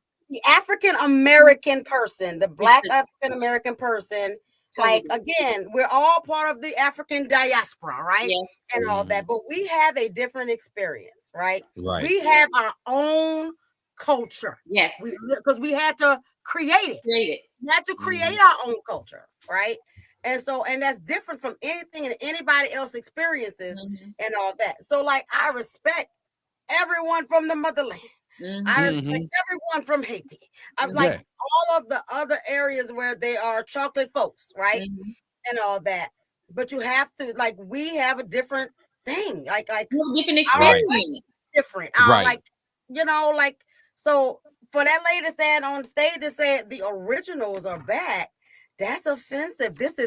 African American person, the black African American person, like again, we're all part of the African diaspora, right? Yes. And all that, but we have a different experience, right? Right. We have our own culture. Yes. Because we had to create it. We had to create our own culture, right? And so, and that's different from anything and anybody else experiences and all that. So, like, I respect everyone from the motherland. I respect everyone from Haiti. I'm like all of the other areas where they are chocolate folks, right? And all that. But you have to, like, we have a different thing. Like different experience. Different. Like, like, so for that lady to stand on stage and say the originals are back, that's offensive. This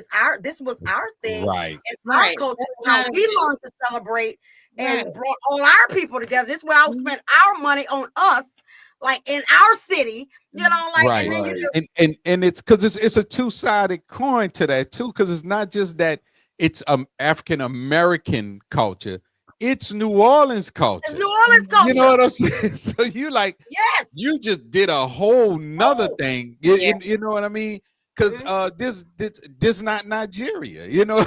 was our thing. Right. And our culture, how we learned to celebrate and brought all our people together. This is where I spent our money on us, like in our city, like, and then you just and it's because it's a two-sided coin to that too, because it's not just that it's African American culture. It's New Orleans culture. It's New Orleans culture. You know what I'm saying? So you like, you just did a whole nother thing. You know what I mean? Because this not Nigeria. You know,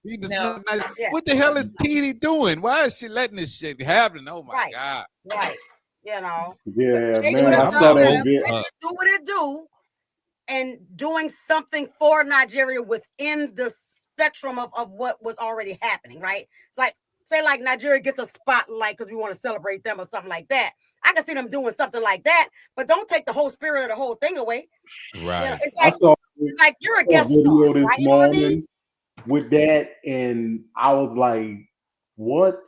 what the hell is TD doing? Why is she letting this shit happen? Oh my God! Right. Yeah, man. I saw that bit. Do what it do, and doing something for Nigeria within the spectrum of what was already happening. Right. It's like, say like Nigeria gets a spotlight because we want to celebrate them or something like that. I can see them doing something like that, but don't take the whole spirit of the whole thing away. Right. It's like you're a guest video star, this right? morning with that, and I was like, "What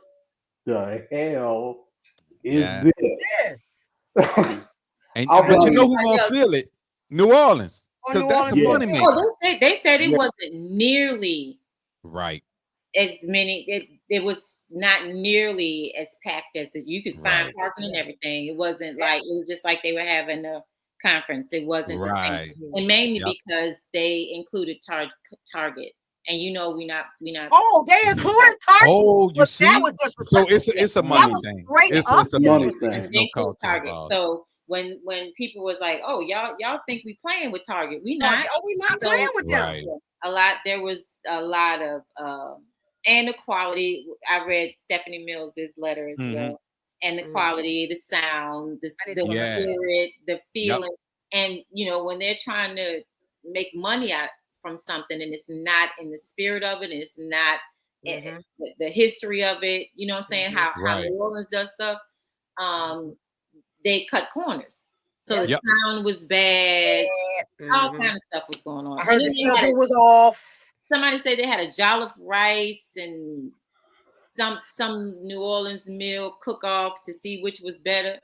the hell is this?" And but you know who gonna feel it? New Orleans, because that's a money maker. Oh, they said it wasn't nearly right. As many. It was not nearly as packed as it. You could find parking and everything. It wasn't like, it was just like they were having a conference. It wasn't the same, and mainly because they included Target, and we not. Oh, they included Target. Oh, you see, that was so it's a money thing. It's a money thing. It's no culture Target. So when people was like, "Oh, y'all think we playing with Target? We not. Oh, we not playing with them." There was a lot of and the quality. I read Stephanie Mills' letter as well, and the quality, the sound, the spirit, the feeling, and when they're trying to make money out from something, and it's not in the spirit of it, and it's not the history of it. You know what I'm saying? How New Orleans does stuff. They cut corners. So the sound was bad. All kind of stuff was going on. I heard the schedule was off. Somebody said they had a jollof rice and some New Orleans meal cook-off to see which was better.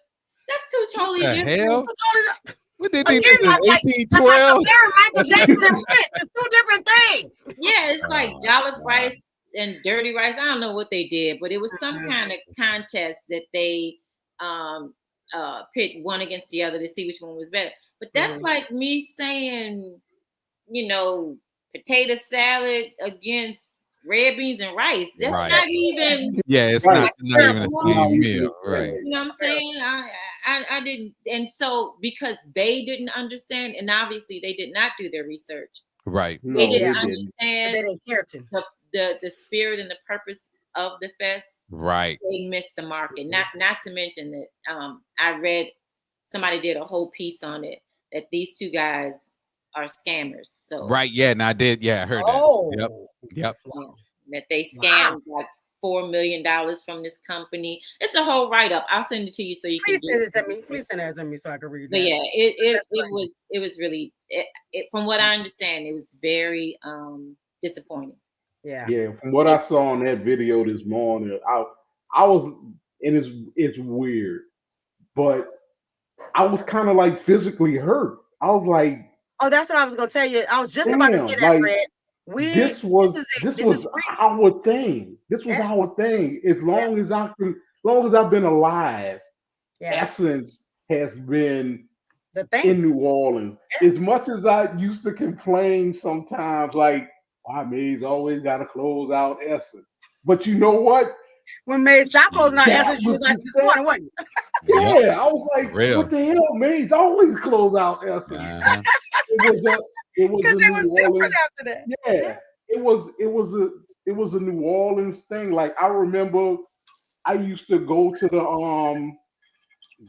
That's two totally different. Hell? What did they do? 1812? Michael Jackson and Prince. It's two different things. Yeah, it's like jollof rice and dirty rice. I don't know what they did, but it was some kind of contest that they pit one against the other to see which one was better. But that's like me saying, potato salad against red beans and rice. That's not even. Yeah, it's not even a same meal, right? You know what I'm saying? I didn't, and so because they didn't understand, and obviously they did not do their research. Right. They didn't understand. They didn't care to. The spirit and the purpose of the fest. Right. They missed the market. Not to mention that I read somebody did a whole piece on it that these two guys are scammers. So and I did. Yeah, I heard that. Yep. Wow. That they scammed like $4 million from this company. It's a whole write-up. I'll send it to you so you can send it to me. Please send it to me so I can read it. But yeah, it was really from what I understand, it was very disappointing. Yeah. From what I saw on that video this morning, I was and it's weird. But I was kind of like physically hurt. I was like, oh, that's what I was gonna tell you. I was just about to say that, like, Fred. this was our thing. This was Yeah. our thing. As long as I've been alive, Essence has been the thing in New Orleans. As much as I used to complain sometimes, like, why Maze always got to close out Essence. But you know what? When Maze stopped closing out Essence, she was like disappointed, wasn't it? Yeah, I was like, what the hell, Maze always close out Essence. It was New Orleans after that. Yeah, it was a New Orleans thing. Like, I remember I used to go to the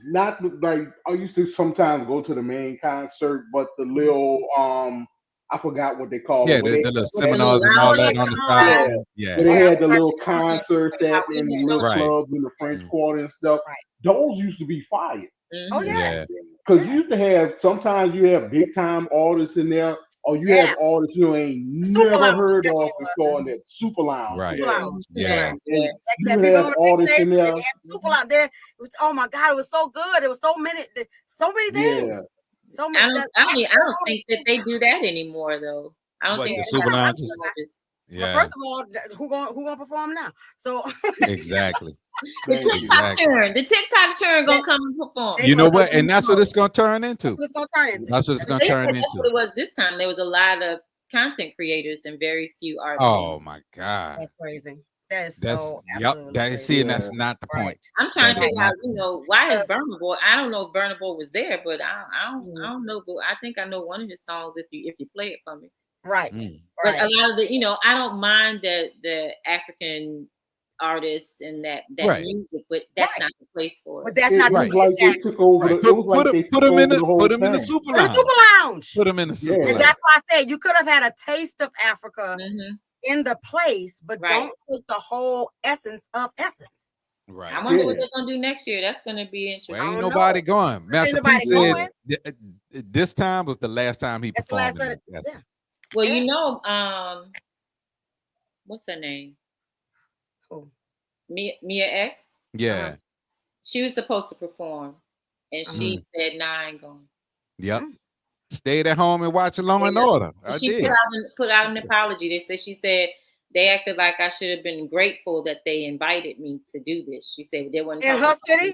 not like I used to sometimes go to the main concert, but the little I forgot what they call it. The little seminars and all that on the side. Yeah. Where they had the little concerts in the little clubs in the French Quarter and stuff. Right. Those used to be fire. Oh yeah. Because you used to have sometimes you have big time artists in there, or you have artists you ain't never heard of before in that Super Lounge. Right. Super Lounge. Yeah. You have artists in there. Super Lounge there. It was, oh my God, it was so good. It was so many things. So many. I don't think that they do that anymore, though. I don't think the Super Lounges. Yeah. Well, first of all, who gonna perform now? So exactly. The TikTok turn gonna come and perform. You know what? And that's what it's gonna turn into. That's what it's gonna turn into. That's what it was this time. There was a lot of content creators and very few artists. Oh my God. That's crazy. That's so crazy. And that's not the point. I'm trying to figure out, why is Burna Boy? I don't know if Burna Boy was there, but I don't know. But I think I know one of his songs if you play it for me. Right. But a lot of the, I don't mind the African artists and that music, but that's not the place for it. But that's not like they took over. Put them in the Super Lounge. Put them in the Super Lounge. And that's why I said you could have had a taste of Africa in the place, but don't take the whole essence of Essence. Right. I wonder what they're gonna do next year. That's gonna be interesting. Well, ain't nobody going. Master P said this time was the last time he performed. Well, what's her name? Who? Mia X. Yeah. She was supposed to perform, and she said, "Nah, I ain't going." Yep. Stayed at home and watched Law and Order. She put out an apology. She said they acted like I should have been grateful that they invited me to do this. She said they weren't in her city.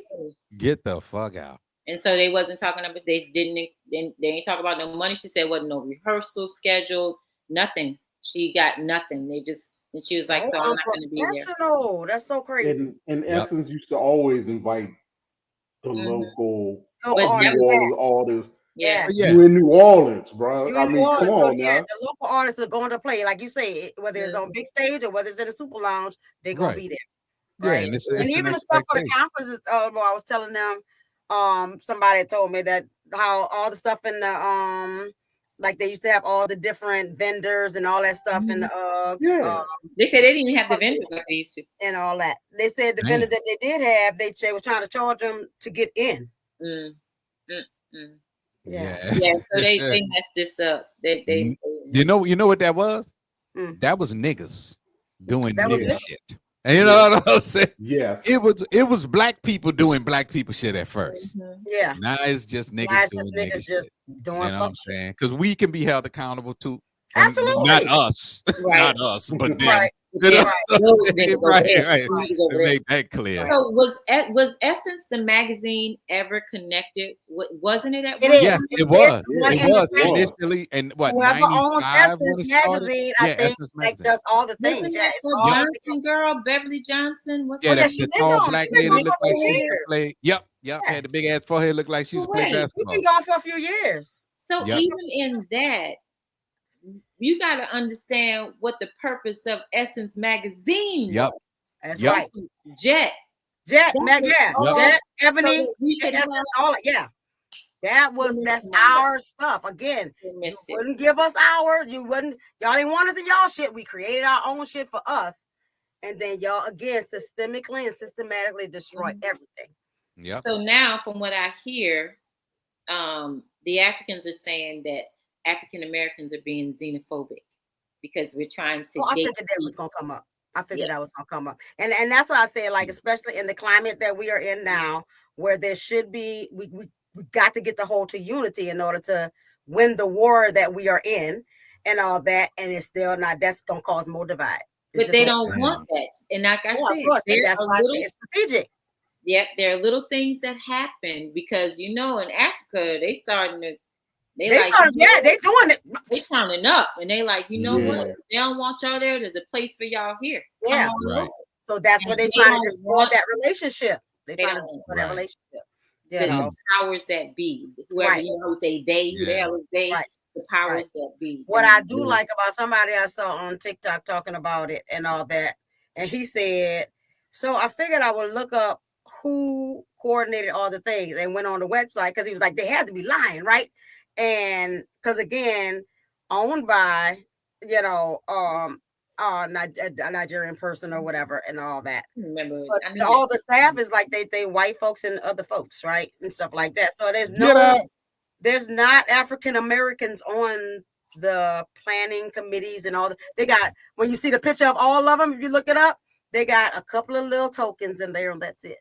Get the fuck out. And so they wasn't talking about. They ain't talk about no money. She said wasn't no rehearsal scheduled. Nothing. She got nothing. And she was like, so I'm not going to be there. That's so crazy. And Essence used to always invite the local artists. Yeah. You in New Orleans, bro. Come on now. The local artists are going to play, like you say, whether it's on big stage or whether it's in a Super Lounge, they're going to be there. Right. Yeah, and even the stuff for the conferences, I was telling them, somebody told me that how all the stuff in the like they used to have all the different vendors and all that stuff in the they said they didn't even have the vendors like they used to and all that. They said the vendors that they did have, they were trying to charge them to get in. Yeah. So they messed this up. They you know what that was? That was niggas doing nigga shit. And you know what I'm saying? Yes. It was black people doing black people shit at first. Yeah. Now it's just niggas doing niggas just doing you know what I'm saying? Because we can be held accountable too. Absolutely. Not us. Not us, but them. Right. Right. Make that clear. So was Essence the magazine ever connected? Wasn't it at one? Yes, it was. It was initially, and what? Whoever owns Essence magazine, I think, like does all the things. Yeah, Johnson girl, Beverly Johnson. What's that's the tall black lady looked like she used to play. Yep. Had the big ass forehead, looked like she used to play basketball. We've been gone for a few years. So even in that, you got to understand what the purpose of Essence magazine was. That's right. Jet, Ebony, all that's our stuff. Again, you wouldn't give us ours. Y'all didn't want us in y'all shit. We created our own shit for us. And then y'all again systemically and systematically destroy everything. Yeah. So now from what I hear, the Africans are saying that African Americans are being xenophobic because we're trying to. I figured that was gonna come up. I figured that was gonna come up, and that's why I said, like, especially in the climate that we are in now, where there should be, we got to get the whole to unity in order to win the war that we are in, and all that, and it's still not. That's gonna cause more divide. But they don't want that, and like I said, that's why it's strategic. Yep, there are little things that happen because in Africa they starting to. They doing it. They turning up, and they like, what? They don't want y'all there. There's a place for y'all here. Yeah, right. So that's what they're trying to destroy that relationship. They're trying to destroy that relationship. The powers that be, whoever who say they, who the hell is they? Right. The powers that be. What I do like about somebody I saw on TikTok talking about it and all that, and he said, so I figured I would look up who coordinated all the things and went on the website because he was like, they had to be lying, right? And because again, owned by a Nigerian person or whatever and all that. Remember, but all the staff is like they white folks and other folks, right, and stuff like that. So there's not African Americans on the planning committees and all that. They got, when you see the picture of all of them, if you look it up, they got a couple of little tokens in there, and that's it.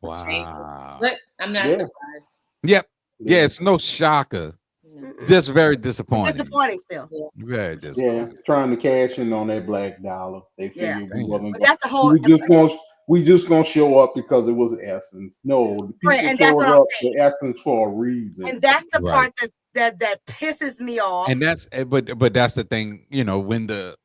Wow. But I'm not surprised. Yep. Yeah, it's no shocker. Just very disappointing. Disappointing still. Very disappointing. Yeah, trying to cash in on that black dollar. They figured we wasn't. But that's the whole. We just gonna show up because it was Essence. No, the people and that's what I'm saying. The Essence for a reason. And that's the part that pisses me off. And that's but that's the thing, when the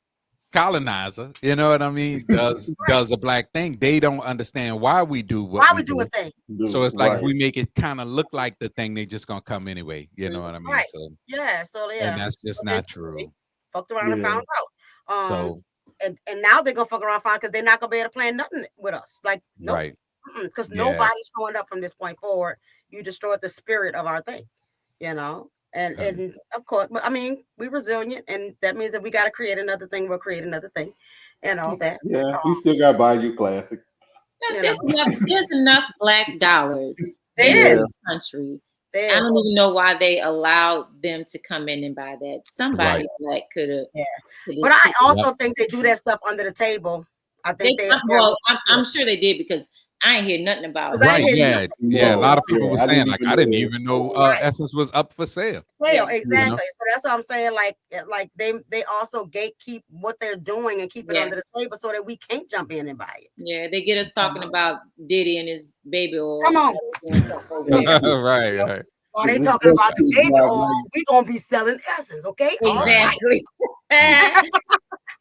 colonizer, you know what I mean, does a black thing, they don't understand why we do what we do a thing. So it's like if we make it kind of look like the thing, they just gonna come anyway. You know what I mean? Right. So, and that's just not true. Fucked around and found out. And now they're gonna fuck around and find because they're not gonna be able to plan nothing with us. Like right. Because nobody's showing up from this point forward. You destroyed the spirit of our thing, And of course, but I mean, we're resilient, and that means that we got to create another thing. We'll create another thing, and all that. Yeah, we still got Bayou Classic. There's enough black dollars in this country. I don't even know why they allowed them to come in and buy that. Somebody black could have. Yeah, but I also think they do that stuff under the table. I think I'm sure they did because I ain't hear nothing about it. Right, yeah. A lot of people were saying, like, I didn't even know Essence was up for sale. Exactly. So that's what I'm saying. Like they also gatekeep what they're doing and keep it under the table so that we can't jump in and buy it. Yeah, they get us talking about Diddy and his baby oil. Come on. Right. While they talking about the baby oil, we gonna be selling Essence, okay? Exactly.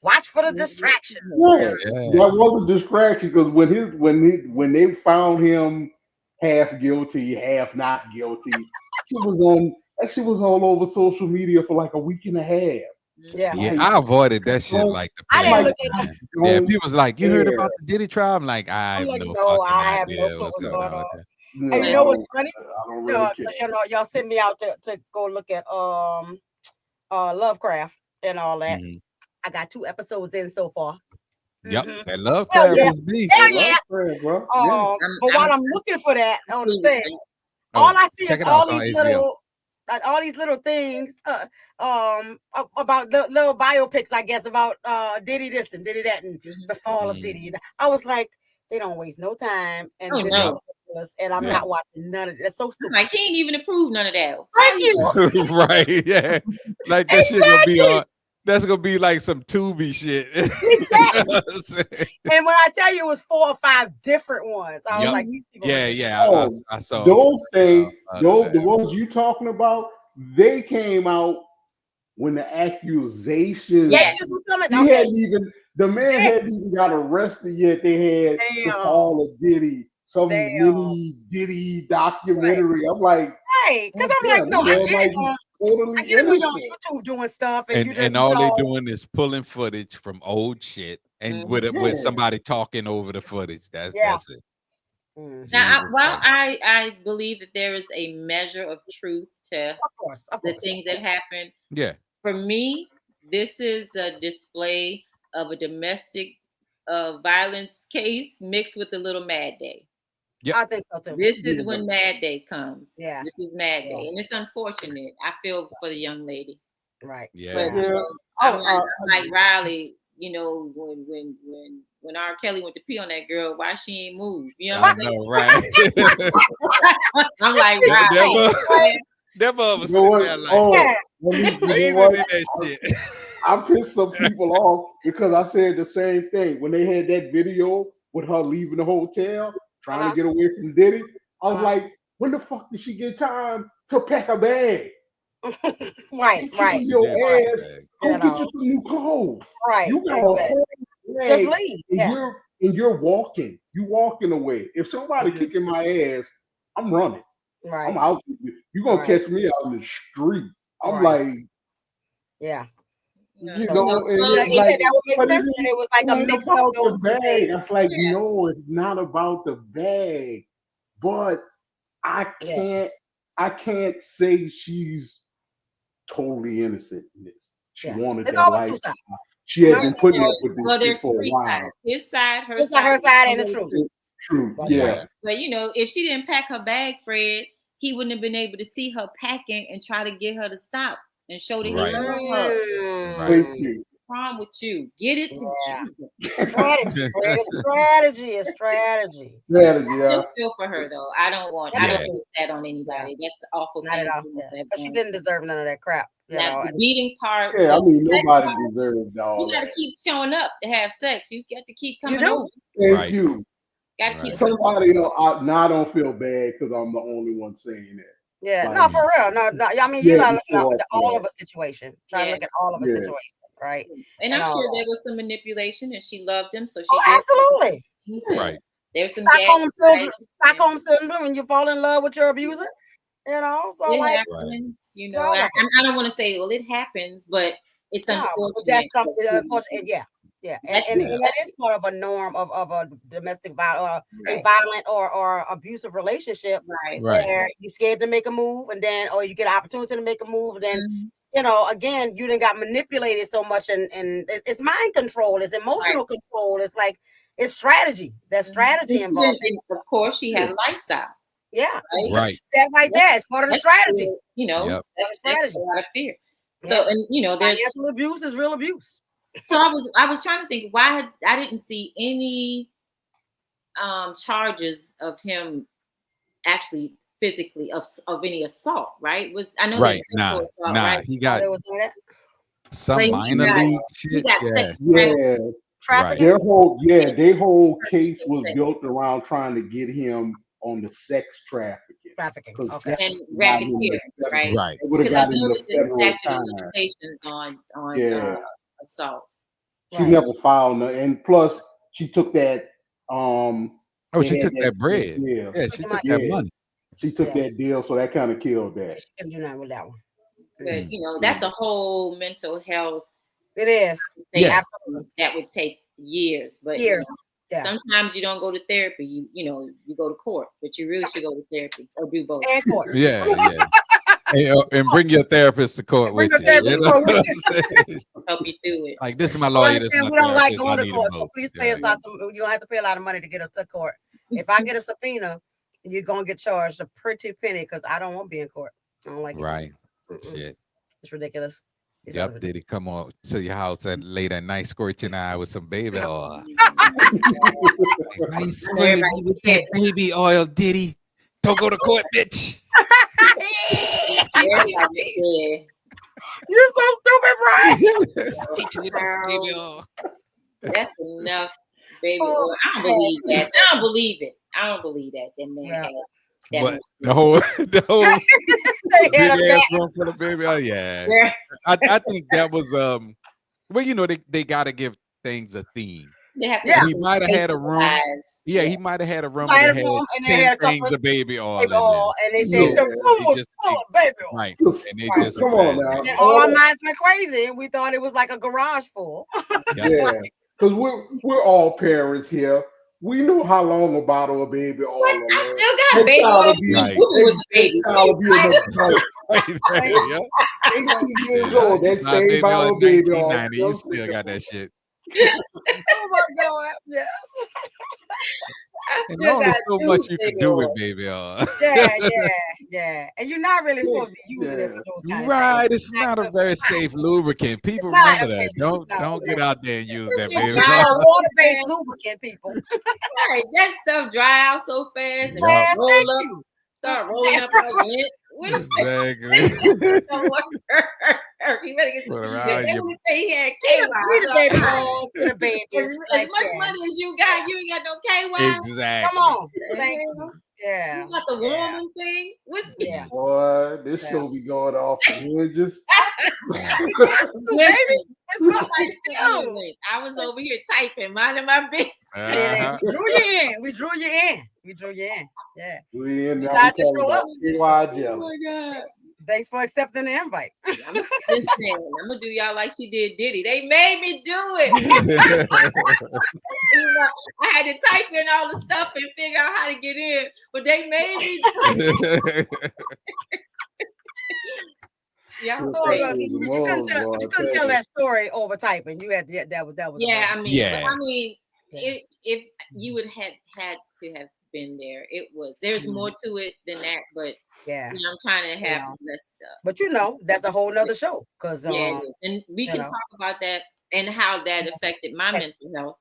Watch for the distraction. That was a distraction because when they found him half guilty, half not guilty, she was all over social media for like a week and a half. Yeah, I avoided that shit like the plague. I didn't look at Yeah, people was like, "You heard about the Diddy trial?" I'm like, I have no clue what's going on. And you know what's funny? Y'all sent me out to go look at Lovecraft and all that. I got 2 episodes in so far. Yep, that Lovecraft is beast. Hell yeah. But while I'm looking for that on the thing, all I see is all these little things about the little biopics, I guess, about Diddy this and Diddy that and the fall of Diddy. I was like, they don't waste no time, and and I'm not watching none of it. That's so stupid. Like, he ain't even approved none of that. Thank you. Right? Yeah, like that shit gonna be on. That's gonna be like some Tubi shit. Exactly. And when I tell you it was 4 or 5 different ones, I was like, these people. Yeah. I saw those things. The ones you talking about, they came out when the accusations. Was coming. The man hadn't even got arrested yet. They had the fall of Diddy, some mini Diddy documentary. I'm like, because I'm like, no, I get it. I get it when you're on YouTube doing stuff and all they doing is pulling footage from old shit and with somebody talking over the footage. That's it. Now, while I believe that there is a measure of truth to the things that happen. Yeah. For me, this is a display of a domestic violence case mixed with a little Mad Day. Yep. I think so too. This is when Mad Day comes. Yeah. This is Mad Day. And it's unfortunate. I feel for the young lady. Right. Yeah. But, I'm like Riley, you know, when R. Kelly went to pee on that girl, why she ain't moved? You know I what I'm know, right? I'm like, right. Never was sitting there like, amazing in that shit. I pissed some people off because I said the same thing when they had that video with her leaving the hotel trying to get away from Diddy. I was like, when the fuck did she get time to pack a bag? Right. Your ass, go get you some new clothes. Right. You got a whole bag. Just leave. And you're walking. You walking away. If somebody kicking my ass, I'm running. Right. I'm out. You're gonna catch me out in the street. I'm like, yeah. You know, that would make sense. And it was like a mix about the bag. It's like, no, it's not about the bag. But I can't say she's totally innocent in this. She wanted it's that always life. two sides. She had been putting up with this there's for a while. sides. His side, her side, and the truth. True, yeah. But you know, if she didn't pack her bag, Fred, he wouldn't have been able to see her packing and try to get her to stop and show that he loved her. Thank you. What's wrong with you? Get it together. Strategy. I still feel for her though. I don't wish that on anybody. That's awful. Not at all. But she didn't deserve none of that crap. Now, the beating part. Yeah, I mean, nobody deserved all You got to keep showing up to have sex. You got to keep coming over. Thank you. Got to keep somebody else. I don't feel bad because I'm the only one saying that. Yeah, no, for real. No. I mean, you're not looking at all of a situation. Trying to look at all of a situation, right? And I'm sure there was some manipulation, and she loved him, so she. Absolutely. Right. There's some Stockholm syndrome when you fall in love with your abuser. You know, so it happens. You know, I don't want to say, well, it happens, but it's unfortunate. That's something unfortunate. Yeah, and that is part of a norm of a domestic violence, a violent or abusive relationship, where you're scared to make a move, and then or you get an opportunity to make a move, and then you know, again, you didn't got manipulated so much, and it's mind control, it's emotional control, it's like it's strategy. There's strategy involved. And of course, she had a lifestyle. Yeah, right. That right there is part of the strategy. You know, that's strategy. A lot of fear. So, and you know, there's financial abuse is real abuse. So I was trying to think why I didn't see any charges of him actually physically of any assault, right? I know assault, right? He got some but minor league shit. He got sex trafficking. Their whole case was built around trying to get him on the sex trafficking. Okay. And racketeering, right? Right. Because I know that the statute of limitations on assault. She never filed, and plus she took that. She took that bread. Yeah, she took that money. She took that deal, so that kind of killed that. She couldn't do nothing with that one. But you know, that's a whole mental health. It is. Absolutely. That would take years, but years. Sometimes you don't go to therapy. You know, you go to court, but you really should go to therapy or do both. And court. Yeah. And bring your therapist to court with you. Help you through it. Like, this is my lawyer. We don't like going to court, so please pay us you don't have to pay a lot of money to get us to court. If I get a subpoena, you're gonna get charged a pretty penny because I don't want to be in court. I don't like it. Right. Shit. It's ridiculous. Yep, did he come on to your house at late at night, scorching eye with some baby oil? Why you spraying me with that baby oil, Diddy? Don't go to court, bitch. You're so stupid, Brian. Baby oil. That's enough, baby oil. I don't believe that. I don't believe it. I don't believe that. That man had but the whole big ass room for the baby. Oh yeah. I think that was well, you know, they gotta give things a theme. He might have had a room. He might have had a room that had 10 things of baby oil. And they said the room was full of baby oil. Right. And they just come on now. And all our minds went crazy, and we thought it was like a garage full. Yeah. Because we're all parents here. We know how long a bottle of baby oil is. I still got baby oil. Was a baby. 18 years old. That same bottle of baby oil. You still got that shit. Oh my God! Yes. And only so much you can do with baby oil. Yeah. And you're not really supposed to be using it for those kind of Right. things. It's not a very safe lubricant. People It's not remember a that. very safe- Don't get out there and use that, It baby It's oil. a water-based lubricant, people. Right, that stuff dry out so fast and Yup. roll up, start rolling up like lint. What is Exactly. You better get some. Put And around your we say he had We KY. the baby oil to the babies. As much money as you got, you ain't got no KY. exactly. Come on. Thank you. Yeah. You got the warming thing. What? Yeah. Boy, this show be going off the hinges. Baby, it's what I do. I was over here typing, minding my business. Uh-huh. We drew you in. We drew you in. Yeah. We in there. Decided to show up. KY Oh my God. Thanks for accepting the invite. Listen, I'm gonna do y'all like she did Diddy. They made me do it. You know, I had to type in all the stuff and figure out how to get in, but they made me do it. Y'all crazy. You couldn't tell that story over typing. You had that was Yeah, I mean, Yeah. I mean, if you would have had to have been there's more to it than that, but yeah, you know, I'm trying to have less stuff. But that's a whole nother show because and we can talk about that and how that affected my mental health.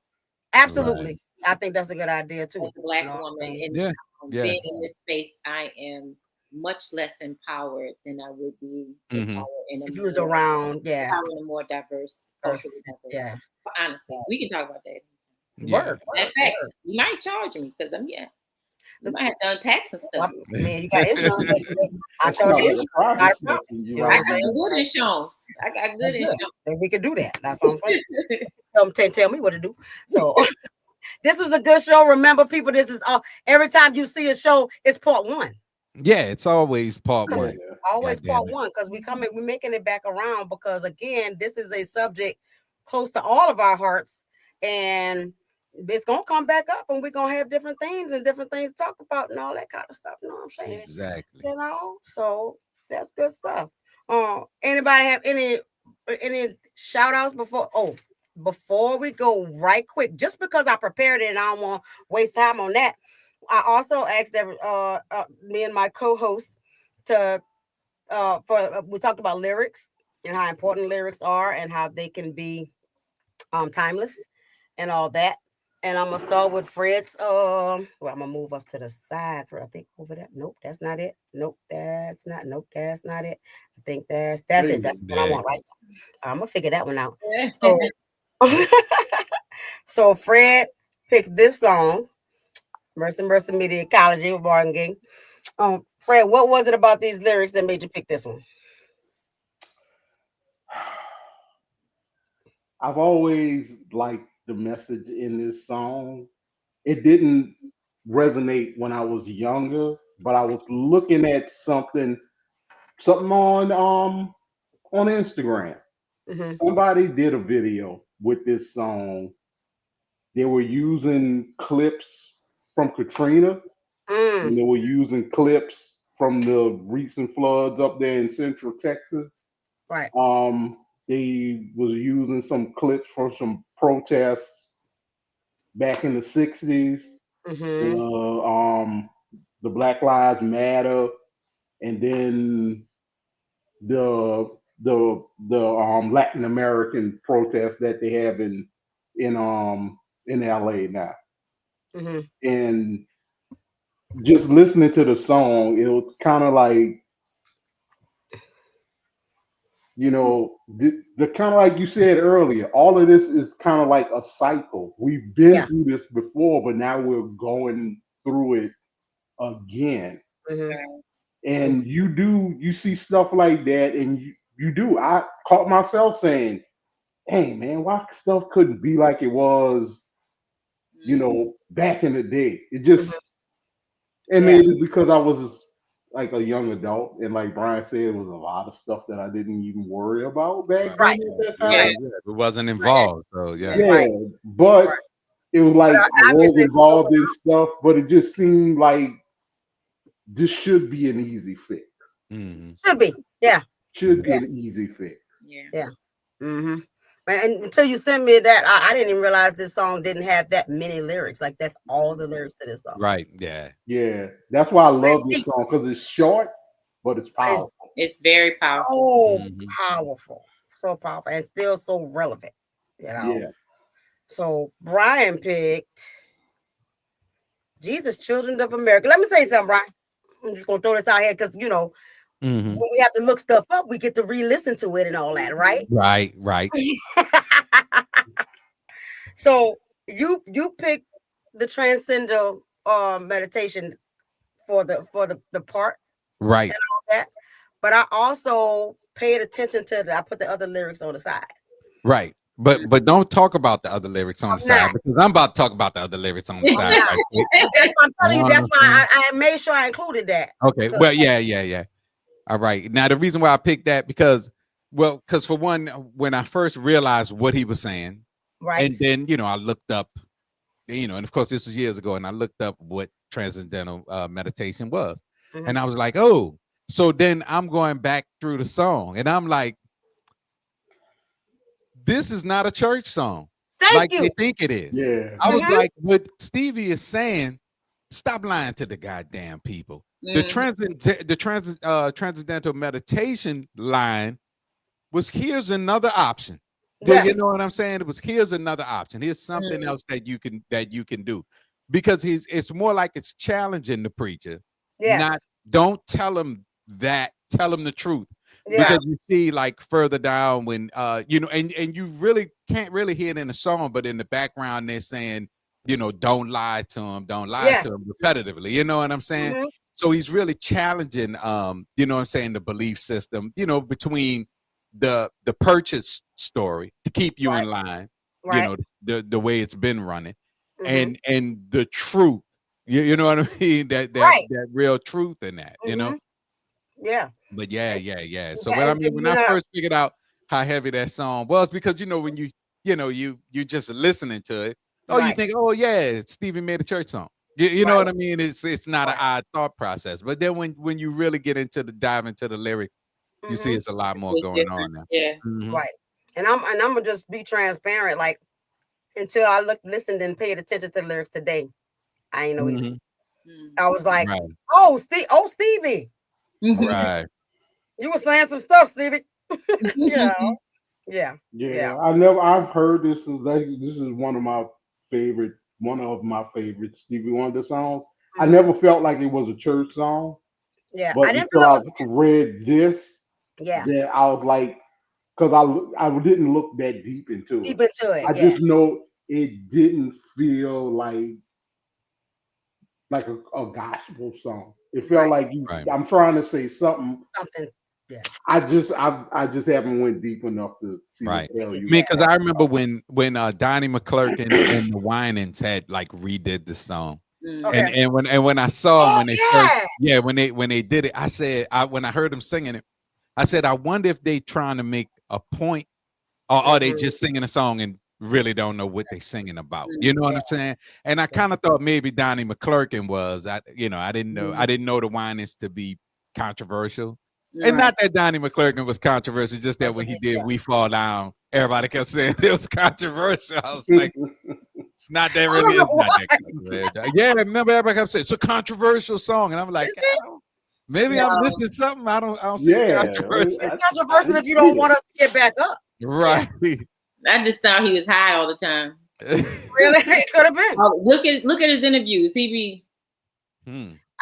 Absolutely, I think that's a good idea too. As a Black woman, and being in this space, I am much less empowered than I would be if you was around, in a more diverse person. Yeah, but honestly, we can talk about that. Word. In fact, you might charge me because you might have to unpack some stuff. Man, you got insurance. I charge you. I got good insurance. I got good insurance. And we can do that. That's what I'm saying. Tell me what to do. So this was a good show. Remember, people, this is every time you see a show, it's part one. Yeah, it's always part one. Always part one, because we're making it back around because again, this is a subject close to all of our hearts, and it's gonna come back up, and we're gonna have different themes and different things to talk about and all that kind of stuff. You know what I'm saying? Exactly. You know, so that's good stuff. Anybody have any shout outs before we go right quick, just because I prepared it and I don't want to waste time on that. I also asked me and my co-host to we talked about lyrics and how important lyrics are and how they can be timeless and all that. And I'm gonna start with Fred's. I'm gonna move us to the side for I think over that. Nope, that's not it. Nope, that's not. Nope, that's not it. I think that's it. That's what I want right now. I'm gonna figure that one out. So, so Fred picked this song, Mercy Mercy Media Ecology with Barton Gang. Fred, what was it about these lyrics that made you pick this one? I've always liked the message in this song. It didn't resonate when I was younger, but I was looking at something on Instagram. Mm-hmm. Somebody did a video with this song. They were using clips from Katrina, and they were using clips from the recent floods up there in Central Texas. Right. They was using some clips from some protests back in the 60s. Mm-hmm. The Black Lives Matter, and then the Latin American protests that they have in LA now. Mm-hmm. And just listening to the song, it was kind of like, you know, the kind of like you said earlier, all of this is kind of like a cycle. We've been through this before, but now we're going through it again. Mm-hmm. And you see stuff like that, and you do. I caught myself saying, hey man, why stuff couldn't be like it was, you know, back in the day. It just and maybe because I was like a young adult, and like Brian said, it was a lot of stuff that I didn't even worry about back then at that time. Yeah, it wasn't involved. So but it was like I was involved in stuff, but it just seemed like this should be an easy fix. Should be, yeah. Should be an easy fix. Yeah. Mm-hmm. And until you sent me that, I didn't even realize this song didn't have that many lyrics. Like that's all the lyrics to this song. Right. Yeah. Yeah. That's why I love this song because it's short, but it's powerful. It's very powerful. Oh, powerful. So powerful and still so relevant. You know. Yeah. So Brian picked Jesus, Children of America. Let me say something, Brian. I'm just gonna throw this out here because when we have to look stuff up, we get to re-listen to it and all that, right? Right. So you picked the transcendental meditation for the part, right, and all that, but I also paid attention to I put the other lyrics on the side. Right. But don't talk about the other lyrics on the side because I'm about to talk about the other lyrics on the side. I'm telling you, that's why I made sure I included that. Okay. Well, yeah. All right. Now the reason why I picked that because for one, when I first realized what he was saying, right, and then I looked up, and of course this was years ago, and I looked up what transcendental meditation was, and I was like, oh, so then I'm going back through the song, and I'm like, this is not a church song. Thank you. They think it is. Yeah. I was like, what Stevie is saying, stop lying to the goddamn people. The transcendental meditation line was here's another option. Yes. You know what I'm saying? It was here's another option. Here's something else that you can do. Because it's more like it's challenging the preacher. Yes. Don't tell him that, tell him the truth. Yeah. Because you see, like further down when and you really can't really hear it in the song, but in the background they're saying, don't lie to him, to him repetitively. You know what I'm saying? So he's really challenging the belief system, between the purchase story to keep you in line, the way it's been running, and the truth. You know what I mean? That real truth in that, Yeah. But yeah. So when I first figured out how heavy that song was, because when you just listening to it, you think, oh yeah, Stevie made a church song. You know what I mean? It's not an odd thought process. But then when you really get into dive into the lyrics, you see it's a lot more going on now. Yeah. Right. And I'm gonna just be transparent. Like until I listened and paid attention to the lyrics today, I ain't know either. I was like, oh Stevie. Right. You were saying some stuff, Stevie. Yeah. I've heard this. This is one of my favorite Stevie Wonder songs. I never felt like it was a church song. Yeah. But until I read this, that I was like, because I didn't look that deep into it. I just know it didn't feel like a gospel song. It felt like I'm trying to say something. Yeah. I just haven't went deep enough to see. Right. Because I remember when Donnie McClurkin and the Winans had redid the song. Okay. And when I saw them when they did it, I said when I heard them singing it, I said I wonder if they trying to make a point or are they just singing a song and really don't know what they're singing about. You know what I'm saying? And I kind of thought maybe Donnie McClurkin was. I didn't know the Winans to be controversial. And not that Donnie McClurkin was controversial, just that when he did We Fall Down, everybody kept saying it was controversial. I was like, it's not that really is not that controversial. Yeah, remember everybody kept saying it's a controversial song. And I'm like, maybe I'm missing something. I don't see controversial. It's controversial if you don't want us to get back up. Right. I just thought he was high all the time. Really? It could have been. Look at his interviews. He be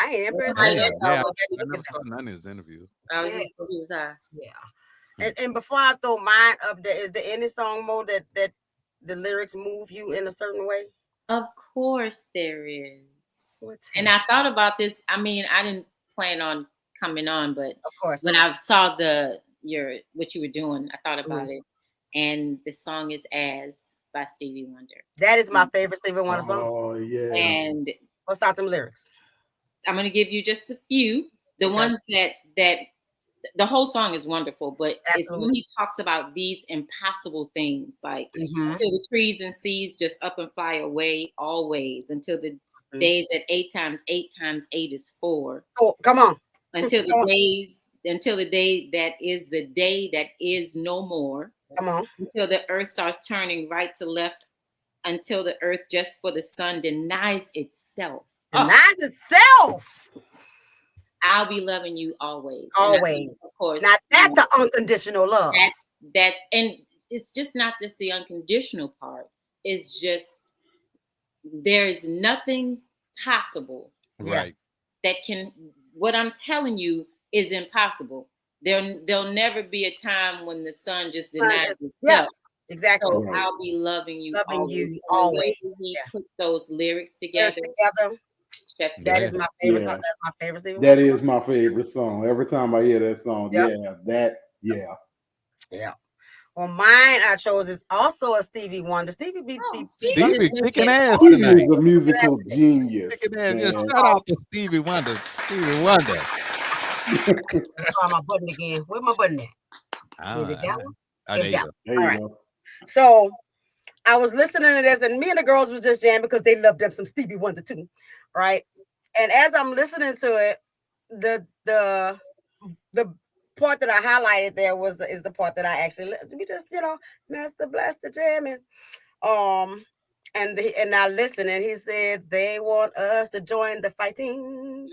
I ain't ever I never saw none of his interviews. He was high. Yeah. And before I throw mine up there, is there any song mode that the lyrics move you in a certain way? Of course there is. And I thought about this. I mean, I didn't plan on coming on, but of course when I saw what you were doing, I thought about it. And the song is As by Stevie Wonder. That is my favorite Stevie Wonder song. Oh yeah. And what's out them lyrics? I'm going to give you just a few. The ones that the whole song is wonderful, but it's when he talks about these impossible things, like until the trees and seas just up and fly away always, until the days that 8 times 8 times 8 is 4. Oh, come on. Until the day that is the day that is no more. Come on. Until the earth starts turning right to left, until the earth just for the sun denies itself. Denies itself. I'll be loving you always. Always. Of course. Now that's the unconditional love. That's and it's just not just the unconditional part. It's just there is nothing possible. Right. That can, what I'm telling you is impossible. There'll never be a time when the sun just denies itself. Yeah, exactly. So I'll be loving you always. He put those lyrics together. That is my favorite song. That's my favorite Stevie Wonder That is my favorite song. Every time I hear that song, yeah. Well, mine I chose is also a Stevie Wonder. Stevie kicking ass He tonight. is a musical genius. Just shout out to Stevie Wonder. Stevie Wonder. Try my button again. Where's my button at? Is it that one? There you go. So I was listening to this, and me and the girls was just jamming because they loved them some Stevie Wonder too, right? And as I'm listening to it, the part that I highlighted there is the part that I actually we just Master Blaster jamming, and I listened, and he said they want us to join the fighting,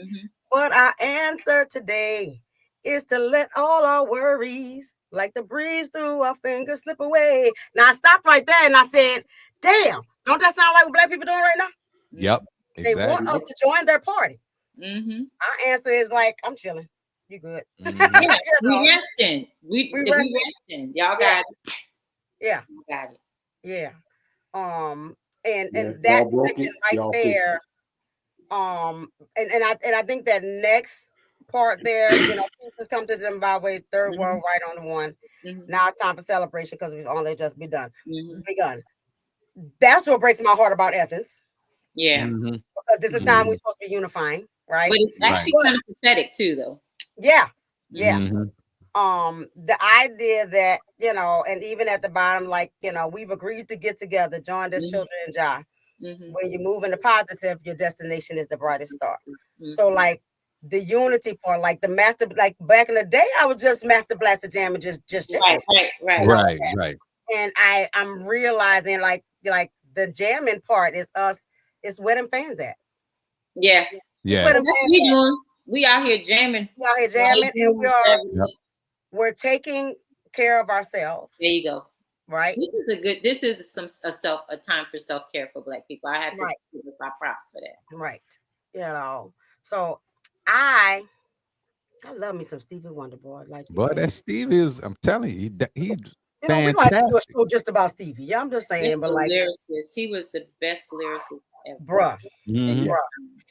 but our answer today is to let all our worries, like the breeze through our fingers, slip away. Now I stopped right there and I said, "Damn, don't that sound like what black people doing right now?" Yep, exactly. They want us to join their party. Our answer is like, "I'm chilling. You good? Yeah, we resting. We resting. Y'all got it. Yeah, you got it. Yeah. And that section right there. And I think that next part there, peace come to Zimbabwe, third world right on the one. Now it's time for celebration because we've only just begun. That's what breaks my heart about Essence. Yeah. Because this is a time we're supposed to be unifying, right? But it's actually kind of pathetic too, though. Yeah. Yeah. The idea that, and even at the bottom, like, we've agreed to get together, join this children in Jah. When you move in the positive, your destination is the brightest star. So like the unity part, like the master, like back in the day, I was just Master Blaster Jam and just jam. Right. And I'm realizing like the jamming part is us. It's where them fans at. Yeah. That's what we doing. We out here jamming. We out here jamming, and we're taking care of ourselves. There you go. Right. This is a time for self-care for Black people. I have to give us our props for that. Right. So I love me some Stevie Wonder, boy. Like, boy, that Stevie is, I'm telling you, he's we might have to do a show just about Stevie. Yeah, I'm just saying, but like lyricist. He was the best lyricist ever. Bruh.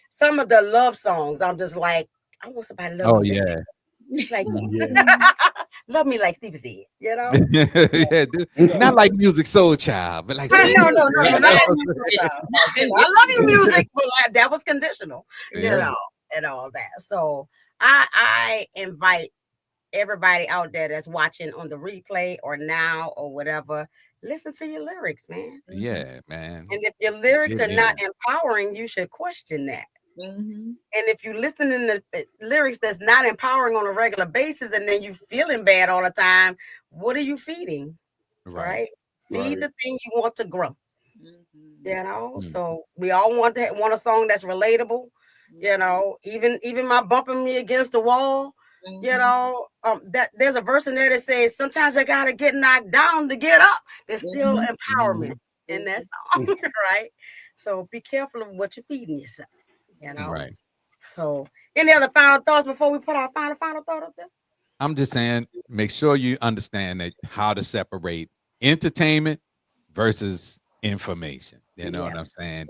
Some of the love songs, I'm just like, I want somebody to love me. Just like love me like Stevie said, dude. Not like Music Soul Child, but like no, not like Music Soul Child. I love you, music, but like, that was conditional, and all that. So I invite everybody out there that's watching on the replay or now or whatever, listen to your lyrics, man. Yeah, man. And if your lyrics are not empowering, you should question that. And if you listen in the lyrics that's not empowering on a regular basis, and then you feeling bad all the time, what are you feeding? Right? Feed the thing you want to grow. So we all want a song that's relatable. Even my bumping me against the wall. That there's a verse in there that says sometimes you gotta get knocked down to get up. There's still empowerment in that song, right? So be careful of what you're feeding yourself. Right. So, any other final thoughts before we put our final thought up there? I'm just saying, make sure you understand that how to separate entertainment versus information. You know what I'm saying?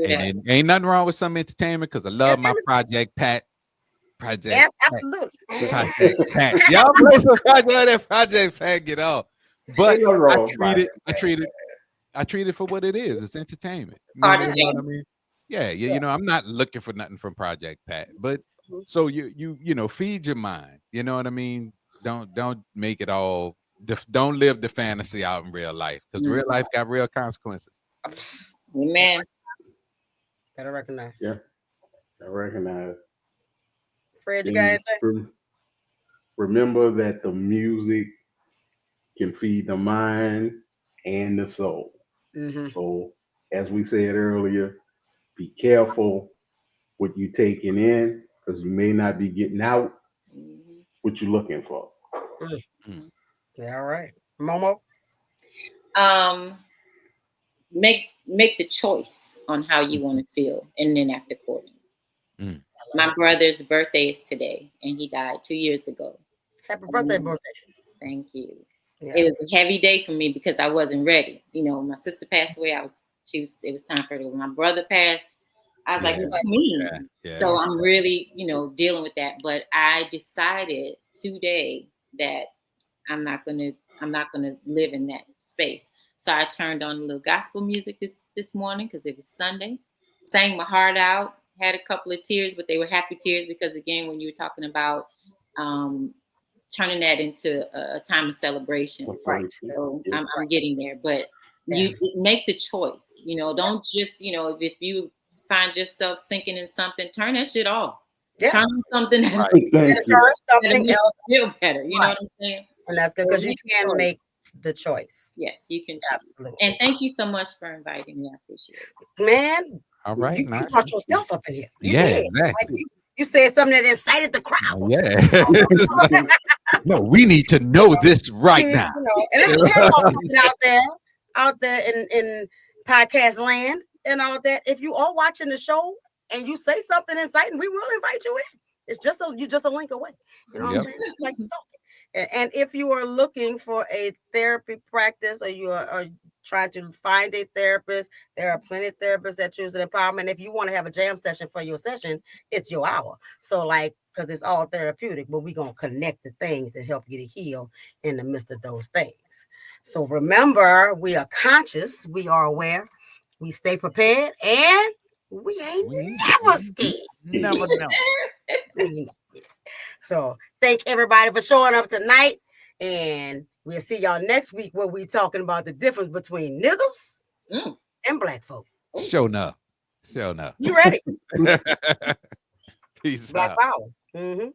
And ain't nothing wrong with some entertainment because I love my Project Pat. Absolutely. Project Pat. Y'all play some Project Pat, get off. But I treat it for what it is. It's entertainment. You know what I mean? Yeah, I'm not looking for nothing from Project Pat, but so you feed your mind. You know what I mean? Don't make it all. Don't live the fantasy out in real life because real life got real consequences. Amen. Gotta recognize. Yeah, I recognize. Fred, you got anything? Remember that the music can feed the mind and the soul. So, as we said earlier, be careful what you're taking in because you may not be getting out what you're looking for. Yeah, all right. Momo? Make the choice on how you want to feel and then act accordingly. My brother's birthday is today, and he died 2 years ago. Happy birthday, birthday. Thank you. Yeah. It was a heavy day for me because I wasn't ready. You know, my sister passed away. It was time for her to go. My brother passed. I was like, it's me. So I'm really, dealing with that. But I decided today that I'm not gonna live in that space. So I turned on a little gospel music this morning because it was Sunday. Sang my heart out. Had a couple of tears, but they were happy tears because, again, when you were talking about turning that into a time of celebration, right? So I'm getting there, but you make the choice. Don't just if you find yourself sinking in something, turn that shit off. Turn on something that'll something else feel better. You know what I'm saying? And that's good because you can make the choice. Yes, you can. Absolutely. And thank you so much for inviting me. I appreciate it. Man, all right. You brought yourself up in here. You did. Exactly. Like you said something that incited the crowd. Yeah. No, we need to know this right now. And let me tell y'all something out there in podcast land and all that. If you are watching the show and you say something inciting, we will invite you in. It's just a link away. You know what I'm saying? Like talking. And if you are looking for a therapy practice or you are trying to find a therapist, there are plenty of therapists that choose an empowerment. If you want to have a jam session for your session, it's your hour. So because it's all therapeutic, but we're going to connect the things and help you to heal in the midst of those things. So remember, we are conscious, we are aware, we stay prepared, and we ain't never scared. Never know. So thank everybody for showing up tonight. And we'll see y'all next week where we're talking about the difference between niggas and black folk. Shawnnell. You ready? Peace Black out. power.